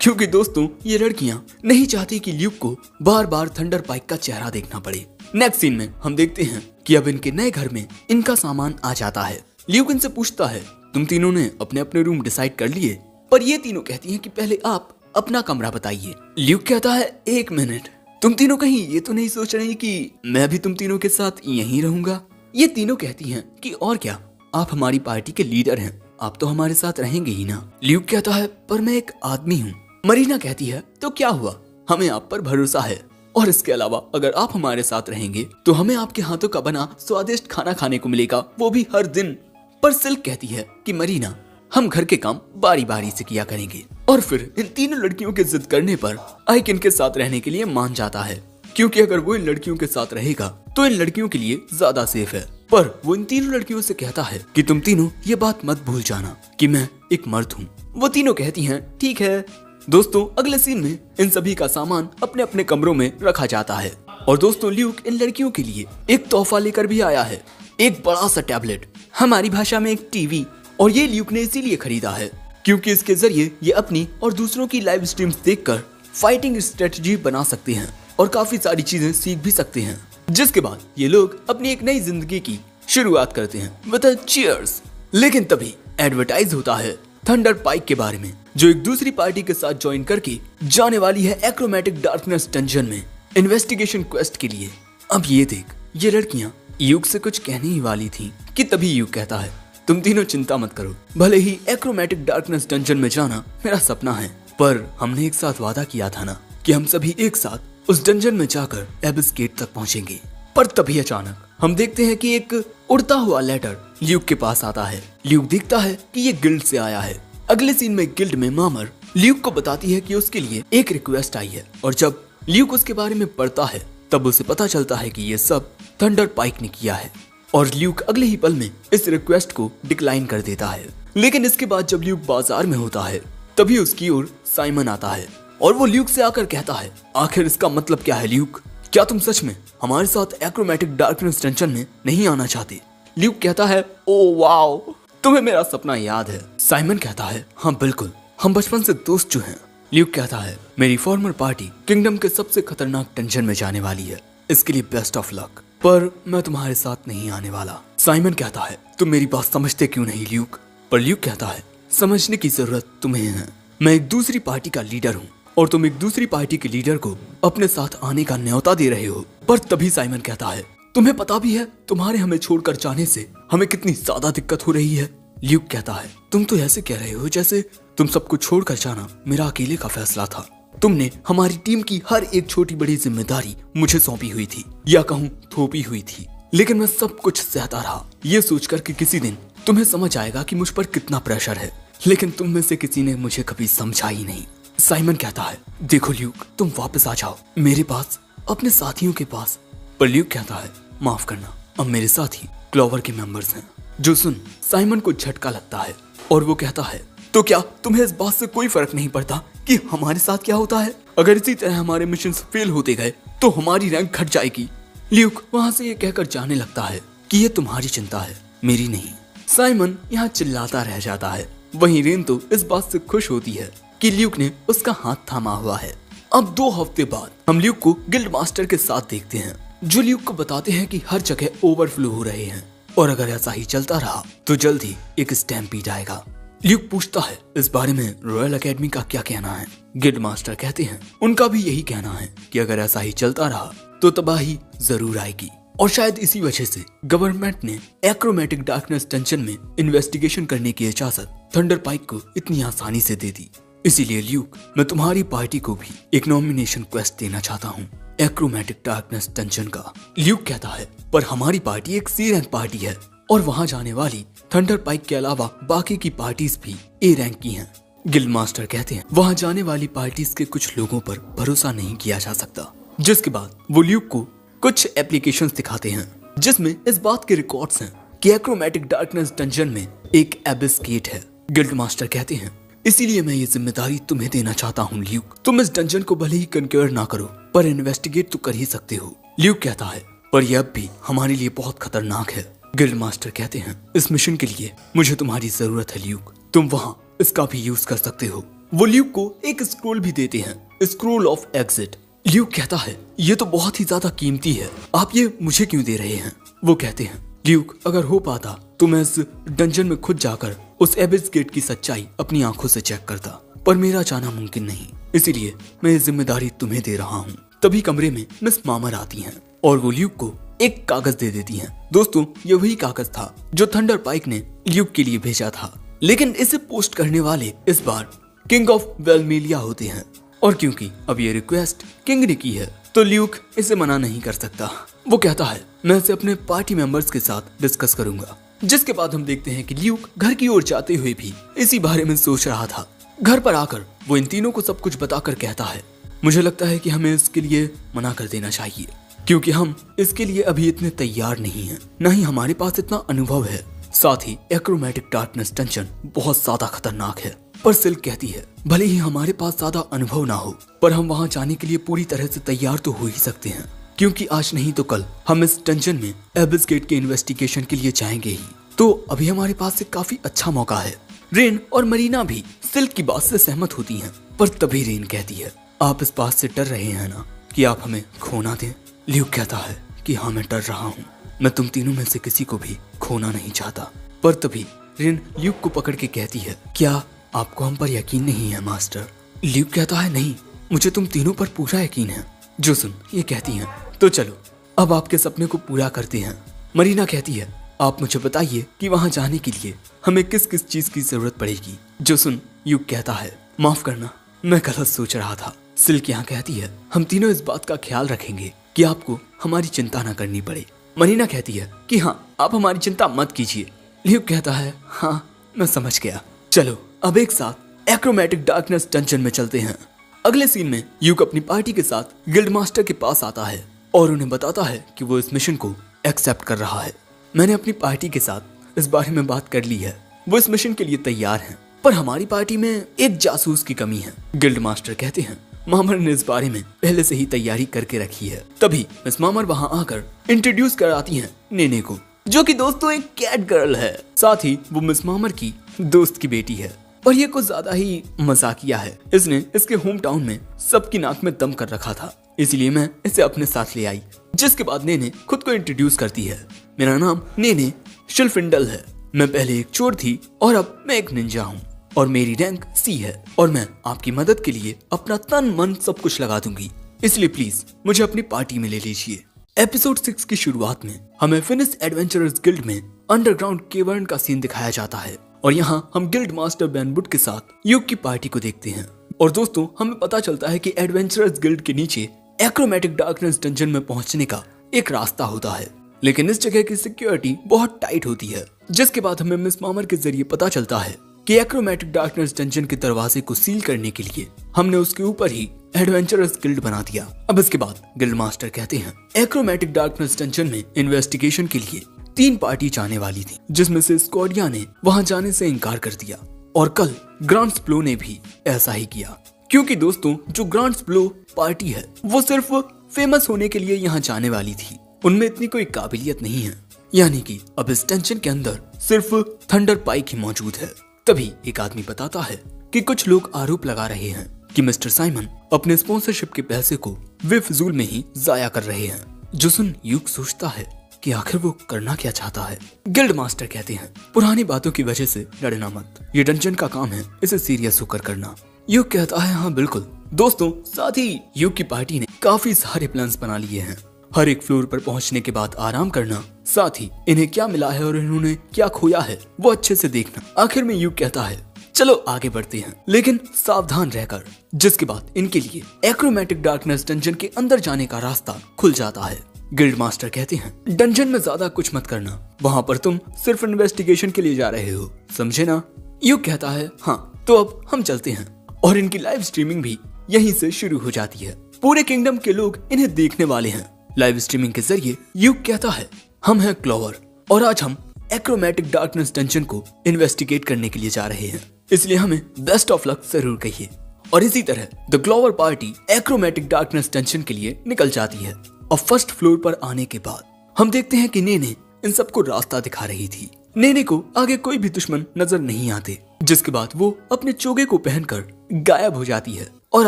Speaker 2: क्योंकि दोस्तों ये लड़कियां नहीं चाहती कि ल्यूक को बार बार थंडर पाइक का चेहरा देखना पड़े। नेक्स्ट सीन में हम देखते हैं कि अब इनके नए घर में इनका सामान आ जाता है। ल्यूक इनसे पूछता है तुम तीनों ने अपने अपने रूम डिसाइड कर लिए? पर ये तीनों कहती हैं कि पहले आप अपना कमरा बताइए। ल्यूक कहता है 1 मिनट, तुम तीनों कहीं ये तो नहीं सोच रही कि मैं भी तुम तीनों के साथ यहीं रहूंगा? ये तीनों कहती हैं कि और क्या, आप हमारी पार्टी के लीडर हैं, आप तो हमारे साथ रहेंगे ही ना। ल्यूक कहता है पर मैं एक आदमी हूँ। मरीना कहती है तो क्या हुआ, हमें आप पर भरोसा है, और इसके अलावा अगर आप हमारे साथ रहेंगे तो हमें आपके हाथों का बना स्वादिष्ट खाना खाने को मिलेगा, वो भी हर दिन। पर सिल्क कहती है कि मरीना हम घर के काम बारी बारी से किया करेंगे। और फिर इन तीनों लड़कियों के जिद करने पर आइक इनके साथ रहने के लिए मान जाता है, क्योंकि अगर वो इन लड़कियों के साथ रहेगा तो इन लड़कियों के लिए ज्यादा सेफ है। पर वो इन तीनों लड़कियों से कहता है कि तुम तीनों ये बात मत भूल जाना कि मैं एक मर्द हूँ। वो तीनों कहती हैं ठीक है। दोस्तों अगले सीन में इन सभी का सामान अपने अपने कमरों में रखा जाता है। और दोस्तों ल्यूक इन लड़कियों के लिए एक तोहफा लेकर भी आया है, एक बड़ा सा टैबलेट, हमारी भाषा में एक टीवी। और ये ल्यूक ने इसीलिए खरीदा है क्योंकि इसके जरिए ये अपनी और दूसरों की लाइव स्ट्रीम्स देखकर फाइटिंग स्ट्रेटजी बना सकते हैं और काफी सारी चीजें सीख भी सकते हैं। जिसके बाद ये लोग अपनी एक नई जिंदगी की शुरुआत करते हैं विद अ चीयर्स। लेकिन तभी एडवर्टाइज होता है थंडर पाइक के बारे में, जो एक दूसरी पार्टी के साथ ज्वाइन करके जाने वाली है एक्रोमैटिक डार्कनेस डंजन में इन्वेस्टिगेशन क्वेस्ट के लिए। अब ये देख, ये लड़कियां यूक से कुछ कहने ही वाली थी कि तभी यूक कहता है तुम तीनों चिंता मत करो, भले ही एक्रोमैटिक डार्कनेस डंजन में जाना मेरा सपना है, पर हमने एक साथ वादा किया था ना कि हम सभी एक साथ उस डंजन में जाकर एबिस गेट तक पहुंचेंगे। पर तभी अचानक हम देखते हैं कि एक उड़ता हुआ लेटर ल्यूक के पास आता है। ल्यूक देखता है कि ये गिल्ड से आया है। अगले सीन में गिल्ड में मामर ल्यूक को बताती है कि उसके लिए एक रिक्वेस्ट आई है, और जब ल्यूक उसके बारे में पढ़ता है तब उसे पता चलता है कि ये सब थंडर पाइक ने किया है। और ल्यूक अगले ही पल में इस रिक्वेस्ट को डिक्लाइन कर देता है। लेकिन इसके बाद जब ल्यूक बाजार में होता है तभी उसकी ओर साइमन आता है और वो ल्यूक से आकर कहता है आखिर इसका मतलब क्या है ल्यूक, क्या तुम सच में हमारे साथ एक्रोमैटिक डार्कनेस डंजन में नहीं आना चाहते? ल्यूक कहता है ओ वाओ, तुम्हें मेरा सपना याद है। साइमन कहता है हाँ बिल्कुल, हम बचपन से दोस्त जो हैं ल्यूक कहता है मेरी फॉर्मर पार्टी किंगडम के सबसे खतरनाक डंजन में जाने वाली है, इसके लिए बेस्ट ऑफ लक, पर मैं तुम्हारे साथ नहीं आने वाला। साइमन कहता है तुम मेरी बात समझते क्यों नहीं ल्यूक? पर ल्यूक कहता है समझने की जरूरत तुम्हें है। मैं एक दूसरी पार्टी का लीडर हूँ और तुम एक दूसरी पार्टी के लीडर को अपने साथ आने का न्योता दे रहे हो। पर तभी साइमन कहता है तुम्हें पता भी है तुम्हारे हमें छोड़कर जाने से हमें कितनी ज्यादा दिक्कत हो रही है। ल्यूक कहता है तुम तो ऐसे कह रहे हो जैसे तुम सबको छोड़कर जाना मेरा अकेले का फैसला था। तुमने हमारी टीम की हर एक छोटी बड़ी जिम्मेदारी मुझे सौंपी हुई थी, या कहूँ थोपी हुई थी, लेकिन मैं सब कुछ सहता रहा, ये सोचकर कि किसी दिन तुम्हें समझ आएगा कि मुझ पर कितना प्रेशर है। लेकिन तुम में से किसी ने मुझे कभी समझा ही नहीं। साइमन कहता है देखो ल्यूक, तुम वापस आ जाओ मेरे पास, अपने साथियों के पास। पर ल्यूक कहता है माफ करना, अब मेरे साथी क्लोवर के मेंबर्स हैं। जो सुन साइमन को झटका लगता है और वो कहता है तो क्या तुम्हें इस बात से कोई फर्क नहीं पड़ता कि हमारे साथ क्या होता है? अगर इसी तरह हमारे मिशन फेल होते गए तो हमारी रैंक घट जाएगी। ल्यूक वहां से ये कहकर जाने लगता है कि ये तुम्हारी चिंता है, मेरी नहीं। साइमन यहाँ चिल्लाता रह जाता है। वहीं रेन तो इस बात से खुश होती है कि ल्यूक ने उसका हाथ थामा हुआ है। अब 2 हफ्ते बाद हम ल्यूक को गिल्ड मास्टर के साथ देखते हैं, जो ल्यूक को बताते हैं कि हर जगह ओवरफ्लो हो रहे हैं और अगर ऐसा ही चलता रहा तो जल्द ही एक स्टैम्पीड आएगा। ल्यूक पूछता है इस बारे में रॉयल एकेडमी का क्या कहना है? गिल्ड मास्टर कहते हैं उनका भी यही कहना है कि अगर ऐसा ही चलता रहा तो तबाही जरूर आएगी, और शायद इसी वजह से गवर्नमेंट ने एक्रोमेटिक डार्कनेस डंजन में इन्वेस्टिगेशन करने की इजाजत थंडर पाइक को इतनी आसानी से दे दी। इसीलिए ल्यूक, मैं तुम्हारी पार्टी को भी एक नॉमिनेशन क्वेस्ट देना चाहता हूँ, एक्रोमेटिक डार्कनेस डंजन का। ल्यूक कहता है पर हमारी पार्टी एक सी रैंक पार्टी है और वहाँ जाने वाली थंडर पाइक के अलावा बाकी की पार्टीज भी ए रैंक की हैं। गिल्ड मास्टर कहते हैं वहाँ जाने वाली पार्टीज के कुछ लोगों पर भरोसा नहीं किया जा सकता। जिसके बाद वो ल्यूक को कुछ एप्लीकेशंस दिखाते हैं जिसमें इस बात के रिकॉर्ड्स हैं कि एक्रोमेटिक डार्कनेस डंजन में एक एबिस गेट है। गिल्ड मास्टर कहते हैं इसीलिए मैं ये जिम्मेदारी तुम्हें देना चाहता हूँ ल्यूक, तुम इस डंजन को भले ही कन्क्योर ना करो पर इन्वेस्टिगेट तो कर ही सकते हो। ल्यूक कहता है पर यह अब भी हमारे लिए बहुत खतरनाक है। गिल्ड मास्टर कहते हैं इस मिशन के लिए मुझे तुम्हारी जरूरत है ल्यूक, तुम वहाँ इसका भी यूज कर सकते हो। वो ल्यूक को एक स्क्रोल भी देते हैं, स्क्रोल ऑफ एग्जिट। ल्यूक कहता है ये तो बहुत ही ज्यादा कीमती है, आप ये मुझे क्यों दे रहे हैं? वो कहते हैं ल्यूक अगर हो पाता तो मैं इस डंजन में खुद जाकर उस एबिस गेट की सच्चाई अपनी आंखों से चेक करता, पर मेरा जाना मुमकिन नहीं, इसीलिए मैं ये जिम्मेदारी तुम्हें दे रहा हूँ। तभी कमरे में मिस मामर आती हैं और वो ल्यूक को एक कागज दे देती हैं। दोस्तों ये वही कागज था जो थंडर पाइक ने ल्यूक के लिए भेजा था, लेकिन इसे पोस्ट करने वाले इस बार किंग ऑफ वेलमेलिया होते हैं, और क्योंकि अब ये रिक्वेस्ट किंग ने की है तो ल्यूक इसे मना नहीं कर सकता। वो कहता है मैं इसे अपने पार्टी मेंबर्स के साथ डिस्कस करूंगा। जिसके बाद हम देखते हैं कि ल्यूक घर की ओर जाते हुए भी इसी बारे में सोच रहा था। घर पर आकर वो इन तीनों को सब कुछ बताकर कहता है मुझे लगता है कि हमें इसके लिए मना कर देना चाहिए, क्योंकि हम इसके लिए अभी इतने तैयार नहीं हैं, न ही हमारे पास इतना अनुभव है। साथ ही एक्रोमेटिक डार्कनेस डंजन बहुत ज्यादा खतरनाक है। पर सिल्क कहती है भले ही हमारे पास ज्यादा अनुभव ना हो पर हम वहाँ जाने के लिए पूरी तरह से तैयार तो हो ही सकते हैं, क्योंकि आज नहीं तो कल हम इस डंजन में एबिस गेट के इन्वेस्टिगेशन के लिए जाएंगे ही, तो अभी हमारे पास एक काफी अच्छा मौका है। रेन और मरीना भी सिल्क की बात से सहमत होती हैं, पर तभी रेन कहती है आप इस बात से डर रहे हैं ना कि आप हमें खोना दें? ल्यूक कहता है कि हाँ मैं डर रहा हूँ, मैं तुम तीनों में से किसी को भी खोना नहीं चाहता। पर तभी रेन ल्यूक को पकड़ के कहती है क्या आपको हम पर यकीन नहीं है मास्टर? ल्यूक कहता है नहीं, मुझे तुम तीनों पर पूरा यकीन है। जो सुन ये कहती हैं तो चलो अब आपके सपने को पूरा करते हैं। मरीना कहती है आप मुझे बताइए कि वहाँ जाने के लिए हमें किस किस चीज की जरूरत पड़ेगी। जो सुन ल्यूक कहता है माफ करना मैं गलत सोच रहा था। सिल्क यहाँ कहती है हम तीनों इस बात का ख्याल रखेंगे कि आपको हमारी चिंता न करनी पड़े। मरीना कहती है कि हाँ आप हमारी चिंता मत कीजिए। ल्यूक कहता है हाँ मैं समझ गया, चलो अब एक साथ एक्रोमेटिक डार्कनेस डंजन में चलते हैं। अगले सीन में ल्यूक अपनी पार्टी के साथ गिल्ड मास्टर के पास आता है और उन्हें बताता है कि वो इस मिशन को एक्सेप्ट कर रहा है। मैंने अपनी पार्टी के साथ इस बारे में बात कर ली है, वो इस मिशन के लिए तैयार हैं, पर हमारी पार्टी में एक जासूस की कमी है। गिल्ड मास्टर कहते हैं मामर ने इस बारे में पहले से ही तैयारी करके रखी है। तभी मिस मामर वहाँ आकर इंट्रोड्यूस कराती हैं नेने को, जो कि दोस्तों एक कैट गर्ल है। साथ ही वो मिस मामर की दोस्त की बेटी है। और ये कुछ ज्यादा ही मजाकिया है। इसने इसके होम टाउन में सबकी नाक में दम कर रखा था, इसलिए मैं इसे अपने साथ ले आई। जिसके बाद नेने खुद को इंट्रोड्यूस करती है। मेरा नाम नेने शिल्फिंडल है। मैं पहले एक चोर थी और अब मैं एक निंजा हूँ और मेरी रैंक सी है और मैं आपकी मदद के लिए अपना तन मन सब कुछ लगा दूंगी, इसलिए प्लीज मुझे अपनी पार्टी में ले लीजिए। एपिसोड 6 की शुरुआत में हमें फिनिश एडवेंचरर्स गिल्ड में अंडरग्राउंड केवर्न का सीन दिखाया जाता है और यहाँ हम गिल्ड मास्टर बैनवुड के साथ युग की पार्टी को देखते हैं। और दोस्तों हमें पता चलता है कि एडवेंचरर्स गिल्ड के नीचे एक्रोमेटिक डार्कनेस डंजन में पहुंचने का एक रास्ता होता है, लेकिन इस जगह की सिक्योरिटी बहुत टाइट होती है। जिसके बाद हमें मिस मामर के जरिए पता चलता है कि एक्रोमेटिक डार्कनेस डंजन के दरवाजे को सील करने के लिए हमने उसके ऊपर ही एडवेंचरर्स गिल्ड बना दिया। अब इसके बाद गिल्ड मास्टर कहते हैं एक्रोमेटिक डार्कनेस डंजन में इन्वेस्टिगेशन के लिए 3 पार्टी जाने वाली थी, जिसमें से स्कॉडिया ने वहां जाने से इनकार कर दिया और कल ग्रांड्स ब्लो ने भी ऐसा ही किया, क्योंकि दोस्तों जो ग्रांड्स ब्लो पार्टी है वो सिर्फ फेमस होने के लिए यहाँ जाने वाली थी, उनमें इतनी कोई काबिलियत नहीं है। यानी कि अब इस टेंशन के अंदर सिर्फ थंडर पाइक ही मौजूद है। तभी एक आदमी बताता है कि कुछ लोग आरोप लगा रहे हैं कि मिस्टर साइमन अपने स्पॉन्सरशिप के पैसे को बेफिजूल में ही जाया कर रहे हैं। जो सुन युग सोचता है कि आखिर वो करना क्या चाहता है। गिल्ड मास्टर कहते हैं पुरानी बातों की वजह से डरना मत, ये डंजन का काम है, इसे सीरियस होकर करना। युग कहता है हाँ बिल्कुल। दोस्तों साथ ही युग की पार्टी ने काफी सारे प्लान्स बना लिए हैं। हर एक फ्लोर पर पहुंचने के बाद आराम करना, साथ ही इन्हें क्या मिला है और इन्होंने क्या खोया है वो अच्छे से देखना। आखिर में युग कहता है चलो आगे बढ़ते हैं, लेकिन सावधान रहकर। जिसके बाद इनके लिए एक्रोमेटिक डार्कनेस डंजन के अंदर जाने का रास्ता खुल जाता है। गिल्ड मास्टर कहते हैं डंजन में ज्यादा कुछ मत करना, वहाँ पर तुम सिर्फ इन्वेस्टिगेशन के लिए जा रहे हो, समझे ना। युग कहता है हाँ, तो अब हम चलते हैं। और इनकी लाइव स्ट्रीमिंग भी यहीं से शुरू हो जाती है। पूरे किंगडम के लोग इन्हें देखने वाले हैं। लाइव स्ट्रीमिंग के जरिए युग कहता है हम हैं क्लोवर और आज हम एक्रोमेटिक डार्कनेस डंजन को इन्वेस्टिगेट करने के लिए जा रहे हैं, इसलिए हमें बेस्ट ऑफ लक जरूर कहिए। और इसी तरह the clover party achromatic darkness dungeon के लिए निकल जाती है। और फर्स्ट फ्लोर पर आने के बाद हम देखते हैं कि नेने इन सबको रास्ता दिखा रही थी। नेने को आगे कोई भी दुश्मन नजर नहीं आते, जिसके बाद वो अपने चोगे को पहनकर गायब हो जाती है और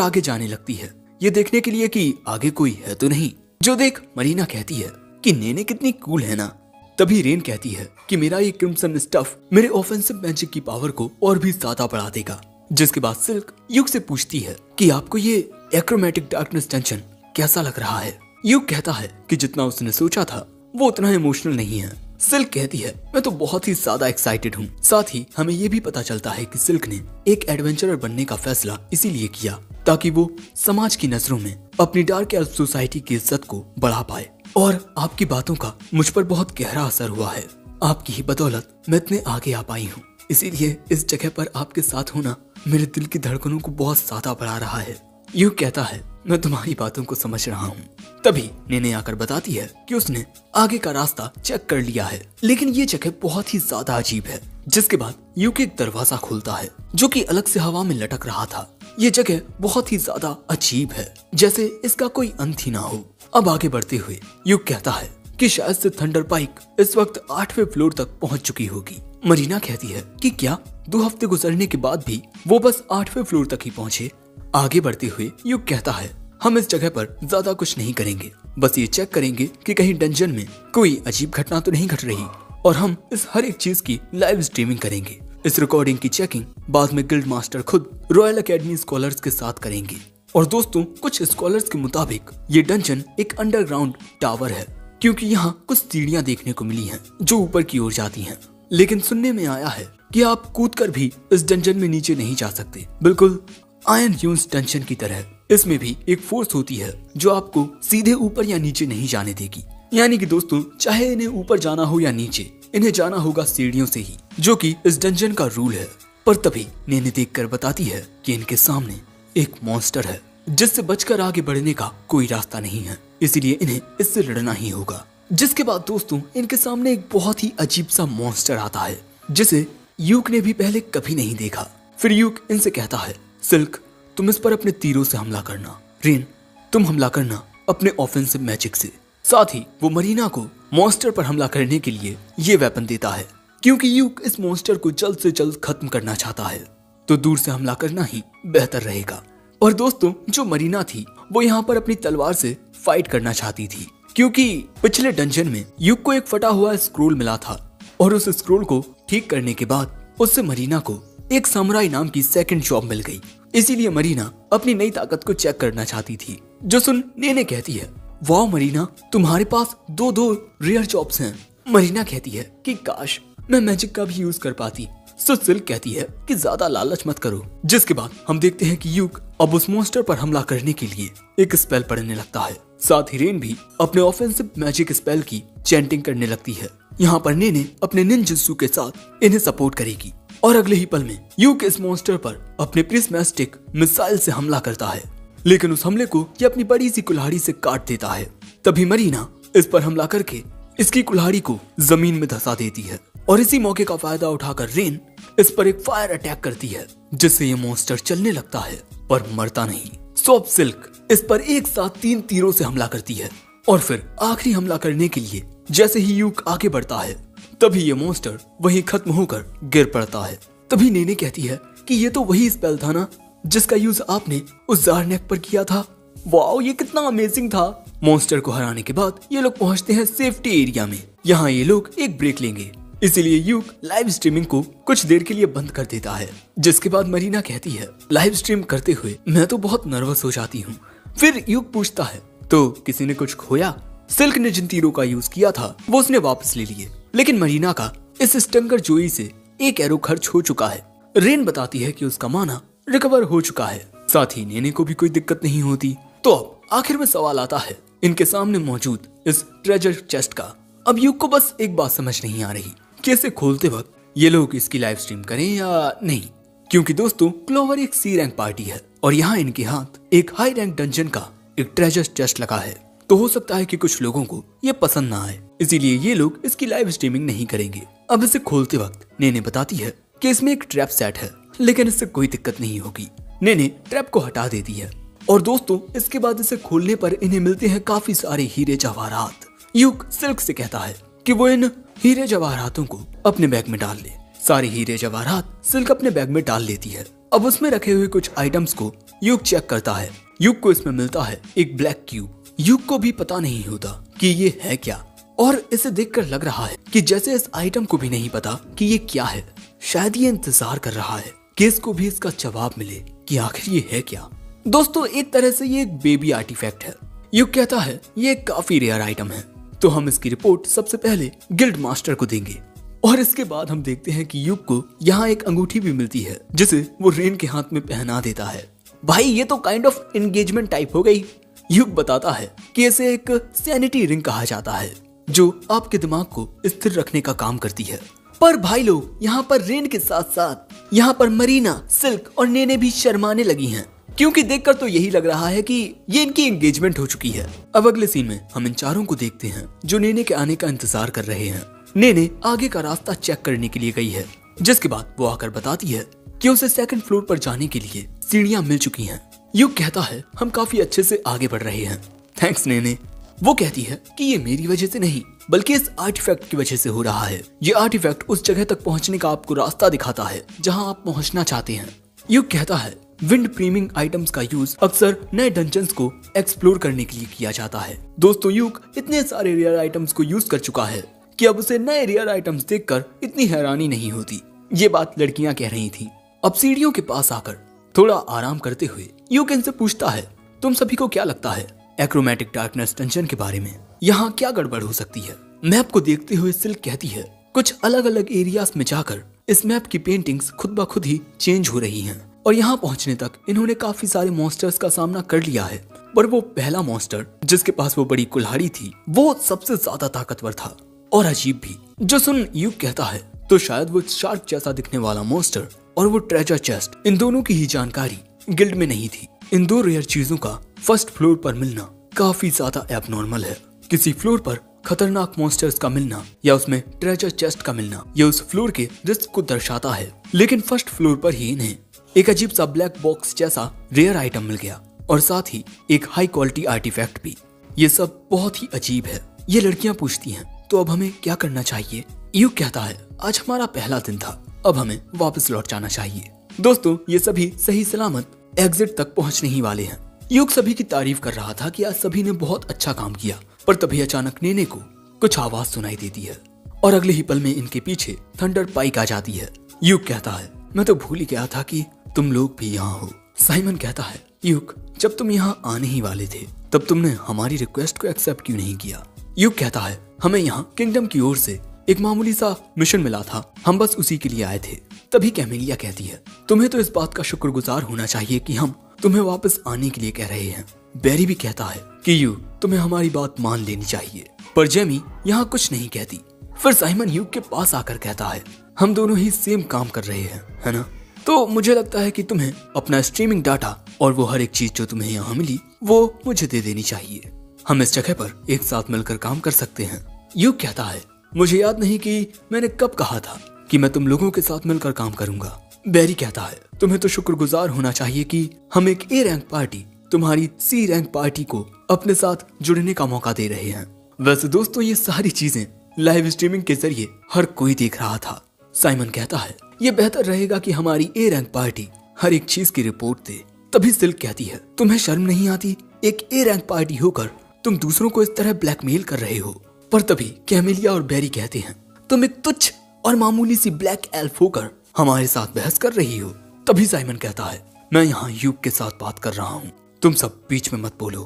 Speaker 2: आगे जाने लगती है, ये देखने के लिए कि आगे कोई है तो नहीं। जो देख मरीना कहती है कि नेने कितनी कूल है ना। तभी रेन कहती है कि मेरा ये क्रिम्सन स्टफ मेरे ऑफेंसिव मैजिक की पावर को और भी ज्यादा बढ़ा देगा। जिसके बाद सिल्क युग से पूछती है कि आपको ये एक्रोमेटिक डार्कनेस डंजन कैसा लग रहा है। युग कहता है कि जितना उसने सोचा था वो उतना इमोशनल नहीं है। सिल्क कहती है मैं तो बहुत ही ज्यादा एक्साइटेड हूँ। साथ ही हमें ये भी पता चलता है कि सिल्क ने एक एडवेंचरर बनने का फैसला इसीलिए किया ताकि वो समाज की नजरों में अपनी डार्क एल्फ सोसाइटी की इज्जत को बढ़ा पाए। और आपकी बातों का मुझ पर बहुत गहरा असर हुआ है। आपकी ही बदौलत मैं इतने आगे आ पाई हूँ, इसीलिए इस जगह पर आपके साथ होना मेरे दिल की धड़कनों को बहुत ज्यादा बढ़ा रहा है। युग कहता है मैं तुम्हारी बातों को समझ रहा हूँ। तभी नेने आकर बताती है कि उसने आगे का रास्ता चेक कर लिया है, लेकिन ये जगह बहुत ही ज्यादा अजीब है। जिसके बाद युग एक दरवाजा खुलता है जो कि अलग से हवा में लटक रहा था। ये जगह बहुत ही ज्यादा अजीब है, जैसे इसका कोई अंत ही ना हो। अब आगे बढ़ते हुए युग कहता है कि शायद से थंडर पाइक इस वक्त 8वें फ्लोर तक पहुंच चुकी होगी। मरीना कहती है कि क्या 2 हफ्ते गुजरने के बाद भी वो बस 8वें फ्लोर तक ही पहुंचे। आगे बढ़ते हुए युग कहता है हम इस जगह पर ज्यादा कुछ नहीं करेंगे, बस ये चेक करेंगे कि कहीं डंजन में कोई अजीब घटना तो नहीं घट रही, और हम इस हर एक चीज की लाइव स्ट्रीमिंग करेंगे। इस रिकॉर्डिंग की चेकिंग बाद में गिल्ड मास्टर खुद रॉयल एकेडमी स्कॉलर्स के साथ करेंगे। और दोस्तों कुछ स्कॉलर्स के मुताबिक ये डंजन एक अंडरग्राउंड टावर है, क्योंकि यहाँ कुछ सीढ़ियाँ देखने को मिली हैं जो ऊपर की ओर जाती हैं। लेकिन सुनने में आया है कि आप कूदकर भी इस डंजन में नीचे नहीं जा सकते, बिल्कुल आयरन ह्यून्स डंजन की तरह इसमें भी एक फोर्स होती है जो आपको सीधे ऊपर या नीचे नहीं जाने देगी। यानी कि दोस्तों चाहे इन्हें ऊपर जाना हो या नीचे, इन्हें जाना होगा सीढ़ियों से ही, जो कि इस डंजन का रूल है। पर तभी नेने देखकर बताती है कि इनके सामने एक मॉन्स्टर है जिससे बचकर आगे बढ़ने का कोई रास्ता नहीं है, इसीलिए इन्हें इससे लड़ना ही होगा। जिसके बाद दोस्तों इनके सामने एक बहुत ही अजीब सा मॉन्स्टर आता है जिसे यूक ने भी पहले कभी नहीं देखा। फिर यूक इनसे कहता है सिल्क तुम इस पर अपने तीरों से हमला करना, रेन तुम हमला करना अपने ऑफेंसिव मैजिक से। साथ ही वो मरीना को मॉन्स्टर पर हमला करने के लिए ये वेपन देता है, क्योंकि यूक इस मॉन्स्टर को जल्द से जल्द खत्म करना चाहता है। तो दूर से हमला करना ही बेहतर रहेगा। और दोस्तों, जो मरीना थी वो यहाँ पर अपनी तलवार से फाइट करना चाहती थी, क्योंकि पिछले डंजन में यूक को एक फटा हुआ स्क्रोल मिला था और उस स्क्रोल को ठीक करने के बाद उससे मरीना को एक सामुराई नाम की सेकंड जॉब मिल गई। इसीलिए मरीना अपनी नई ताकत को चेक करना चाहती थी। जो सुन नेने कहती है, वाह मरीना, तुम्हारे पास दो रेयर जॉब्स हैं। मरीना कहती है कि काश मैं मैजिक का भी यूज कर पाती। सो सिल्क कहती है कि ज्यादा लालच मत करो। जिसके बाद हम देखते हैं कि यूक अब उस मॉन्स्टर पर हमला करने के लिए एक स्पेल पढ़ने लगता है। साथ ही रेन भी अपने ऑफेंसिव मैजिक स्पेल की चैंटिंग करने लगती है। यहाँ पर नेने अपने निंजुत्सु के साथ इन्हें सपोर्ट करेगी और अगले ही पल में यूक इस मॉन्स्टर पर अपने प्रिज्मेस्टिक मिसाइल से हमला करता है, लेकिन उस हमले को ये अपनी बड़ी सी कुल्हाड़ी से काट देता है। तभी मरीना इस पर हमला करके इसकी कुल्हाड़ी को जमीन में धंसा देती है और इसी मौके का फायदा उठाकर रेन इस पर एक फायर अटैक करती है, जिससे ये मॉन्स्टर चलने लगता है पर मरता नहीं। सो सिल्क इस पर एक साथ 3 तीरों से हमला करती है और फिर आखिरी हमला करने के लिए जैसे ही यूक आगे बढ़ता है तभी ये मॉन्स्टर वहीं खत्म होकर गिर पड़ता है। तभी नेने कहती है कि ये तो वही स्पेल था ना जिसका यूज आपने उस ज़ारनेक पर किया था। वाओ, ये कितना अमेजिंग था। मॉन्स्टर को हराने के बाद ये लोग पहुंचते हैं सेफ्टी एरिया में। यहाँ ये लोग एक ब्रेक लेंगे, इसीलिए यूक लाइव स्ट्रीमिंग को कुछ देर के लिए बंद कर देता है। जिसके बाद मरीना कहती है, लाइव स्ट्रीम करते हुए मैं तो बहुत नर्वस हो जाती हूँ। फिर यूक पूछता है, तो किसी ने कुछ खोया? सिल्क ने जिन तीरों का यूज किया था वो उसने वापस ले लिए, लेकिन मरीना का इस स्टंगर जोई से एक एरो खर्च हो चुका है। रेन बताती है कि उसका माना रिकवर हो चुका है, साथ ही नेने को भी कोई दिक्कत नहीं होती। तो अब आखिर में सवाल आता है इनके सामने मौजूद इस ट्रेजर चेस्ट का। अब यूक को बस एक बात समझ नहीं आ रही कि इसे खोलते वक्त ये लोग इसकी लाइव स्ट्रीम करें या नहीं, क्योंकि दोस्तों क्लोवर एक सी रैंक पार्टी है और यहाँ इनके हाथ एक हाई रैंक डंजन का एक ट्रेजर चेस्ट लगा है। तो हो सकता है कि कुछ लोगों को ये पसंद ना आए, इसीलिए ये लोग इसकी लाइव स्ट्रीमिंग नहीं करेंगे। अब इसे खोलते वक्त नेने बताती है कि इसमें एक ट्रैप सेट है, लेकिन इससे कोई दिक्कत नहीं होगी। नेने ट्रैप को हटा देती है और दोस्तों इसके बाद इसे खोलने पर इन्हें मिलते हैं काफी सारे हीरे जवाहरात। यूक सिल्क से कहता है कि वो इन हीरे जवाहरातों को अपने बैग में डाल ले। सारे हीरे जवाहरात सिल्क अपने बैग में डाल लेती है। अब उसमें रखे हुए कुछ आइटम्स को यूक चेक करता है। यूक को इसमें मिलता है एक ब्लैक क्यूब। यूक को भी पता नहीं होता कि ये है क्या, और इसे देखकर लग रहा है कि जैसे इस आइटम को भी नहीं पता कि ये क्या है। शायद ये इंतजार कर रहा है कि इसको भी इसका जवाब मिले कि आखिर ये है क्या। दोस्तों एक तरह से ये एक बेबी आर्टिफैक्ट है। यूक कहता है ये काफी रेयर आइटम है, तो हम इसकी रिपोर्ट सबसे पहले गिल्ड मास्टर को देंगे। और इसके बाद हम देखते हैं कि यूक को यहाँ एक अंगूठी भी मिलती है जिसे वो रेन के हाथ में पहना देता है। भाई ये तो काइंड ऑफ एंगेजमेंट टाइप हो गई। यूक बताता है कि इसे एक सैनिटी रिंग कहा जाता है जो आपके दिमाग को स्थिर रखने का काम करती है। पर भाई लोग यहाँ पर रेन के साथ साथ यहाँ पर मरीना, सिल्क और नेने भी शर्माने लगी हैं, क्योंकि देखकर तो यही लग रहा है कि ये इनकी एंगेजमेंट हो चुकी है। अब अगले सीन में हम इन चारों को देखते हैं जो नेने के आने का इंतजार कर रहे हैं। नेने आगे का रास्ता चेक करने के लिए गई है, जिसके बाद वो आकर बताती है कि उसे सेकंड फ्लोर पर जाने के लिए सीढ़ियां मिल चुकी हैं। यूक कहता है हम काफी अच्छे से आगे बढ़ रहे हैं, थैंक्स नेने। वो कहती है कि ये मेरी वजह से नहीं बल्कि इस आर्टिफैक्ट की वजह से हो रहा है। ये आर्टिफैक्ट उस जगह तक पहुंचने का आपको रास्ता दिखाता है जहां आप पहुंचना चाहते हैं। यूक कहता है विंड प्रीमिंग आइटम्स का यूज अक्सर नए डंजन्स को एक्सप्लोर करने के लिए किया जाता है। दोस्तों यूक इतने सारे रेयर आइटम्स को यूज कर चुका है कि अब उसे नए रेयर आइटम्स देखकर इतनी हैरानी नहीं होती। ये बात लड़कियां कह रही थी। अब सीढ़ियों के पास आकर थोड़ा आराम करते हुए यूक इनसे पूछता है तुम सभी को क्या लगता है एक्रोमैटिक डार्कनेस डंजन के बारे में? यहाँ क्या गड़बड़ हो सकती है? मैप को देखते हुए सिल्क कहती है कुछ अलग अलग एरियाज में जाकर इस मैप की पेंटिंग्स खुद ब खुद ही चेंज हो रही हैं और यहाँ पहुँचने तक इन्होंने काफी सारे मॉन्स्टर्स का सामना कर लिया है, पर वो पहला मॉन्स्टर जिसके पास वो बड़ी कुल्हाड़ी थी वो सबसे ज्यादा ताकतवर था और अजीब भी। जो सुन यूक कहता है तो शायद वो शार्क जैसा दिखने वाला मॉन्स्टर और वो ट्रेजर चेस्ट, इन दोनों की ही जानकारी गिल्ड में नहीं थी। इन दो रेयर चीजों का फर्स्ट फ्लोर पर मिलना काफी ज्यादा एबनॉर्मल है। किसी फ्लोर पर खतरनाक मॉन्स्टर्स का मिलना या उसमें ट्रेजर चेस्ट का मिलना ये उस फ्लोर के रिस्क को दर्शाता है, लेकिन फर्स्ट फ्लोर पर ही इन्हें एक अजीब सा ब्लैक बॉक्स जैसा रेयर आइटम मिल गया और साथ ही एक हाई क्वालिटी आर्टिफैक्ट भी। ये सब बहुत ही अजीब है। ये लड़कियां पूछती हैं तो अब हमें क्या करना चाहिए? यूक कहता है आज हमारा पहला दिन था, अब हमें वापस लौट जाना चाहिए। दोस्तों ये सभी सही सलामत एग्जिट तक पहुंचने ही वाले हैं। यूक सभी की तारीफ कर रहा था कि आज सभी ने बहुत अच्छा काम किया, पर तभी अचानक नेने को कुछ आवाज सुनाई देती है और अगले ही पल में इनके पीछे थंडर पाइक आ जाती है। यूक कहता है, मैं तो भूल ही गया था कि तुम लोग भी यहाँ हो। साइमन कहता है, यूक जब तुम यहाँ आने ही वाले थे तब तुमने हमारी रिक्वेस्ट को एक्सेप्ट क्यों नहीं किया। यूक कहता है, हमें यहाँ किंगडम की ओर से एक मामूली सा मिशन मिला था, हम बस उसी के लिए आए थे। तभी कैमेलिया कहती है, तुम्हें तो इस बात का शुक्रगुजार होना चाहिए कि हम तुम्हें वापस आने के लिए कह रहे हैं। बैरी भी कहता है कि यूक तुम्हें हमारी बात मान लेनी चाहिए, पर जेमी यहाँ कुछ नहीं कहती। फिर साइमन यूक के पास आकर कहता है, हम दोनों ही सेम काम कर रहे हैं, है ना? तो मुझे लगता है कि तुम्हें अपना स्ट्रीमिंग डाटा और वो हर एक चीज जो तुम्हें यहाँ मिली वो मुझे दे देनी चाहिए। हम इस जगह पर एक साथ मिलकर काम कर सकते हैं। यूक कहता है, मुझे याद नहीं कि मैंने कब कहा था कि मैं तुम लोगों के साथ मिलकर काम करूंगा। बैरी कहता है, तुम्हें तो शुक्रगुजार होना चाहिए कि हम एक ए रैंक पार्टी तुम्हारी सी रैंक पार्टी को अपने साथ जुड़ने का मौका दे रहे हैं। वैसे दोस्तों ये सारी चीजें लाइव स्ट्रीमिंग के जरिए हर कोई देख रहा था। साइमन कहता है, ये बेहतर रहेगा कि हमारी ए रैंक पार्टी हर एक चीज की रिपोर्ट दे। तभी सिल्क कहती है, तुम्हें शर्म नहीं आती? एक ए रैंक पार्टी होकर तुम दूसरों को इस तरह ब्लैकमेल कर रहे हो। पर तभी कैमेलिया और बैरी कहते हैं, तुम एक तुच्छ और मामूली सी ब्लैक एल्फ होकर हमारे साथ बहस कर रही हो। तभी साइमन कहता है, मैं यहाँ यूक के साथ बात कर रहा हूँ, तुम सब बीच में मत बोलो।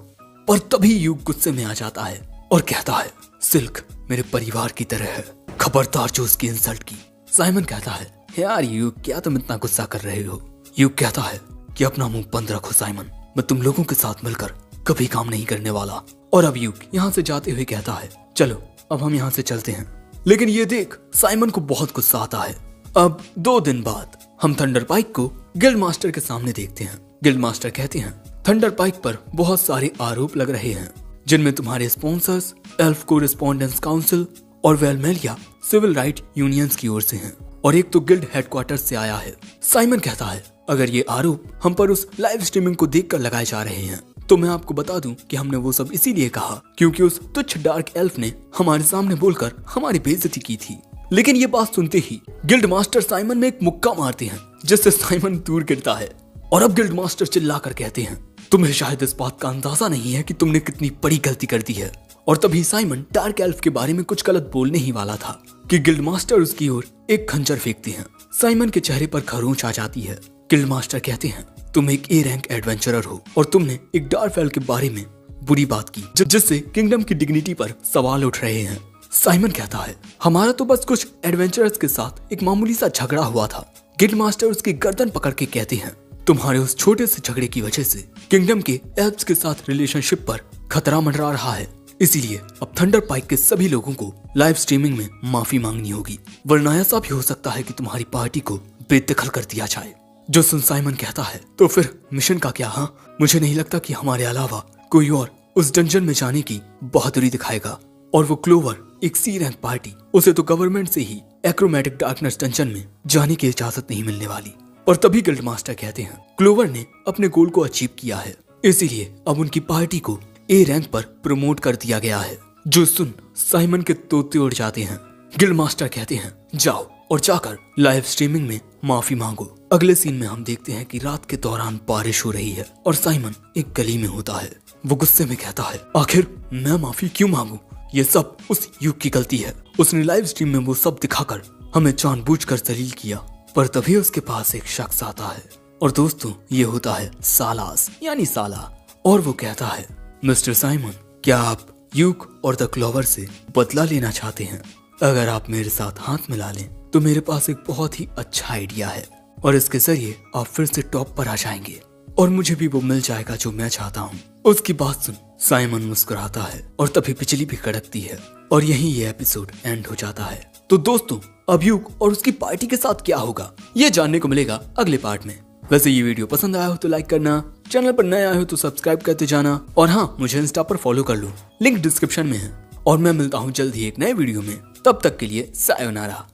Speaker 2: पर तभी यूक गुस्से में आ जाता है और कहता है, सिल्क मेरे परिवार की तरह है, खबरदार जो उसकी इंसल्ट की। साइमन कहता है, यार यूक क्या तुम इतना गुस्सा कर रहे हो। यूक कहता है कि अपना मुंह बंद रखो साइमन, मैं तुम लोगों के साथ मिलकर कभी काम नहीं करने वाला। और अब यूक यहाँ से जाते हुए कहता है, चलो अब हम यहाँ से चलते हैं। लेकिन ये देख साइमन को बहुत गुस्सा आता है। अब 2 दिन बाद हम थंडर पाइक को गिल्ड मास्टर के सामने देखते हैं। गिल्ड मास्टर कहते हैं, थंडर पाइक पर बहुत सारे आरोप लग रहे हैं, जिनमें तुम्हारे स्पॉन्सर्स एल्फ कोरेस्पोंडेंस काउंसिल और वेलमेलिया सिविल राइट यूनियंस की ओर से हैं, और एक तो गिल्ड हेडक्वार्टर्स से आया है। साइमन कहता है, अगर ये आरोप हम पर उस लाइव स्ट्रीमिंग को देखकर लगाए जा रहे हैं तो मैं आपको बता दूं कि हमने वो सब इसीलिए कहा क्योंकि उस तुच्छ डार्क एल्फ ने हमारे सामने बोलकर हमारी बेइज्जती की थी। लेकिन ये बात सुनते ही गिल्ड मास्टर साइमन में एक मुक्का मारते हैं, जिससे साइमन दूर गिरता है। और अब गिल्ड मास्टर चिल्लाकर कहते हैं, तुम्हें शायद इस बात का अंदाजा नहीं है कि तुमने कितनी बड़ी गलती कर दी है। और तभी साइमन डार्क एल्फ के बारे में कुछ गलत बोलने ही वाला था कि गिल्ड मास्टर उसकी ओर एक खंजर फेंकते हैं। साइमन के चेहरे पर खरोंच आ जाती है। गिल्ड मास्टर कहते हैं, तुम एक ए रैंक एडवेंचरर हो और तुमने एक डार्क एल्फ के बारे में बुरी बात की, जिससे किंगडम की डिग्निटी पर सवाल उठ रहे हैं। साइमन कहता है, हमारा तो बस कुछ एडवेंचरर्स के साथ एक मामूली सा झगड़ा हुआ था। गिल्ड मास्टर उसकी गर्दन पकड़ के कहते हैं, तुम्हारे उस छोटे से झगड़े की वजह से किंगडम के एल्फ्स के साथ रिलेशनशिप पर खतरा मंडरा रहा है, इसीलिए अब थंडर पाइक के सभी लोगों को लाइव स्ट्रीमिंग में माफी मांगनी होगी, वरना ऐसा भी हो सकता है कि तुम्हारी पार्टी को बेदखल कर दिया जाए। जो सुन साइमन कहता है, तो फिर मिशन का क्या? हाँ, मुझे नहीं लगता कि हमारे अलावा कोई और उस डंजन में जाने की बहादुरी दिखाएगा। और वो क्लोवर एक सी रैंक पार्टी, उसे तो गवर्नमेंट से ही एक्रोमेटिक डार्कनेस डंजन में जाने की इजाजत नहीं मिलने वाली। और तभी गिल्ड मास्टर कहते हैं, क्लोवर ने अपने गोल को अचीव किया है, इसीलिए अब उनकी पार्टी को ए रैंक पर प्रमोट कर दिया गया है। जो सुन साइमन के तोते उड़ जाते हैं। गिल्ड मास्टर कहते हैं, जाओ और जाकर लाइव स्ट्रीमिंग में माफी मांगो। अगले सीन में हम देखते हैं कि रात के दौरान बारिश हो रही है और साइमन एक गली में होता है। वो गुस्से में कहता है, आखिर मैं माफी क्यों मांगू? ये सब उस युग की गलती है। उसने लाइव स्ट्रीम में वो सब दिखाकर हमें जानबूझकर जलील किया। पर तभी उसके पास एक शख्स आता है और दोस्तों ये होता है सालास यानी साला। और वो कहता है, मिस्टर साइमन, क्या आप यूक और द क्लोवर से बदला लेना चाहते हैं? अगर आप मेरे साथ हाथ मिला लें तो मेरे पास एक बहुत ही अच्छा आइडिया है और इसके जरिए आप फिर से टॉप पर आ जाएंगे और मुझे भी वो मिल जाएगा जो मैं चाहता हूँ। उसकी बात सुन साइमन मुस्कुराता है और तभी बिजली भी कड़कती है और यहीं ये एपिसोड एंड हो जाता है। तो दोस्तों अब यूक और उसकी पार्टी के साथ क्या होगा ये जानने को मिलेगा अगले पार्ट में। वैसे ये वीडियो पसंद आया हो तो लाइक करना, चैनल पर नए आए हो तो सब्सक्राइब करते जाना और हाँ, मुझे इंस्टा पर फॉलो कर लो, लिंक डिस्क्रिप्शन में है। और मैं मिलता हूँ जल्द ही एक नए वीडियो में, तब तक के लिए सायोनारा।